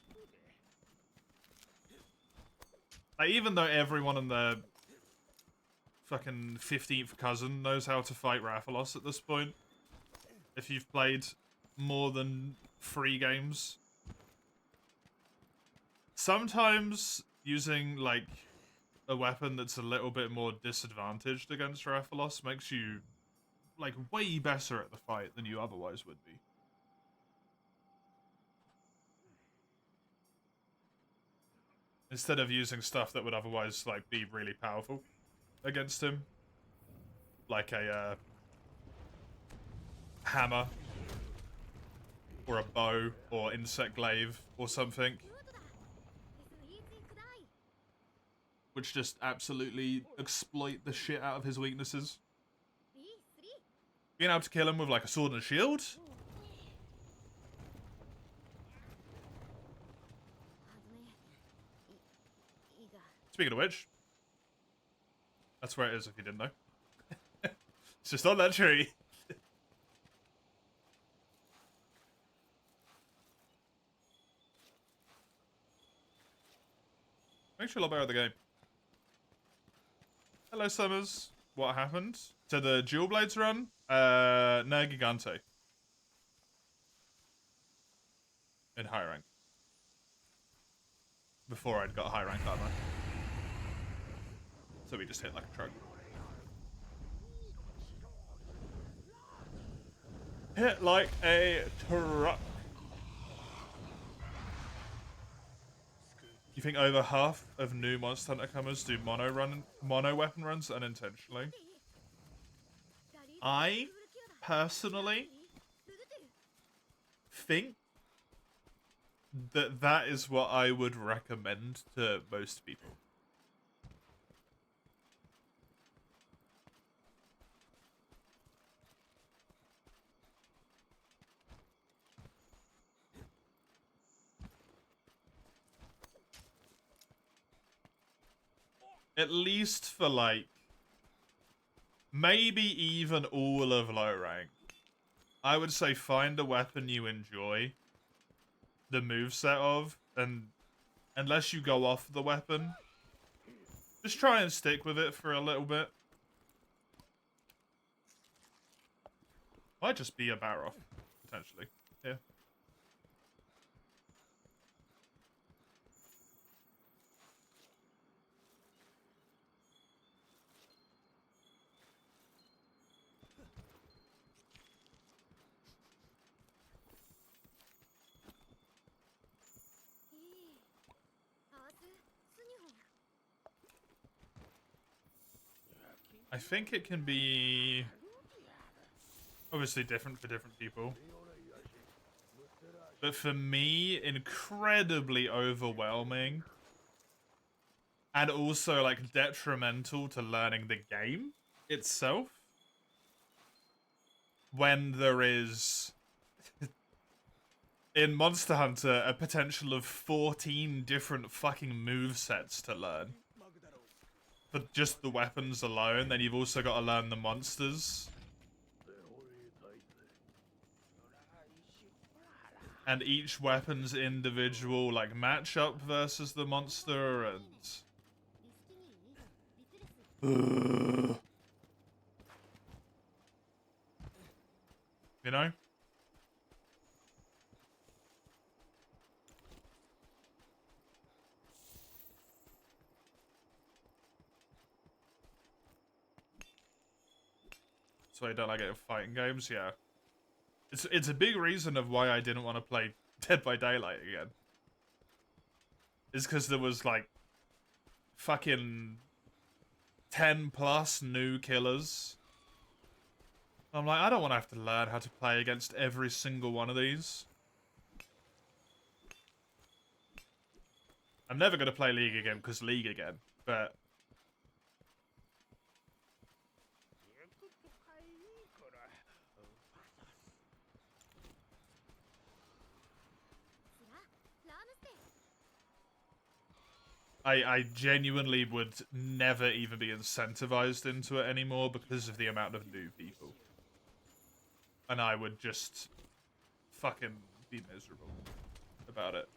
Like, even though everyone and their fucking 15th cousin knows how to fight Rathalos at this point, if you've played more than 3 games, sometimes using, like, a weapon that's a little bit more disadvantaged against Rathalos makes you like way better at the fight than you otherwise would be. Instead of using stuff that would otherwise like be really powerful against him, like a hammer or a bow or insect glaive or something, which just absolutely exploit the shit out of his weaknesses. Being able to kill him with like a sword and a shield. Speaking of which, that's where it is if you didn't know. It's just on that tree. Makes you a lot better at the game. Hello, Summers. What happened to the Dual Blades run? No Gigante. In high rank. Before I'd got high rank armor. So we just hit like a truck. Hit like a truck. You think over half of new Monster Hunter comers do mono weapon runs unintentionally? I personally think that that is what I would recommend to most people. at least for like maybe even all of low rank, I would say find a weapon you enjoy the moveset of, and unless you go off the weapon, just try and stick with it for a little bit. Might just be a Baroff, potentially. Yeah. I think it can be obviously different for different people. But for me, incredibly overwhelming. And also, like, detrimental to learning the game itself. When there is, in Monster Hunter, a potential of 14 different fucking movesets to learn. For just the weapons alone, then you've also got to learn the monsters. And each weapon's individual, like, matchup versus the monster, and... You know? So I don't like it in fighting games, yeah. It's a big reason of why I didn't want to play Dead by Daylight again. Is because there was, like, fucking 10 plus new killers. I'm like, I don't want to have to learn how to play against every single one of these. I'm never going to play League again because League again, but... I genuinely would never even be incentivized into it anymore because of the amount of new people. And I would just fucking be miserable about it.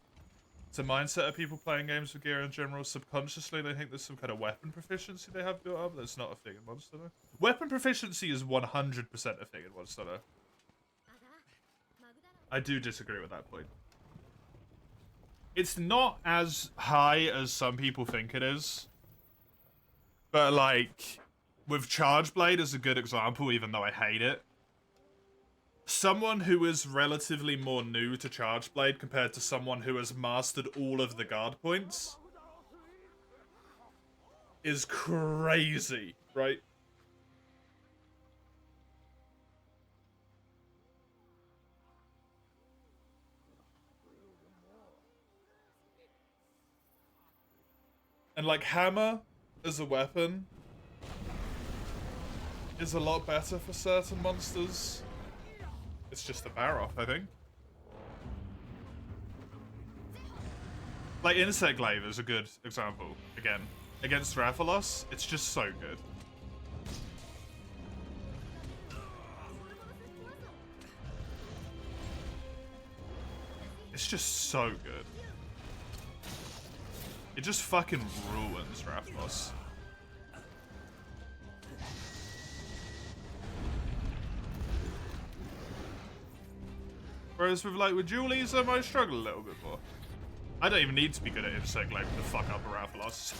It's a mindset of people playing games with gear in general. Subconsciously, they think there's some kind of weapon proficiency they have built up. That's not a thing in Monster Hunter. Weapon proficiency is 100% a thing in Monster Hunter. I do disagree with that point. It's not as high as some people think it is. But, like, with Charge Blade as a good example, even though I hate it, someone who is relatively more new to Charge Blade compared to someone who has mastered all of the guard points is crazy, right? And, like, hammer as a weapon is a lot better for certain monsters. It's just the Baroff, I think. Like, Insect Glaive is a good example, again. Against Rathalos, it's just so good. It's just so good. It just fucking ruins Rathalos. Whereas with, like, with Dualism, I might struggle a little bit more. I don't even need to be good at Insect Glaive to fuck up a Rathalos.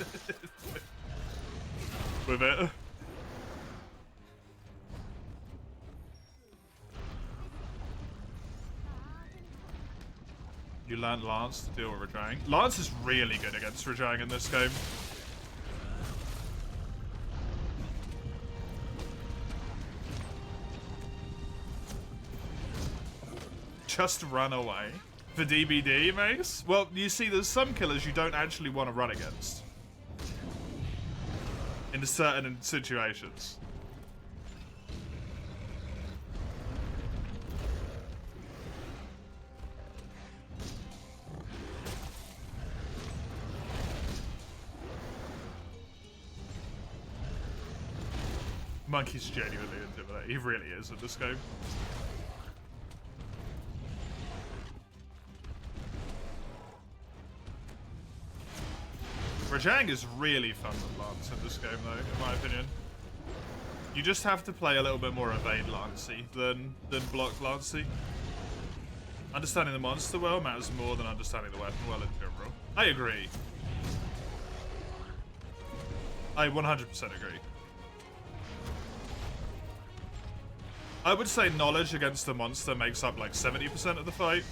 With it. You learned Lance to deal with Rajang. Lance is really good against Rajang in this game. Just run away. For DBD, Mace? Well, you see, there's some killers you don't actually want to run against. In certain situations. Monkey's genuinely intimidating. He really is in this game. Rajang is really fun to lance in this game, though, in my opinion. You just have to play a little bit more evade lancey than block lancey. Understanding the monster well matters more than understanding the weapon well in general. I agree. I 100% agree. I would say knowledge against the monster makes up like 70% of the fight.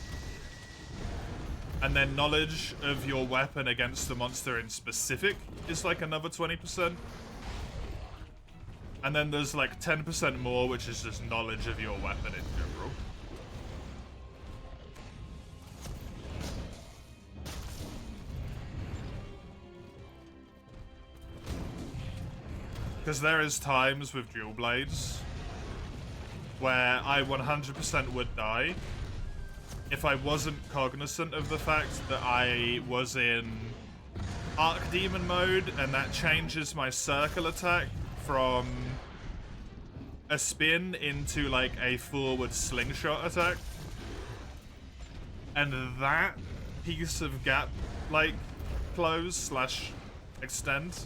And then knowledge of your weapon against the monster in specific is like another 20%. And then there's like 10% more, which is just knowledge of your weapon in general. Because there is times with dual blades where I 100% would die if I wasn't cognizant of the fact that I was in Archdemon mode, and that changes my circle attack from a spin into like a forward slingshot attack. And that piece of gap like close slash extend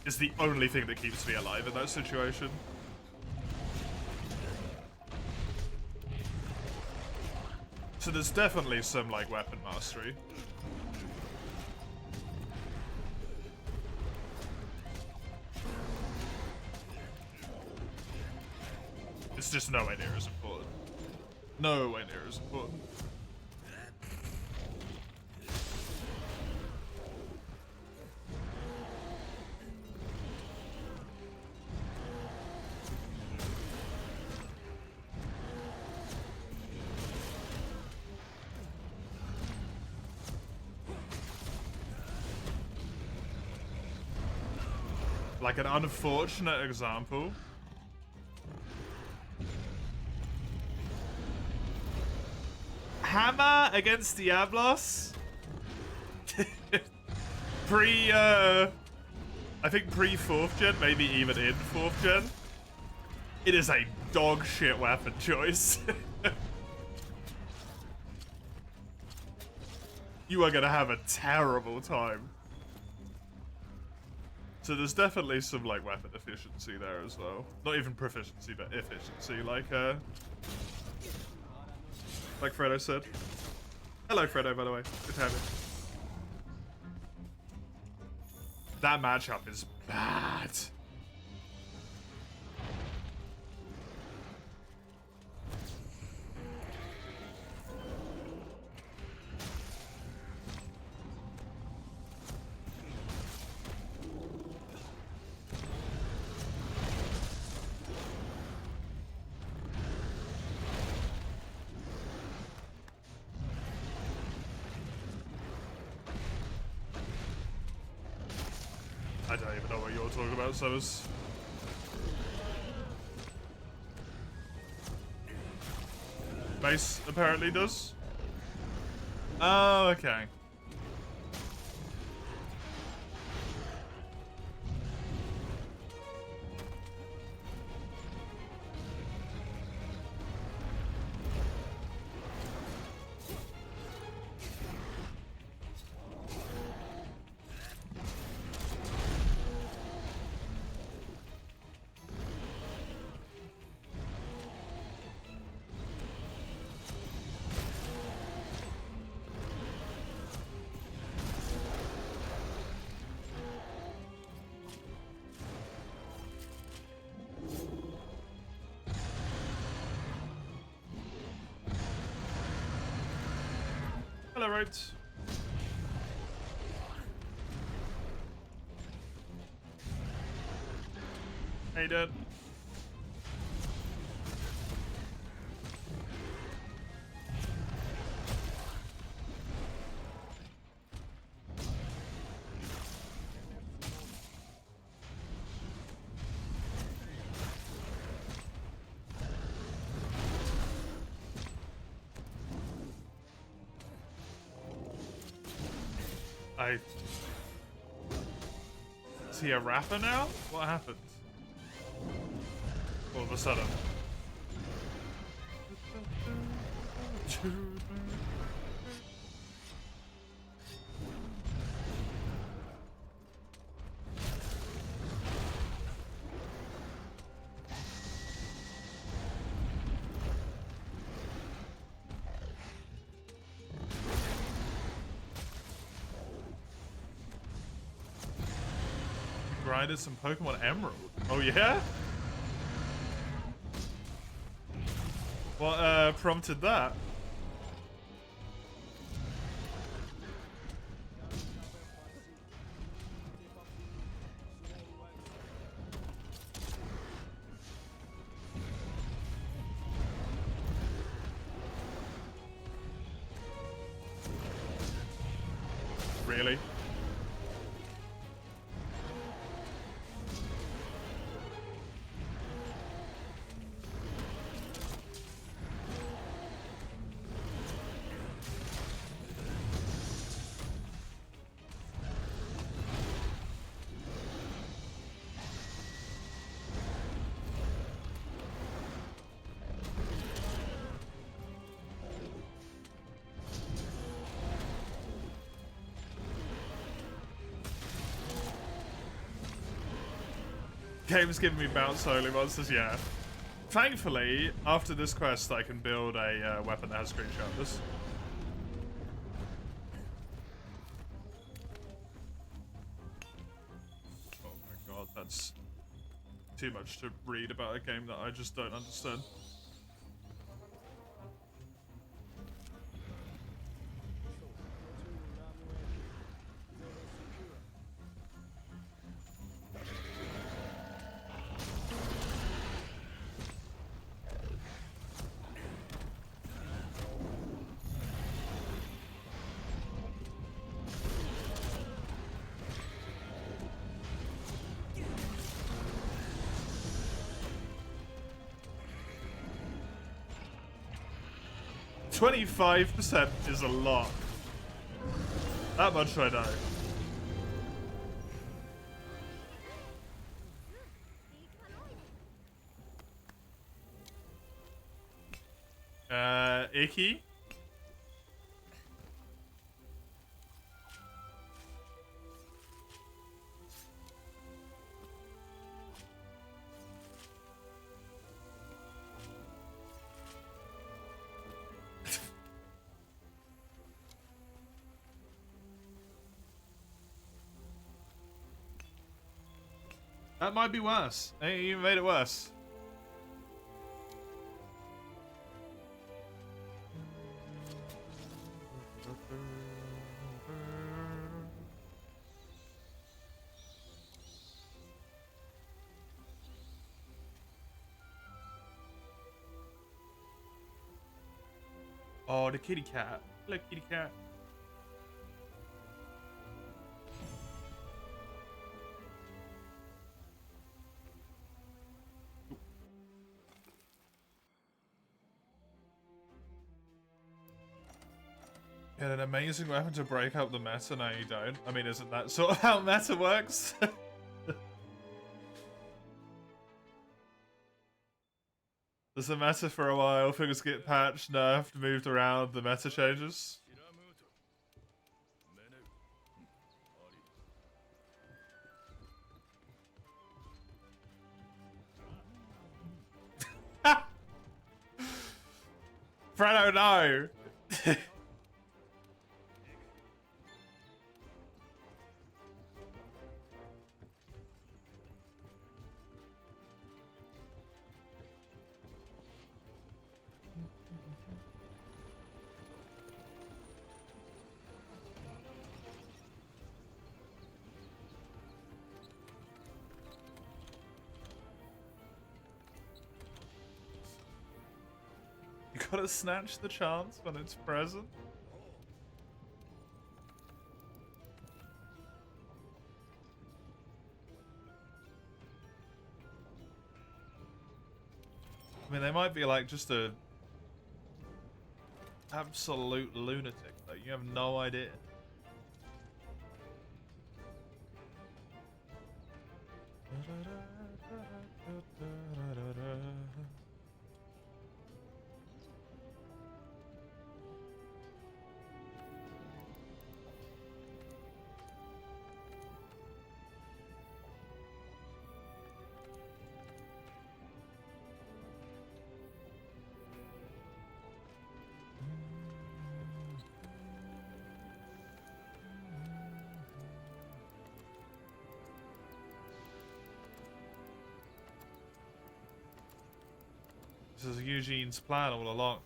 is the only thing that keeps me alive in that situation. So there's definitely some like weapon mastery. It's just nowhere near as important. Nowhere near as important. Like an unfortunate example. Hammer against Diablos? I think pre 4th gen, maybe even in 4th gen. It is a dog shit weapon choice. You are gonna have a terrible time. So there's definitely some like weapon efficiency there as well. Not even proficiency, but efficiency, like Fredo said. Hello Fredo, by the way. Good to have you. That matchup is bad. I don't even know what you're talking about, Summers. Base apparently does. Oh, okay. Hello, Rhodes. How you doing? Is he a rapper now? What happened? all of a sudden. Grinded some Pokemon Emerald. Oh yeah? What prompted that? Really? Game's giving me bounce holy monsters, yeah. Thankfully, after this quest, I can build a weapon that has screen sharpness. Oh my god, that's too much to read about a game that I just don't understand. %25% is a lot. That much I know. Icky? That might be worse. Hey, you made it worse. Oh, the kitty cat. Hello, kitty cat. Get an amazing weapon to break up the meta. No, you don't. I mean, isn't that sort of how meta works? There's a meta for a while, things get patched, nerfed, moved around, the meta changes. Fredo, no! You gotta snatch the chance when it's present. I mean, they might be like just a absolute lunatic, though. You have no idea. This is Eugene's plan all along.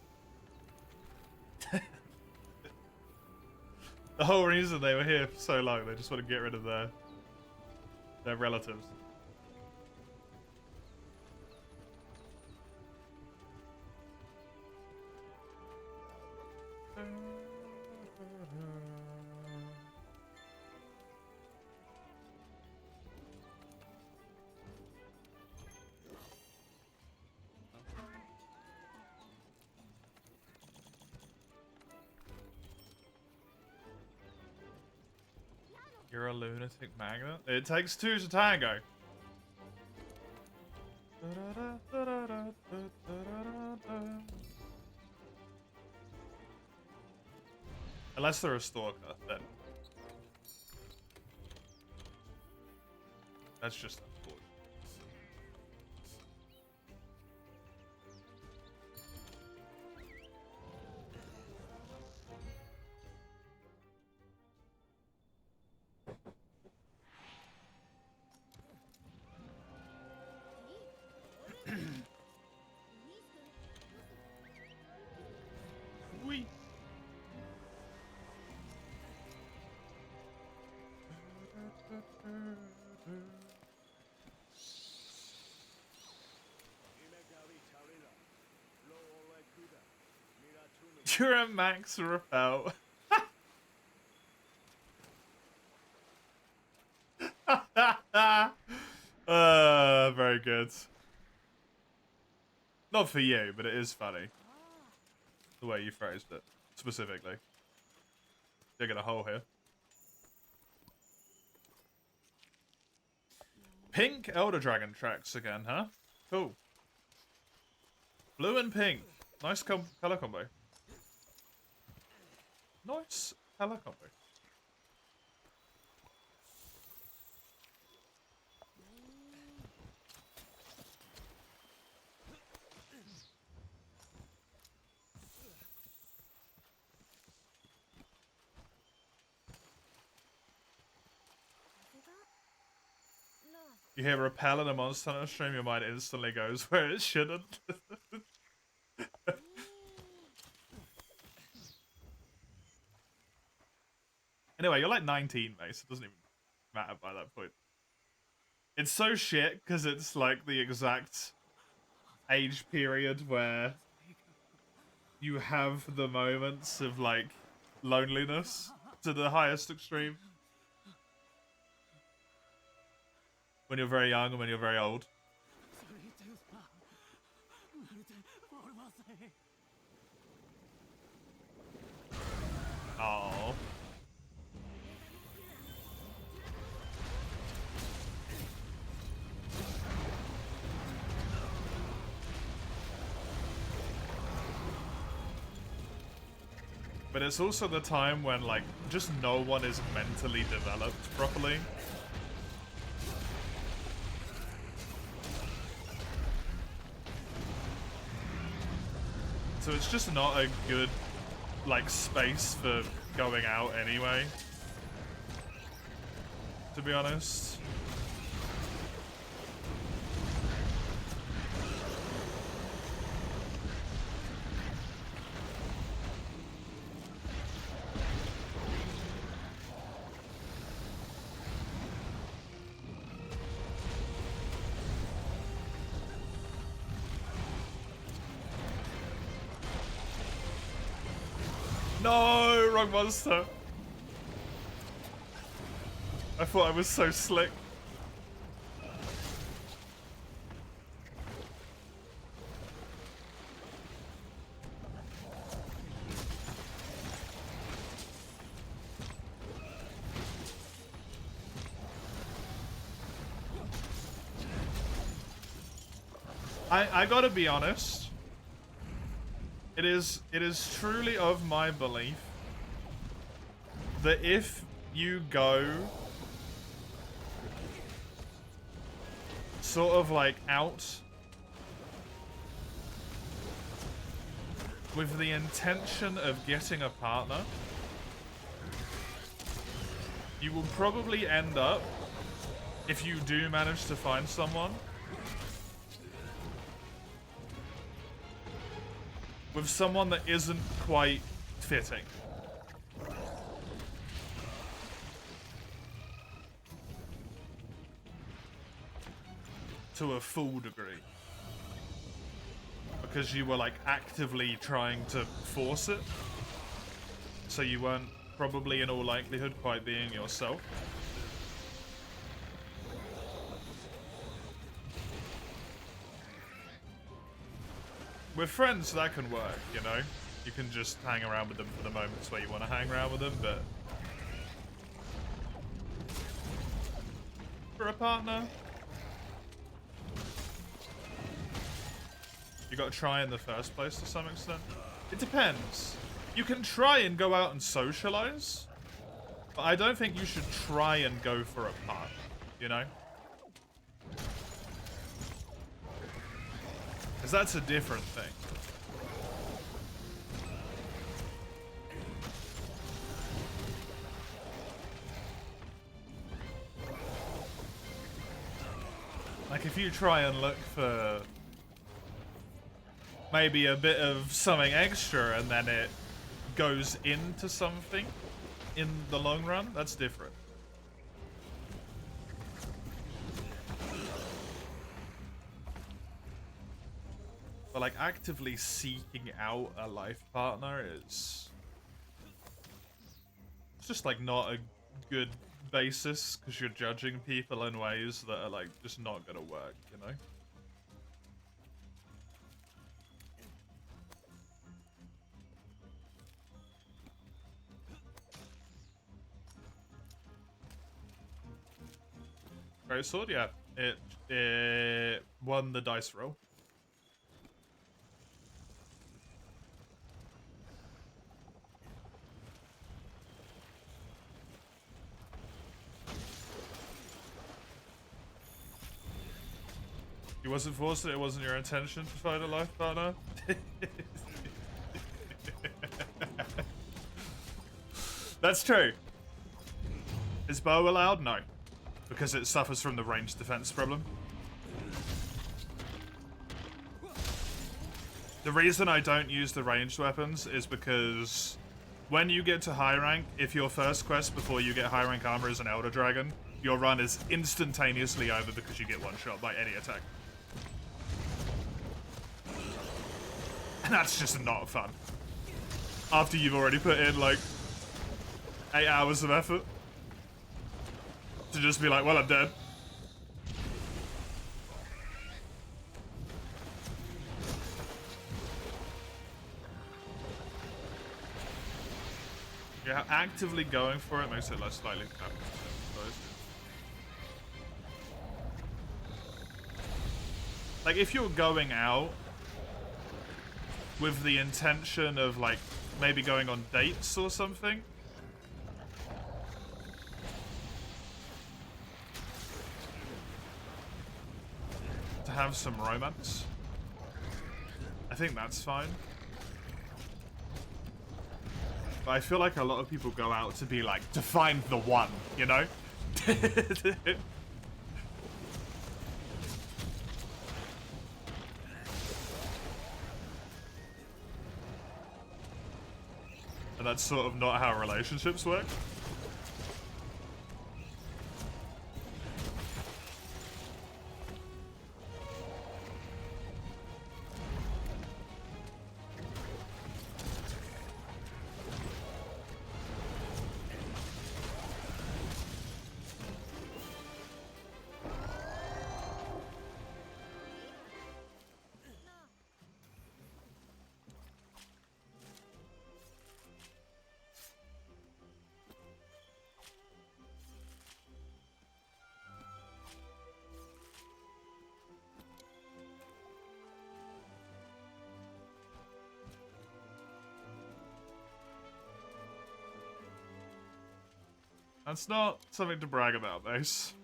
The whole reason they were here for so long, they just want to get rid of their relatives. You're a lunatic magnet? It takes two to tango. Unless they're a stalker, then. That's just unfortunate. Wee. You're a max repel. Very good. Not for you, but it is funny. The way you phrased it, specifically. Digging a hole here. Pink Elder Dragon tracks again, huh? Cool. Blue and pink. Nice color combo. Nice color combo. You hear repel in a Monster Hunter stream, your mind instantly goes where it shouldn't. Anyway, you're like 19, mate, so it doesn't even matter by that point. It's so shit, because it's like the exact age period where you have the moments of, like, loneliness to the highest extreme. When you're very young and when you're very old. Oh. But it's also the time when, like, just no one is mentally developed properly. So it's just not a good, like, space for going out anyway. To be honest. No, wrong monster. I thought I was so slick. I gotta be honest. It is truly of my belief that if you go sort of like out with the intention of getting a partner, you will probably end up, if you do manage to find someone, with someone that isn't quite fitting. To a full degree. Because you were like actively trying to force it. So you weren't probably in all likelihood quite being yourself. With friends, that can work, you know? You can just hang around with them for the moments where you want to hang around with them, but... for a partner... you gotta try in the first place to some extent. It depends. You can try and go out and socialize, but I don't think you should try and go for a partner, you know? Because that's a different thing. Like if you try and look for maybe a bit of something extra and then it goes into something in the long run, that's different. But like actively seeking out a life partner is... it's just like not a good basis because you're judging people in ways that are like just not gonna work, you know? Great sword, yeah. It won the dice roll. You wasn't forced it wasn't your intention to find a life partner? That's true. Is bow allowed? No. Because it suffers from the range defense problem. The reason I don't use the ranged weapons is because when you get to high rank, if your first quest before you get high rank armor is an Elder Dragon, your run is instantaneously over because you get one shot by any attack. And that's just not fun. After you've already put in like 8 hours of effort. To just be like, well, I'm dead. Yeah, actively going for it makes it less likely to happen, I suppose. Like, if you're going out with the intention of, like, maybe going on dates or something, to have some romance, I think that's fine. But I feel like a lot of people go out to be like, to find the one, you know? And that's sort of not how relationships work. That's not something to brag about, Mace.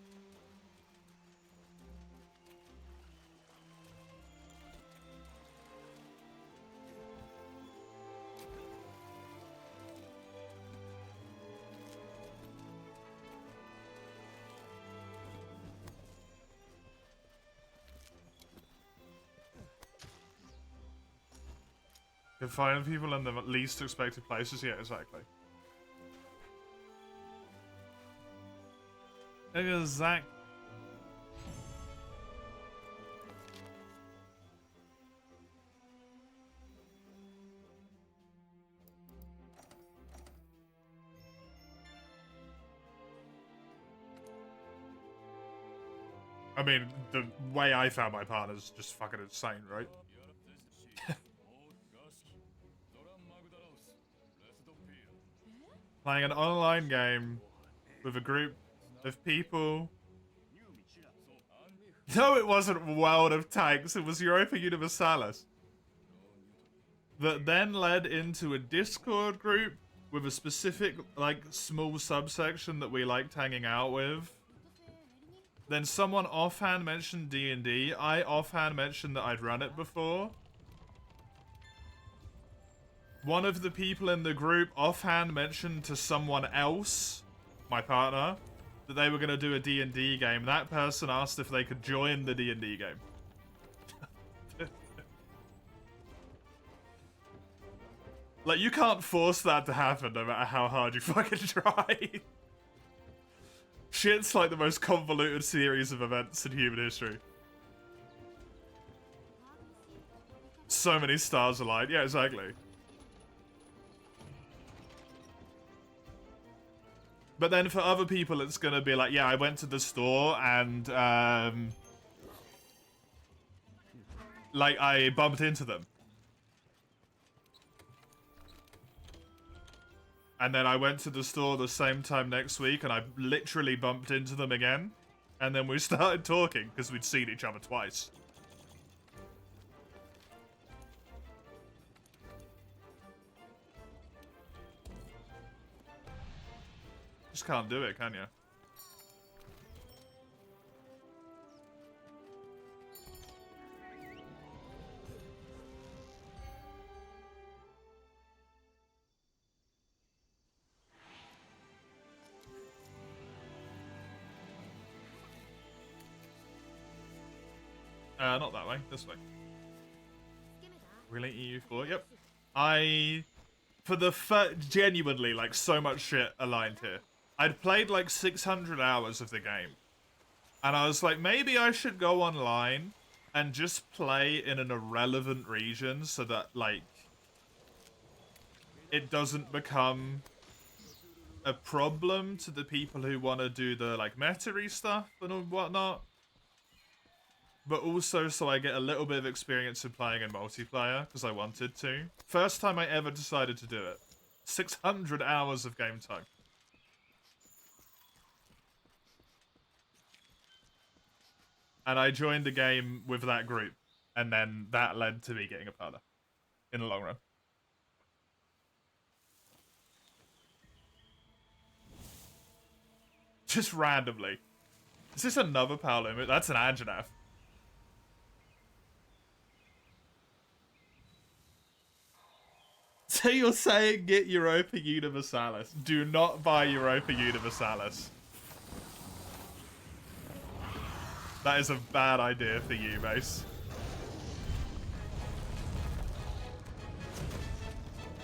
Can find people in the least expected places. Yeah, exactly. Exactly. I mean, the way I found my partner is just fucking insane, right? Playing an online game with a group of people. No, it wasn't World of Tanks, it was Europa Universalis. That then led into a Discord group with a specific, like, small subsection that we liked hanging out with. Then someone offhand mentioned D&D. I offhand mentioned that I'd run it before. One of the people in the group offhand mentioned to someone else, my partner, that they were going to do a D&D game. That person asked if they could join the D&D game. Like, you can't force that to happen no matter how hard you fucking try. Shit's like the most convoluted series of events in human history. So many stars aligned. Yeah, exactly. But then for other people, it's gonna be like, yeah, I went to the store and, like, I bumped into them. And then I went to the store the same time next week and I literally bumped into them again. And then we started talking because we'd seen each other twice. Just can't do it, can you? Not that way. This way. Really, EU4? Yep. For the genuinely, like, so much shit aligned here. I'd played like 600 hours of the game. And I was like, maybe I should go online and just play in an irrelevant region so that, like, it doesn't become a problem to the people who want to do the, like, meta-y stuff and whatnot. But also so I get a little bit of experience in playing in multiplayer, because I wanted to. First time I ever decided to do it. 600 hours of game time. And I joined the game with that group. And then that led to me getting a partner. In the long run. Just randomly. Is this another power limit? That's an Anjanath. So you're saying get Europa Universalis. Do not buy Europa Universalis. That is a bad idea for you, Mace.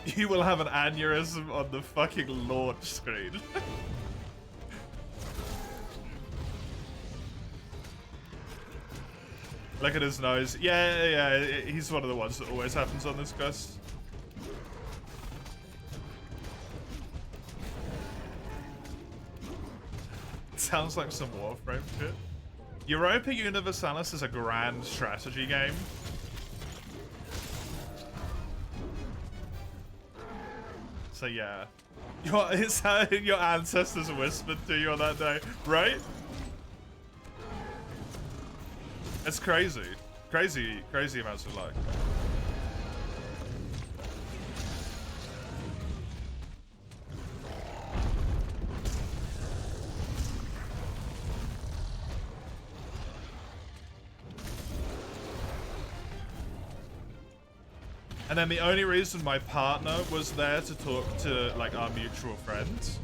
You will have an aneurysm on the fucking launch screen. Look at his nose. Yeah, he's one of the ones that always happens on this quest. Sounds like some Warframe shit. Europa Universalis is a grand strategy game. So yeah. It's how your ancestors whispered to you on that day, right? It's crazy. Crazy amounts of luck. And then the only reason my partner was there to talk to, like, our mutual friends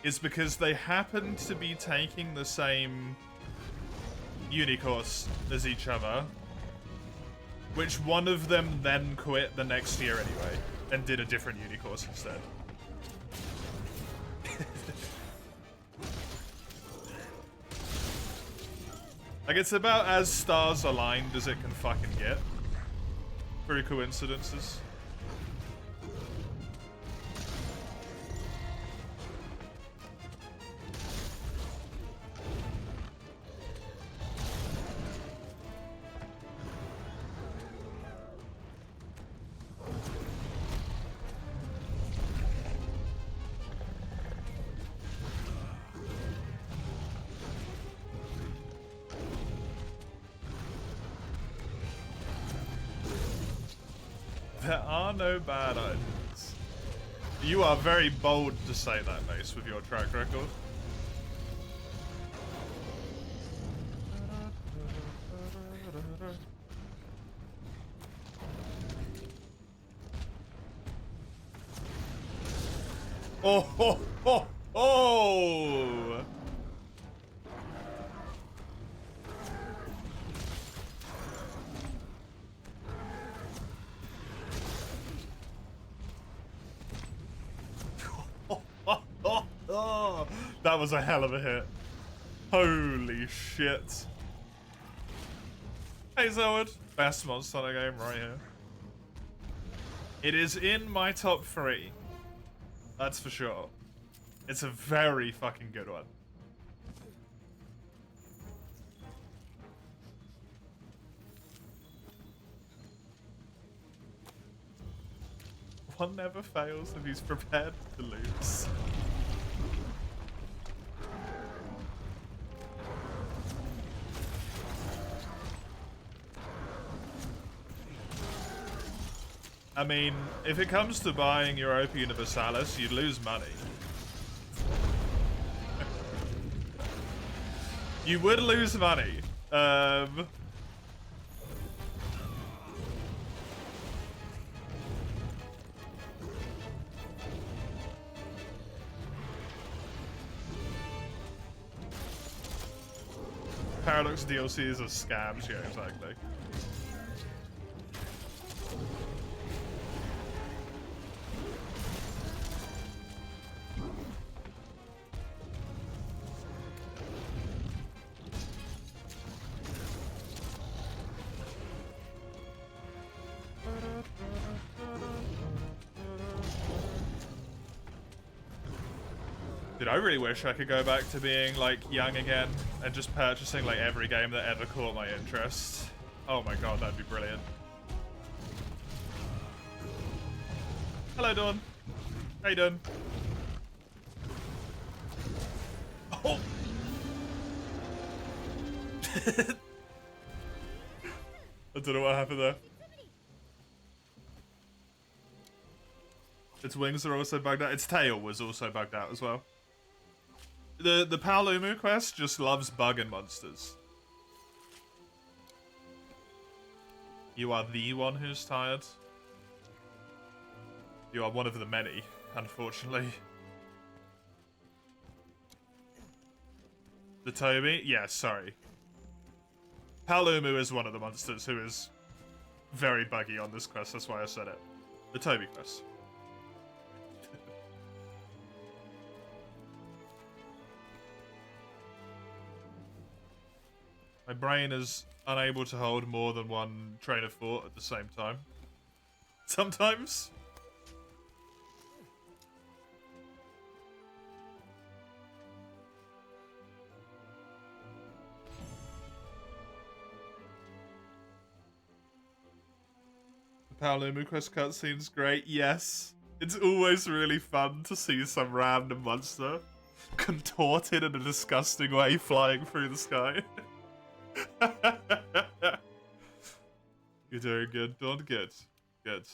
is because they happened to be taking the same uni course as each other. which one of them then quit the next year anyway and did a different uni course instead. Like, it's about as stars aligned as it can fucking get. Through coincidences. There are no bad ideas. You are very bold to say that, Mace, with your track record. Oh, ho, ho, oh! That was a hell of a hit. Holy shit. Hey Zoward, best monster hunter game right here. It is in my top 3. That's for sure. It's a very fucking good one. One never fails if he's prepared to lose. I mean, if it comes to buying Europa Universalis, you'd lose money. You would lose money. Paradox DLC is a scam, yeah, exactly. Dude, I really wish I could go back to being, like, young again and just purchasing, like, every game that ever caught my interest. Oh my god, that'd be brilliant. Hello, Dawn. How you doing? Oh! I don't know what happened there. Its wings are also bugged out. Its tail was also bugged out as well. The Paolumu quest just loves bugging monsters. You are the one who's tired. You are one of the many, unfortunately. The Toby? Yeah, sorry. Paolumu is one of the monsters who is very buggy on this quest, that's why I said it. The Toby quest. My brain is unable to hold more than one train of thought at the same time. Sometimes. The Paolumu quest cutscene's great, yes. It's always really fun to see some random monster contorted in a disgusting way flying through the sky. You're doing good, Dawn. Good. Good.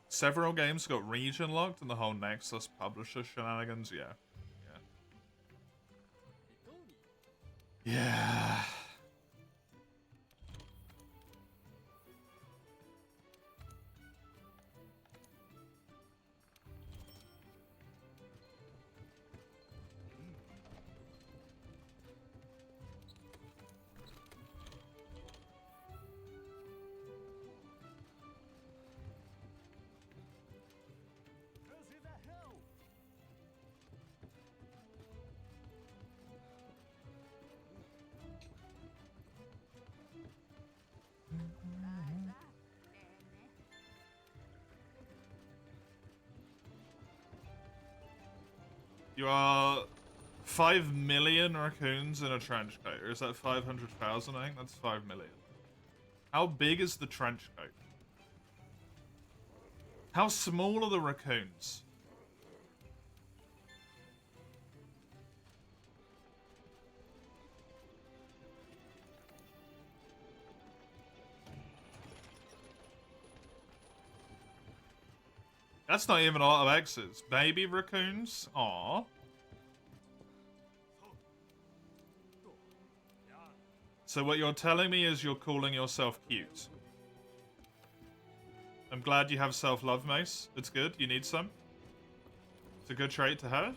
Several games got region locked and the whole Nexus publisher shenanigans, yeah. Yeah. Yeah. You are 5 million raccoons in a trench coat. Or is that 500,000? I think that's 5 million. How big is the trench coat? How small are the raccoons? That's not even a lot of X's. Baby raccoons? Aww. So what you're telling me is you're calling yourself cute. I'm glad you have self-love, Mace. It's good. You need some. It's a good trait to have.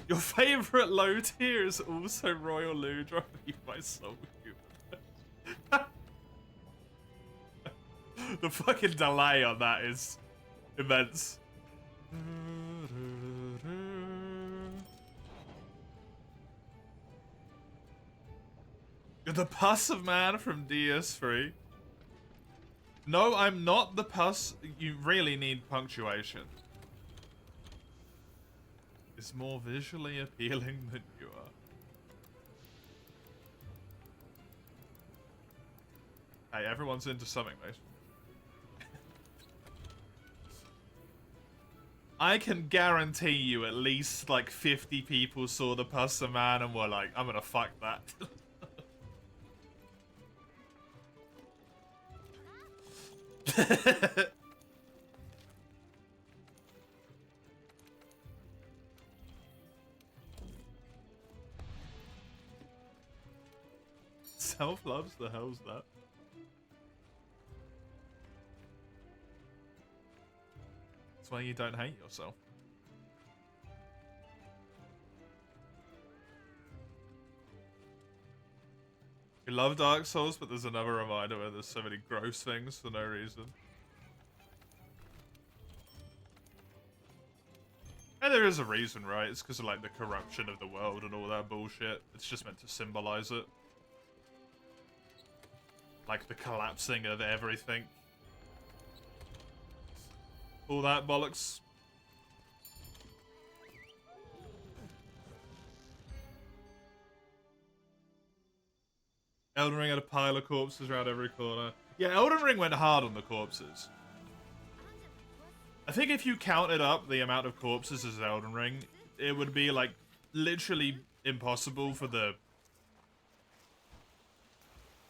Your favorite low tier is also Royal Lou driving you my soul human. The fucking delay on that is immense. You're the Puss of Man from DS3. No, I'm not the Puss. You really need punctuation. Is more visually appealing than you are. Hey, everyone's into something, mate. I can guarantee you at least like 50 people saw the Puss of Man and were like, I'm gonna fuck that. Self-loves? The hell's that? That's why you don't hate yourself. You love Dark Souls, but there's another reminder where there's so many gross things for no reason. And there is a reason, right? It's because of like the corruption of the world and all that bullshit. It's just meant to symbolize it. Like the collapsing of everything. All that bollocks. Elden Ring had a pile of corpses around every corner. Yeah, Elden Ring went hard on the corpses. I think if you counted up the amount of corpses as Elden Ring, it would be like literally impossible for the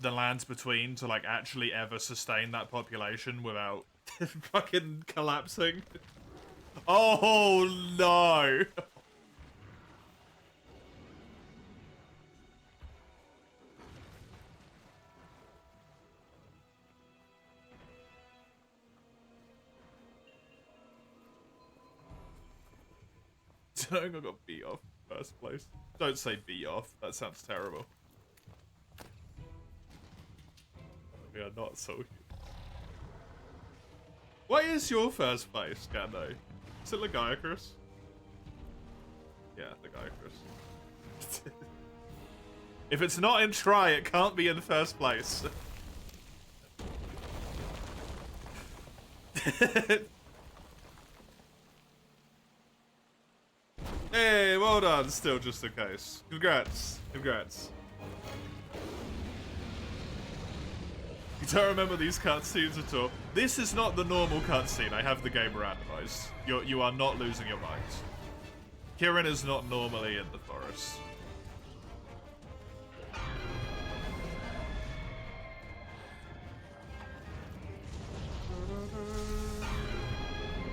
lands between to like actually ever sustain that population without fucking collapsing. Oh no! I got beat off first place. Don't say beat off. That sounds terrible. We are not so good. What is your first place, Gando? Is it Lagiacrus? Yeah, Lagiacrus. If it's not in try, it can't be in first place. Hey, well done. Still just the case. Congrats. Congrats. You don't remember these cutscenes at all. This is not the normal cutscene. I have the game randomized. You are not losing your mind. Kirin is not normally in the forest.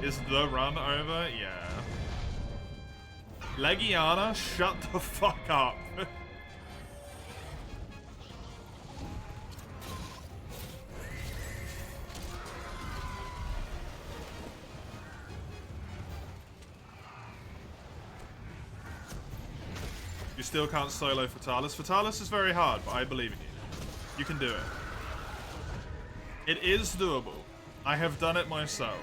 Is the run over? Yeah. Legiana, shut the fuck up. You still can't solo Fatalis. Fatalis is very hard, but I believe in you. You can do it. It is doable. I have done it myself.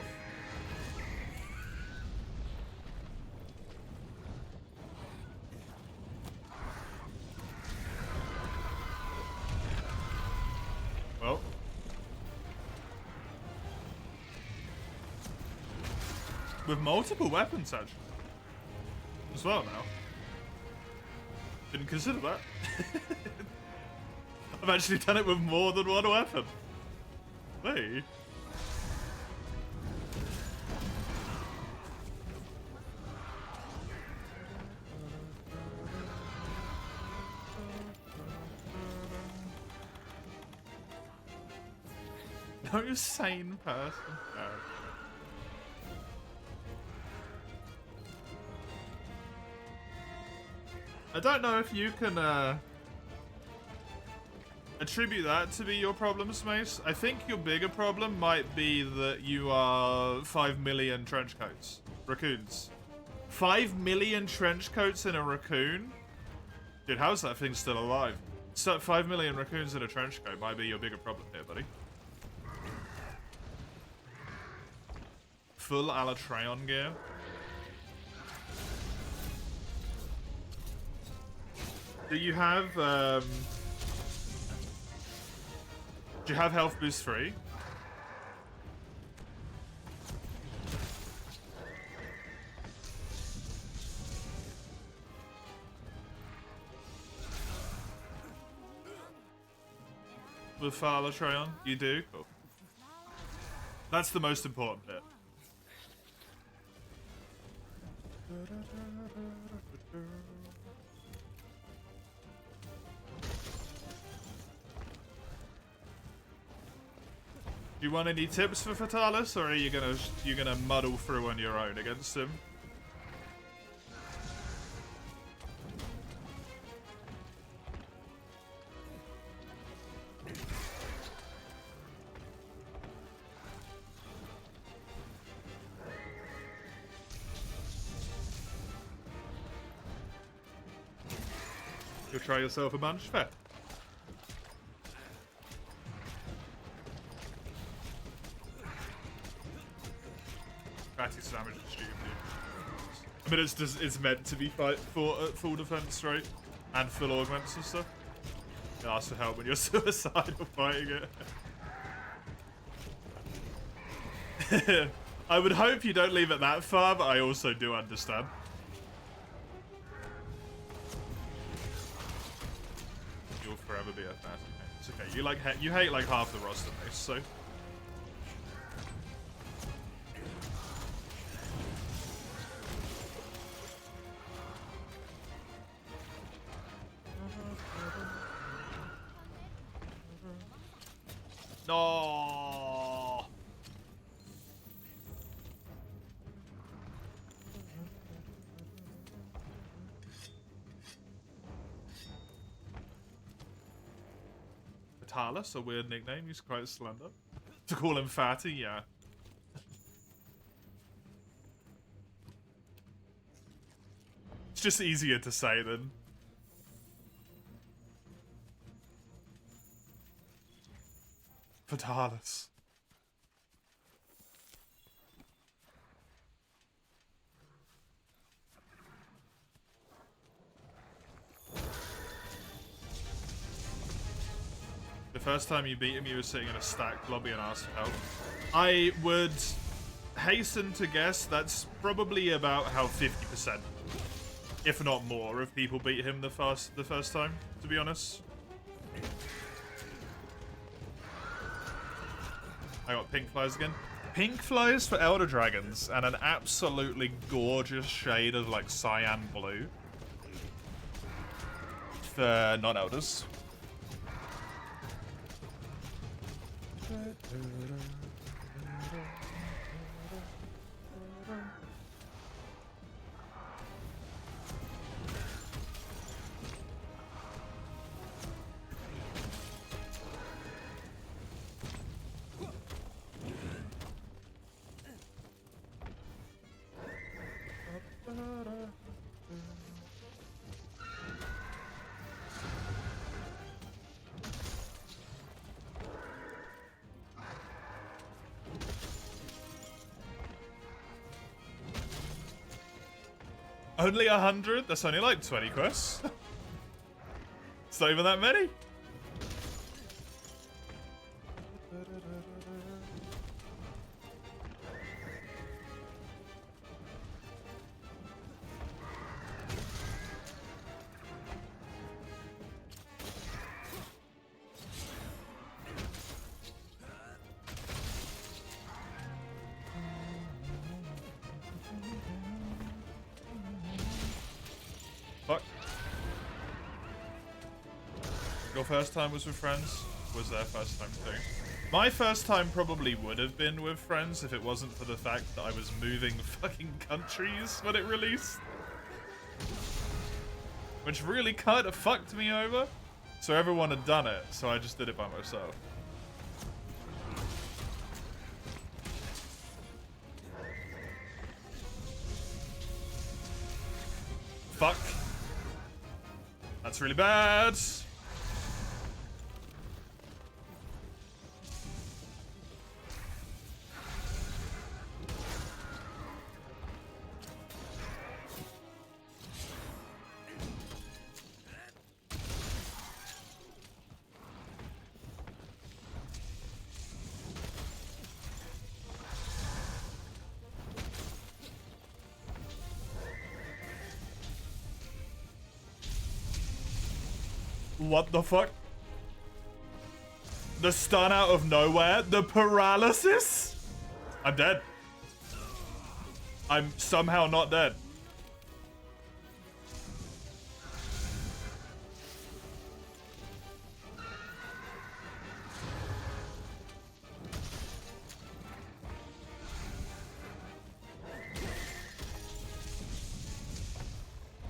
with multiple weapons, actually. As well now. Didn't consider that. I've actually done it with more than one weapon. Hey. No sane person. No. I don't know if you can attribute that to be your problems, Mace. I think your bigger problem might be that you are 5 million trench coats. Raccoons. 5 million trench coats in a raccoon? Dude, how's that thing still alive? So 5 million raccoons in a trench coat might be your bigger problem here, buddy. Full Alatreon gear. Do you have health boost 3? With Alatreon? You do? Cool. That's the most important bit. Do you want any tips for Fatalis, or are you gonna muddle through on your own against him? You'll try yourself a bunch? Fair. Fatty's damage is stupid. I mean, it's meant to be full defense, right? And full augments and stuff. You ask for help when you're suicidal fighting it. I would hope you don't leave it that far, but I also do understand. You'll forever be a fatty. It's okay. You hate like half the roster base, so. No. Vitalis, a weird nickname. He's quite slender. To call him fatty, yeah. It's just easier to say than. Fatalis. The first time you beat him, you were sitting in a stacked lobby and asked for help. I would hasten to guess that's probably about how 50%, if not more, of people beat him the first time, to be honest. I got pink flies again. Pink flies for Elder Dragons and an absolutely gorgeous shade of like cyan blue for non-elders. Only 100? That's only like 20 quests. It's not even that many. Your first time was with friends? Was their first time too? My first time probably would have been with friends if it wasn't for the fact that I was moving fucking countries when it released. Which really kind of fucked me over. So everyone had done it, so I just did it by myself. Fuck. That's really bad. What the fuck? The stun out of nowhere? The paralysis? I'm dead. I'm somehow not dead.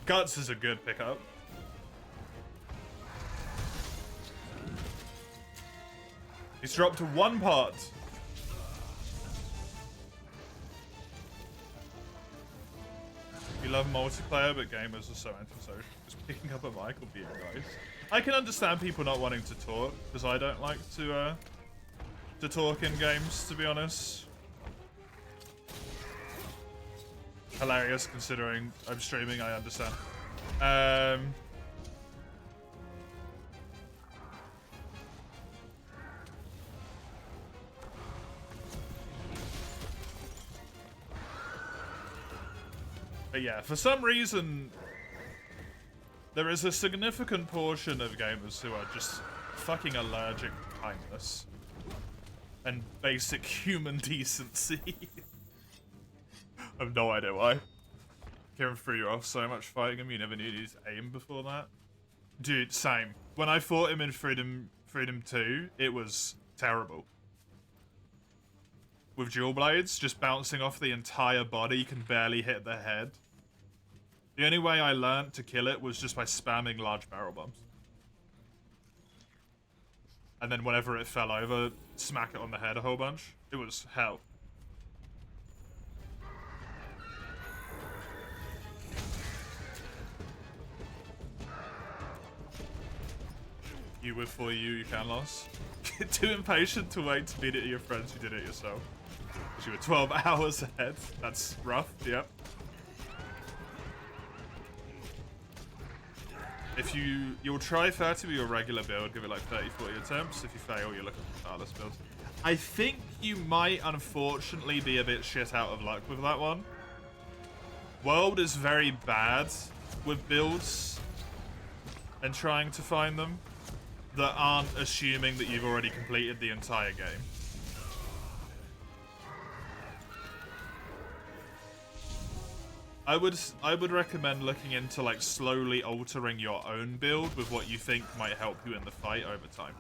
Guts is a good pickup. He's dropped to one part. You love multiplayer, but gamers are so antisocial. Just picking up a mic will be nice. I can understand people not wanting to talk, because I don't like to talk in games, to be honest. Hilarious, considering I'm streaming, I understand. But yeah, for some reason, there is a significant portion of gamers who are just fucking allergic to kindness and basic human decency. I have no idea why. Kieran threw you off so much fighting him, you never knew his aim before that. Dude, same. When I fought him in Freedom 2, it was terrible. With dual blades, just bouncing off the entire body, you can barely hit the head. The only way I learned to kill it was just by spamming large barrel bombs. And then whenever it fell over, smack it on the head a whole bunch. It was hell. You with for you can lose. Too impatient to wait to beat it to your friends who did it yourself. Because you were 12 hours ahead. That's rough, yep. If you'll try 30 with your regular build, give it like 30, 40 attempts. If you fail, you're looking for Carlos build. I think you might, unfortunately, be a bit shit out of luck with that one. World is very bad with builds and trying to find them that aren't assuming that you've already completed the entire game. I would recommend looking into like slowly altering your own build with what you think might help you in the fight over time.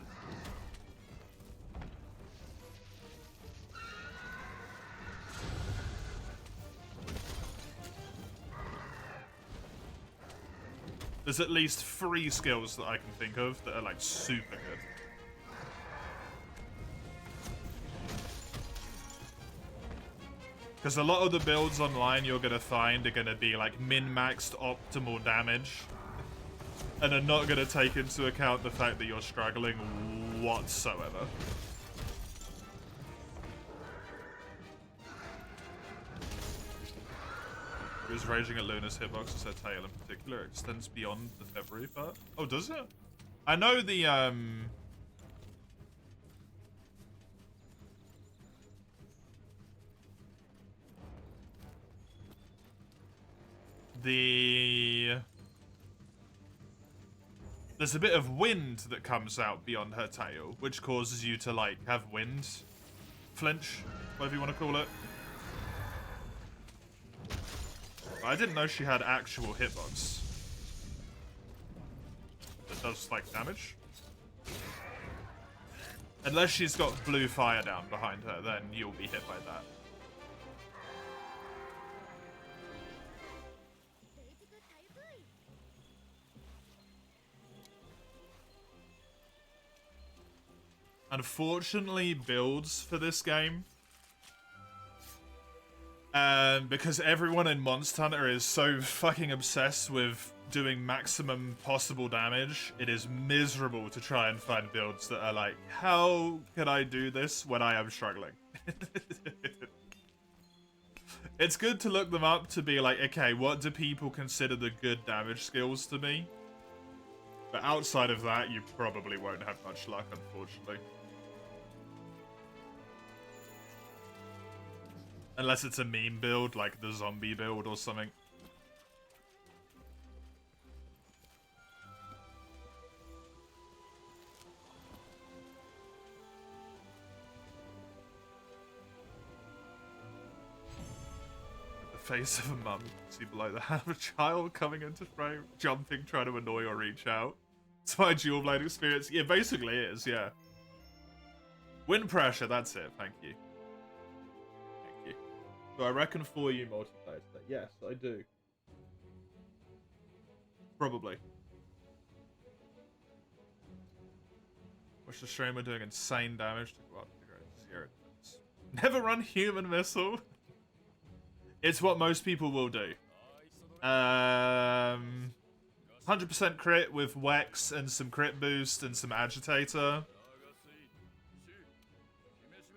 There's at least 3 skills that I can think of that are like super good. Because a lot of the builds online you're going to find are going to be like min-maxed optimal damage. And are not going to take into account the fact that you're struggling whatsoever. He was raging at Luna's hitbox as her tail in particular. It extends beyond the February part. Oh, does it? I know the there's a bit of wind that comes out beyond her tail, which causes you to like have wind flinch, whatever you want to call it. I didn't know she had actual hitbox that does like damage. Unless she's got blue fire down behind her, then you'll be hit by that. Unfortunately, builds for this game, because everyone in Monster Hunter is so fucking obsessed with doing maximum possible damage, it is miserable to try and find builds that are like, how can I do this when I am struggling? It's good to look them up to be like, okay, what do people consider the good damage skills to be? But outside of that, you probably won't have much luck, unfortunately. Unless it's a meme build, like the zombie build or something. The face of a mum, see below the hand of a child coming into frame, jumping, trying to annoy or reach out. It's my dual blade experience. Yeah, basically it is, yeah. Wind pressure, that's it, thank you. So I reckon for you multiplayer today. Yes, I do. Probably. Watch the streamer doing insane damage to go up to 0 defense. Never run human missile. It's what most people will do. 100% crit with Wex and some crit boost and some agitator.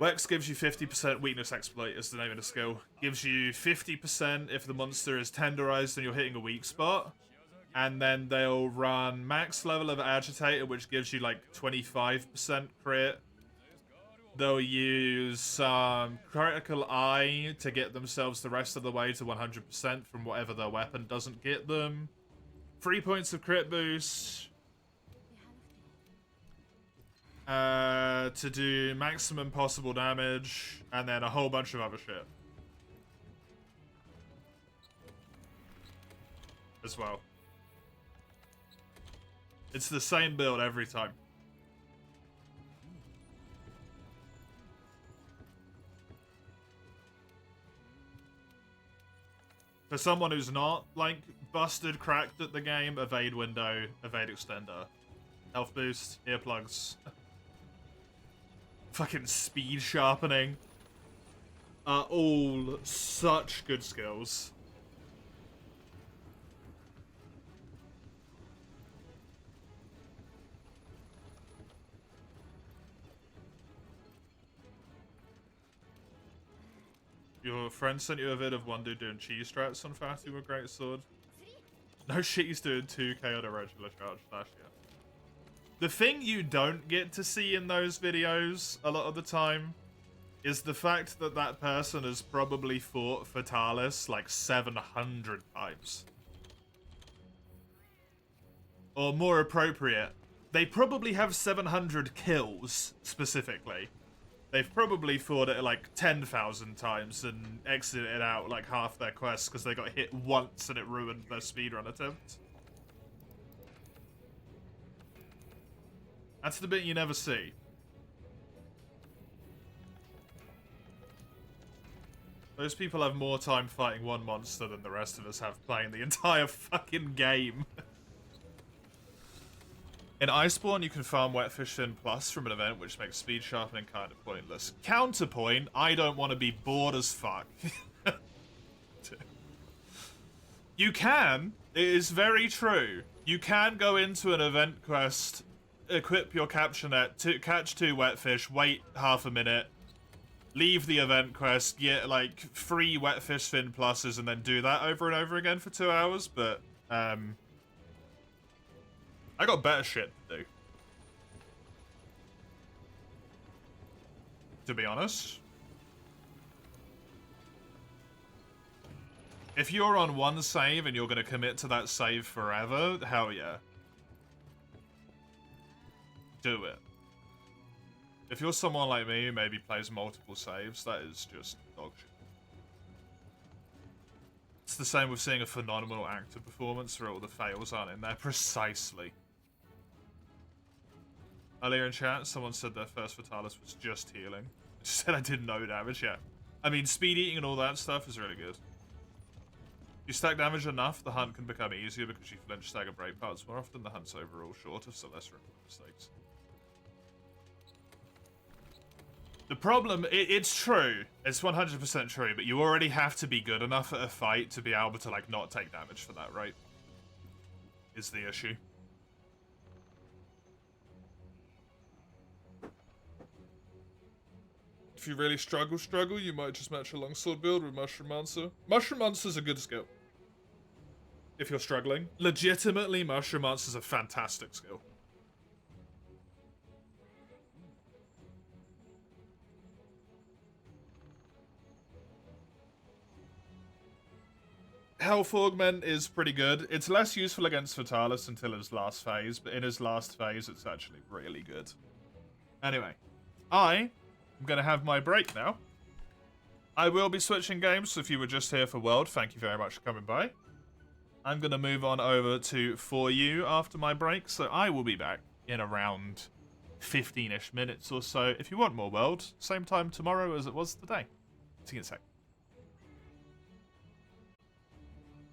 Wex gives you 50% weakness exploit is the name of the skill. Gives you 50% if the monster is tenderized and you're hitting a weak spot. And then they'll run max level of agitator, which gives you like 25% crit. They'll use some critical eye to get themselves the rest of the way to 100% from whatever their weapon doesn't get them. 3 points of crit boost. To do maximum possible damage, and then a whole bunch of other shit as well. It's the same build every time. For someone who's not, like, busted, cracked at the game, evade window, evade extender. Health boost, earplugs. Fucking speed sharpening. Are all such good skills. Your friend sent you a vid of one dude doing cheese strats on Fatty with great sword. No shit, he's doing 2k on a regular charge slash, yeah. The thing you don't get to see in those videos a lot of the time is the fact that that person has probably fought Fatalis like 700 times. Or more appropriate, they probably have 700 kills, specifically. They've probably fought it like 10,000 times and exited out like half their quests because they got hit once and it ruined their speedrun attempt. That's the bit you never see. Those people have more time fighting one monster than the rest of us have playing the entire fucking game. In Iceborne, you can farm Wetfish Fin Plus from an event, which makes speed sharpening kind of pointless. Counterpoint, I don't want to be bored as fuck. You can. It is very true. You can go into an event quest, equip your capture net, to catch 2 wetfish, wait half a minute, leave the event quest, get like 3 Wetfish Fin Pluses, and then do that over and over again for 2 hours, but I got better shit to do, to be honest. If you're on one save and you're going to commit to that save forever, hell yeah. Do it. If you're someone like me who maybe plays multiple saves, that is just dog shit. It's the same with seeing a phenomenal actor performance where all the fails aren't in there. Precisely. Earlier in chat, someone said their first Fatalis was just healing. I just said I did no damage, yeah. I mean, speed eating and all that stuff is really good. If you stack damage enough, the hunt can become easier because you flinch stagger break parts more often. The hunt's overall shorter, so less room for mistakes. The problem, it's true. It's 100% true, but you already have to be good enough at a fight to be able to, like, not take damage for that, right? Is the issue. If you really struggle, you might just match a longsword build with Randomiser. Randomiser's a good skill. If you're struggling. Legitimately, Randomiser's a fantastic skill. Health Augment is pretty good. It's less useful against Fatalis until his last phase, but in his last phase, it's actually really good. Anyway, I'm going to have my break now. I will be switching games, so if you were just here for World, thank you very much for coming by. I'm going to move on over to For You after my break, so I will be back in around 15-ish minutes or so. If you want more World, same time tomorrow as it was today. See you in a sec.